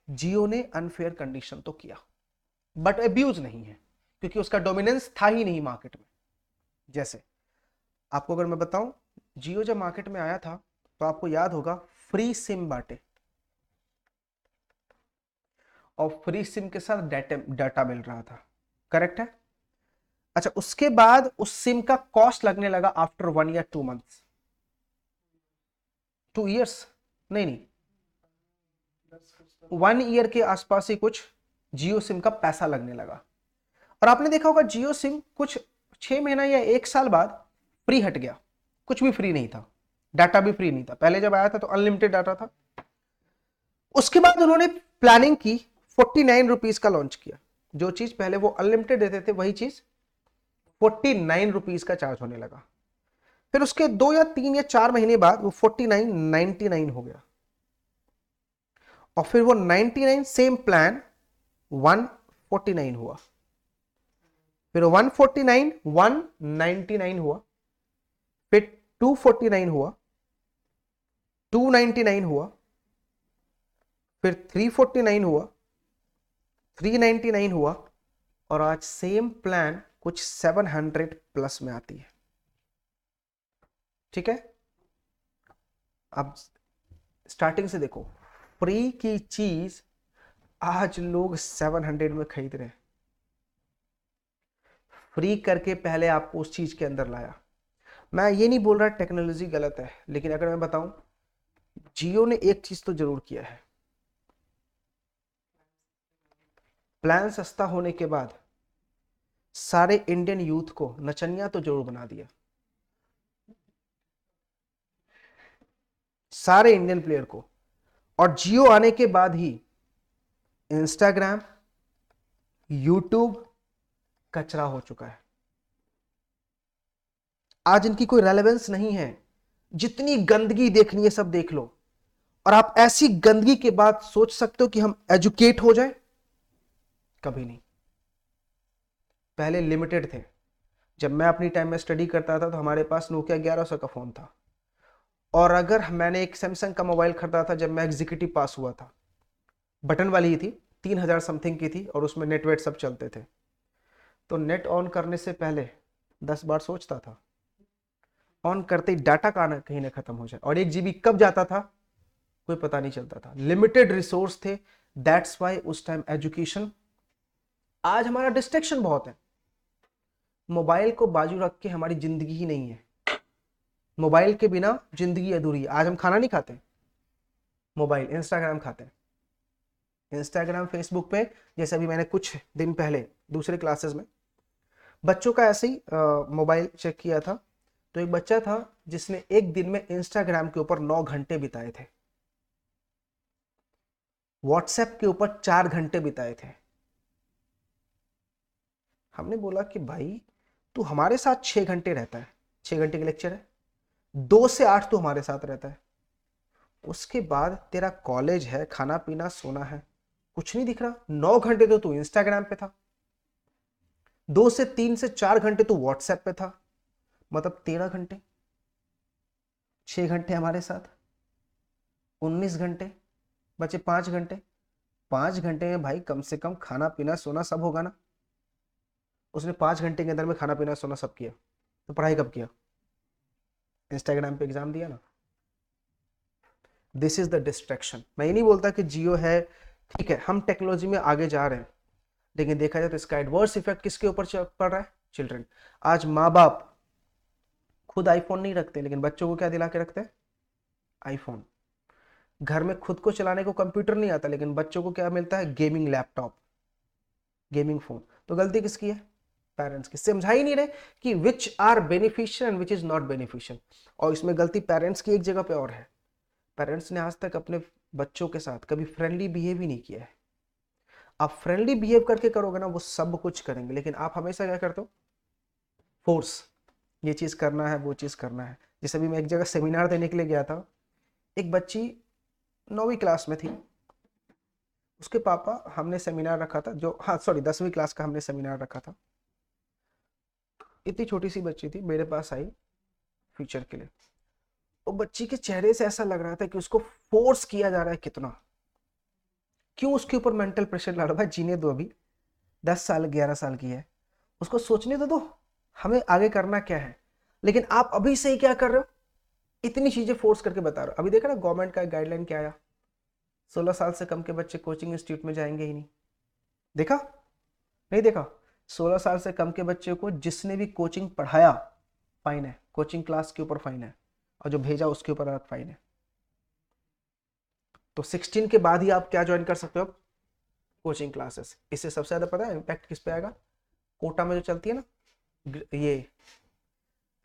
जियो ने अनफेयर कंडीशन तो किया बट एब्यूज नहीं है, क्योंकि उसका डोमिनेंस था ही नहीं मार्केट में। जैसे आपको अगर मैं बताऊं, जियो जब मार्केट में आया था तो आपको याद होगा फ्री सिम बांटे और फ्री सिम के साथ डाटा मिल रहा था। करेक्ट है? अच्छा, उसके बाद उस सिम का कॉस्ट लगने लगा आफ्टर 1 या 2 मंथ्स, 2 इयर्स, नहीं 1 ईयर के आसपास ही कुछ जियो सिम का पैसा लगने लगा। और आपने देखा होगा जियो सिम कुछ 6 महीना या 1 साल बाद फ्री हट गया। कुछ भी फ्री नहीं था, डाटा भी फ्री नहीं था। पहले जब आया था तो अनलिमिटेड डाटा था। उसके बाद उन्होंने प्लानिंग की, 49 रुपीज का लॉन्च किया। जो चीज पहले वो अनलिमिटेड देते थे वही चीज 49 रुपीज का चार्ज होने लगा। फिर उसके 2 या 3 या 4 महीने बाद वो 49.99 हो गया और फिर वो 99 सेम प्लान 149 हुआ, फिर 149 199 हुआ, फिर 249 हुआ, 299 हुआ, फिर 349 हुआ, 399 हुआ और आज सेम प्लान कुछ 700 प्लस में आती है। ठीक है? अब स्टार्टिंग से देखो, फ्री की चीज आज लोग 700 में खरीद रहे हैं। फ्री करके पहले आपको उस चीज के अंदर लाया। मैं ये नहीं बोल रहा टेक्नोलॉजी गलत है, लेकिन अगर मैं बताऊं, जियो ने एक चीज तो जरूर किया है, प्लान सस्ता होने के बाद सारे इंडियन यूथ को नचनिया तो जरूर बना दिया, सारे इंडियन प्लेयर को। और जियो आने के बाद ही इंस्टाग्राम, यूट्यूब कचरा हो चुका है। आज इनकी कोई रेलेवेंस नहीं है। जितनी गंदगी देखनी है सब देख लो। और आप ऐसी गंदगी के बाद सोच सकते हो कि हम एजुकेट हो जाए? कभी नहीं। पहले लिमिटेड थे। जब मैं अपनी टाइम में स्टडी करता था तो हमारे पास नोकिया 1100 का फोन था। और अगर मैंने एक सैमसंग का मोबाइल खरीदा था जब मैं एग्जीक्यूटिव पास हुआ था, बटन वाली ही थी, 3000 समथिंग की थी, और उसमें नेट वेट सब चलते थे। तो नेट ऑन करने से पहले 10 बार सोचता था। ऑन करते ही डाटा का कहीं ना खत्म हो जाए, और 1 GB कब जाता था कोई पता नहीं चलता था। लिमिटेड रिसोर्स थे। दैट्स वाई उस टाइम एजुकेशन। आज हमारा डिस्ट्रैक्शन बहुत है। मोबाइल को बाजू रख के हमारी जिंदगी ही नहीं है। मोबाइल के बिना जिंदगी अधूरी है। आज हम खाना नहीं खाते, मोबाइल, इंस्टाग्राम खाते हैं। इंस्टाग्राम, फेसबुक पे, जैसे अभी मैंने कुछ दिन पहले दूसरे क्लासेस में बच्चों का ऐसे ही मोबाइल चेक किया था, तो एक बच्चा था जिसने एक दिन में इंस्टाग्राम के ऊपर 9 घंटे बिताए थे, व्हाट्सएप के ऊपर 4 घंटे बिताए थे। हमने बोला कि भाई तू हमारे साथ 6 घंटे रहता है, 6 घंटे के लेक्चर है, 2 से 8 तू हमारे साथ रहता है, उसके बाद तेरा कॉलेज है, खाना पीना सोना है, कुछ नहीं दिख रहा। 9 घंटे तो तू इंस्टाग्राम पे था, 2 से 3 से 4 घंटे तू व्हाट्सएप पे था, मतलब 13 घंटे। 6 घंटे हमारे साथ, 19 घंटे, बचे 5 घंटे। 5 घंटे में भाई कम से कम खाना पीना सोना सब होगा ना। उसने 5 घंटे के अंदर में खाना पीना सोना सब किया, तो पढ़ाई कब किया? इंस्टाग्राम पे एग्जाम दिया ना। This is the distraction. मैं ये नहीं बोलता कि जियो है, ठीक है, हम टेक्नोलॉजी में आगे जा रहे हैं, लेकिन देखा जाए तो इसका एडवर्स इफेक्ट किसके ऊपर पड़ रहा है? चिल्ड्रन। आज माँ बाप खुद आईफोन नहीं रखते, लेकिन बच्चों को क्या दिला के रखते हैं? आईफोन। घर में खुद को चलाने को कंप्यूटर नहीं आता, लेकिन बच्चों को क्या मिलता है? Gaming laptop, gaming phone. तो गलती किसकी है? पेरेंट्स की। समझा ही नहीं रहे कि which are beneficial and which is not beneficial. और इसमें गलती पेरेंट्स की एक जगह पे और है। पेरेंट्स ने आज तक अपने बच्चों के साथ कभी फ्रेंडली बिहेव ही नहीं किया है। आप फ्रेंडली बिहेव करके करोगे ना, वो सब कुछ करेंगे, लेकिन आप हमेशा क्या करते हो? फोर्स, ये चीज करना है, वो चीज करना है। जैसे अभी मैं एक जगह सेमिनार देने के लिए गया था, एक बच्ची 9वीं क्लास में थी, उसके पापा, हमने सेमिनार रखा था, जो, हाँ सॉरी, 10वीं क्लास का हमने सेमिनार रखा था। इतनी छोटी सी बच्ची थी, मेरे पास आई फ्यूचर के लिए। वो बच्ची के चेहरे से ऐसा लग रहा था कि उसको फोर्स किया जा रहा है। कितना, क्यों उसके ऊपर मेंटल प्रेशर ला रहा है? जीने दो, अभी 10 साल 11 साल की है, उसको सोचने तो दो हमें आगे करना क्या है। लेकिन आप अभी से ही क्या कर रहे हो? इतनी चीजें फोर्स करके बता रहे हो। अभी देखा ना गवर्नमेंट का गाइडलाइन क्या आया? 16 साल से कम के बच्चे कोचिंग इंस्टीट्यूट में जाएंगे ही नहीं। देखा? नहीं देखा? 16 साल से कम के बच्चे को जिसने भी कोचिंग पढ़ाया फाइन है, कोचिंग क्लास के ऊपर फाइन है, और जो भेजा उसके ऊपर अलग फाइन है। तो 16 के बाद ही आप क्या ज्वाइन कर सकते हो? Coaching classes. इससे सबसे ज्यादा पता है इम्पैक्ट किस पे आएगा? कोटा में जो चलती है ना, ये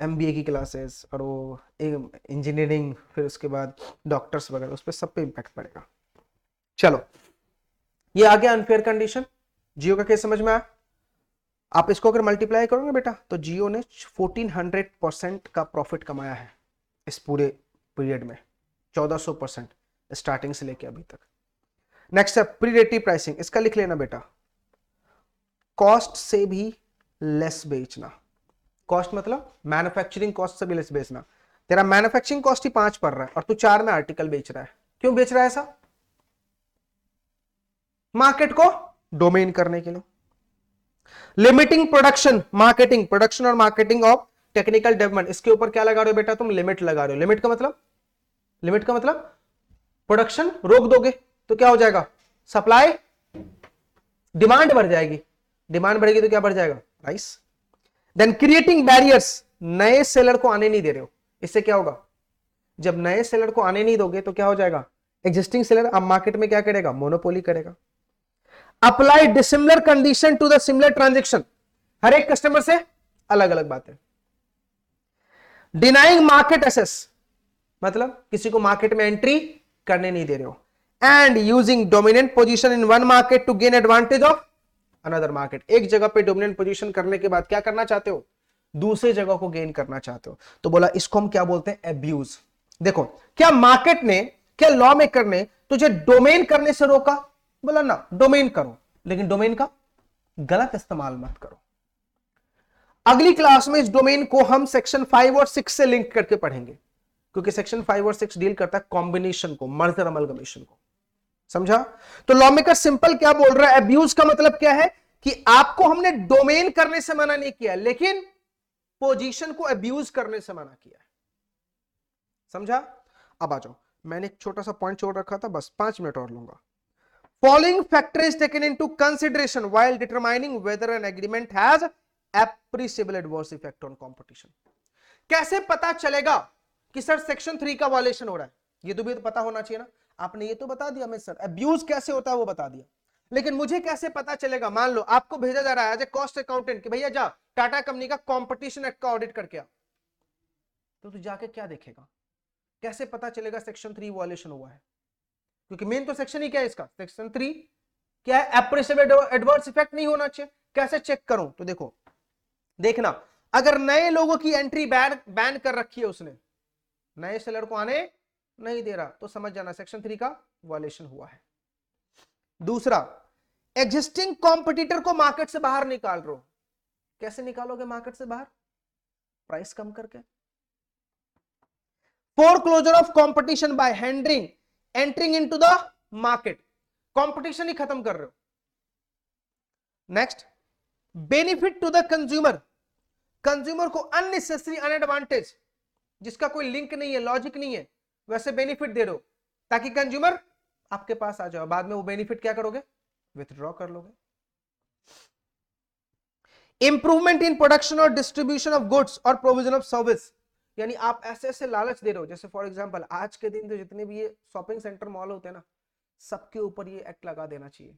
MBA की क्लासेस, और वो इंजीनियरिंग, फिर उसके बाद डॉक्टर्स वगैरह, उस पर सब पे इम्पैक्ट पड़ेगा। चलो, ये आ गया अनफेयर कंडीशन। जियो का केस समझ में आया? आप इसको अगर मल्टीप्लाई करोगे बेटा, तो जियो ने 1400% का प्रॉफिट कमाया है इस पूरे पीरियड में, 1400% स्टार्टिंग से लेके अभी तक। नेक्स्ट है प्रीडेटिव प्राइसिंग। इसका लिख लेना बेटा, कॉस्ट से भी लेस बेचना। कॉस्ट मतलब मैन्युफैक्चरिंग कॉस्ट से भी लेस बेचना। तेरा मैन्युफैक्चरिंग कॉस्ट ही 5 पड़ रहा है और तू 4 में आर्टिकल बेच रहा है। क्यों बेच रहा है ऐसा? मार्केट को डोमेन करने के लिए। लिमिटिंग प्रोडक्शन, मार्केटिंग, प्रोडक्शन और मार्केटिंग ऑफ टेक्निकल डेवलपमेंट, इसके ऊपर क्या लगा रहे हो बेटा? तुम लिमिट लगा रहे हो। लिमिट का मतलब, लिमिट का मतलब प्रोडक्शन रोक दोगे तो क्या हो जाएगा? सप्लाई, डिमांड बढ़ जाएगी, डिमांड बढ़ेगी तो क्या बढ़ जाएगा? प्राइस। देन क्रिएटिंग बैरियर्स, नए सेलर को आने नहीं दे रहे हो, इससे क्या होगा? जब नए सेलर को आने नहीं दोगे तो क्या हो जाएगा? एग्जिस्टिंग सेलर अब मार्केट में क्या करेगा? मोनोपोली करेगा। Apply dissimilar condition to the similar transaction, हर एक कस्टमर से अलग अलग बातें। डिनाइंग मार्केट एक्सेस, मतलब किसी को मार्केट में एंट्री करने नहीं दे रहे हो। And using dominant position in one market to gain advantage of another market, एक जगह पे डोमिनेंट पोजीशन करने के बाद क्या करना चाहते हो, दूसरे जगह को गेन करना चाहते हो। तो बोला इसको हम क्या बोलते हैं, एब्यूज। देखो क्या मार्केट ने, क्या लॉ मेकर ने तुझे डोमेन करने से रोका, बोला ना डोमेन करो, लेकिन डोमेन का गलत इस्तेमाल मत करो। अगली क्लास में इस डोमेन को हम सेक्शन 5 और 6 से लिंक करके पढ़ेंगे, क्योंकि सेक्शन 5 और 6 डील करता है कॉम्बिनेशन को, मर्जर अमलगमेशन को, समझा। तो लॉ मेकर सिंपल क्या बोल रहा है, अब्यूज का मतलब क्या है कि आपको हमने डोमेन करने से मना नहीं किया, लेकिन पोजीशन को अब्यूज करने से मना किया है, समझा। अब आ जाओ, मैंने एक छोटा सा पॉइंट छोड़ रखा था, बस 5 मिनट और लूंगा। Following factor is taken into consideration while determining weather an agreement has appreciable adverse effect on competition. कैसे पता चलेगा कि सर सेक्शन 3 का वायलेशन हो रहा है, ये तो भी तो पता होना चाहिए ना। आपने ये तो बता दिया मैं सर अब्यूज कैसे होता है वो बता दिया, लेकिन मुझे कैसे पता चलेगा। मान लो आपको भेजा जा रहा है एज ए कॉस्ट अकाउंटेंट कि भैया जा टाटा कंपनी का कंपटीशन एक्ट का ऑडिट करके आ, तो तू जाके क्या देखेगा, कैसे पता चलेगा सेक्शन 3 वायलेशन हुआ है, क्योंकि मेन तो सेक्शन ही क्या है इसका, सेक्शन 3 क्या है, एप्रिसिएबल एडवर्स इफेक्ट नहीं होना चाहिए। कैसे चेक करूं, तो देखो देखना, अगर नए लोगों की एंट्री बैन कर रखी है उसने, नए सेलर को आने नहीं दे रहा, तो समझ जाना सेक्शन 3 का वायलेशन हुआ है। दूसरा, एग्जिस्टिंग कॉम्पिटिटर को मार्केट से बाहर निकाल रहे हो, कैसे निकालोगे मार्केट से बाहर, प्राइस कम करके। Foreclosure of competition by hindering entering into the market, competition ही खत्म कर रहे हो। Next, benefit to the consumer, consumer को अननेसेसरी अनएडवांटेज जिसका कोई लिंक नहीं है, लॉजिक नहीं है, वैसे बेनिफिट दे रहे हो ताकि कंज्यूमर आपके पास आ जाओ, बाद में वो बेनिफिट क्या करोगे, विथड्रॉ कर लोगे। इंप्रूवमेंट इन प्रोडक्शन और डिस्ट्रीब्यूशन ऑफ गुड्स और प्रोविजन ऑफ सर्विस, यानी आप ऐसे ऐसे लालच दे रहे हो, जैसे फॉर एग्जांपल आज के दिन तो जितने भी ये शॉपिंग सेंटर मॉल होते हैं ना, सबके ऊपर ये एक्ट लगा देना चाहिए।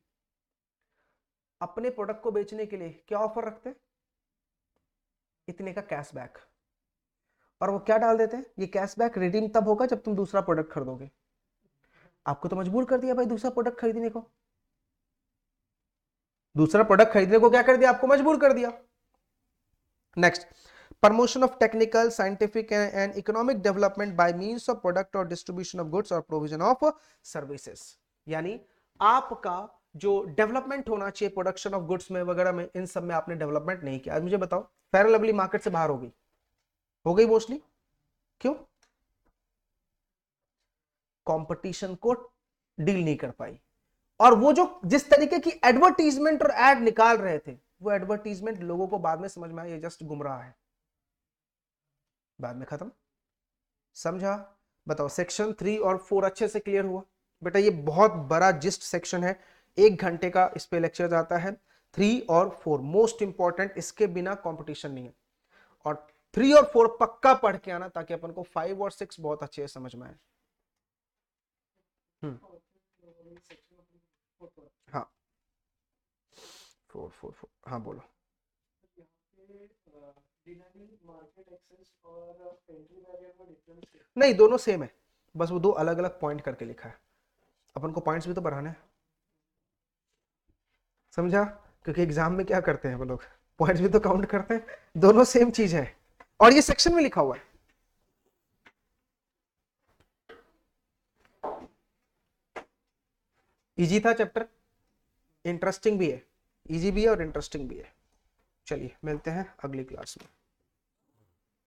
अपने प्रोडक्ट को बेचने के लिए क्या ऑफर रखते हैं, इतने का कैशबैक, और वो क्या डाल देते हैं, ये कैशबैक रिडीम तब होगा जब तुम दूसरा प्रोडक्ट खरीदोगे। आपको तो मजबूर कर दिया भाई दूसरा प्रोडक्ट खरीदने को, दूसरा प्रोडक्ट खरीदने को क्या कर दिया, आपको मजबूर कर दिया। Next, promotion of technical scientific and economic development by means of product और डिस्ट्रीब्यूशन ऑफ गुड्स और प्रोविजन ऑफ सर्विसेज, यानी आपका जो डेवलपमेंट होना चाहिए प्रोडक्शन ऑफ गुड्स में वगैरह में, इन सब में आपने डेवलपमेंट नहीं किया। आज मुझे बताओ, फेयर लवली मार्केट से बाहर हो गई मोस्टली, क्यों, कंपटीशन को डील नहीं कर पाई। और वो जो जिस तरीके की एडवर्टीजमेंट और एड निकाल रहे थे, वो एडवर्टीजमेंट लोगों को बाद में समझ में आया ये जस्ट गुमराह है, बाद में खत्म, समझा। बताओ सेक्शन 3 और 4 अच्छे से क्लियर हुआ बेटा, ये बहुत बड़ा जिस्ट सेक्शन है, 1 घंटे का इस पे लेक्चर जाता है। 3 और 4 मोस्ट इंपॉर्टेंट, इसके बिना कंपटीशन नहीं है। और 3 और 4 पक्का पढ़ के आना ताकि अपन को 5 और 6 बहुत अच्छे से समझ में आए। हाँ 4 हाँ बोलो। नहीं दोनों सेम है, बस वो 2 अलग अलग पॉइंट करके लिखा है, अपन को पॉइंट्स भी तो बढ़ाने हैं, समझा। क्योंकि एग्जाम में क्या करते हैं वो लोग, पॉइंट्स भी तो काउंट करते हैं, दोनों सेम चीज है, और ये सेक्शन में लिखा हुआ है। इजी था चैप्टर, इंटरेस्टिंग भी है, इजी भी है और इंटरेस्टिंग भी है। चलिए मिलते हैं अगली क्लास में।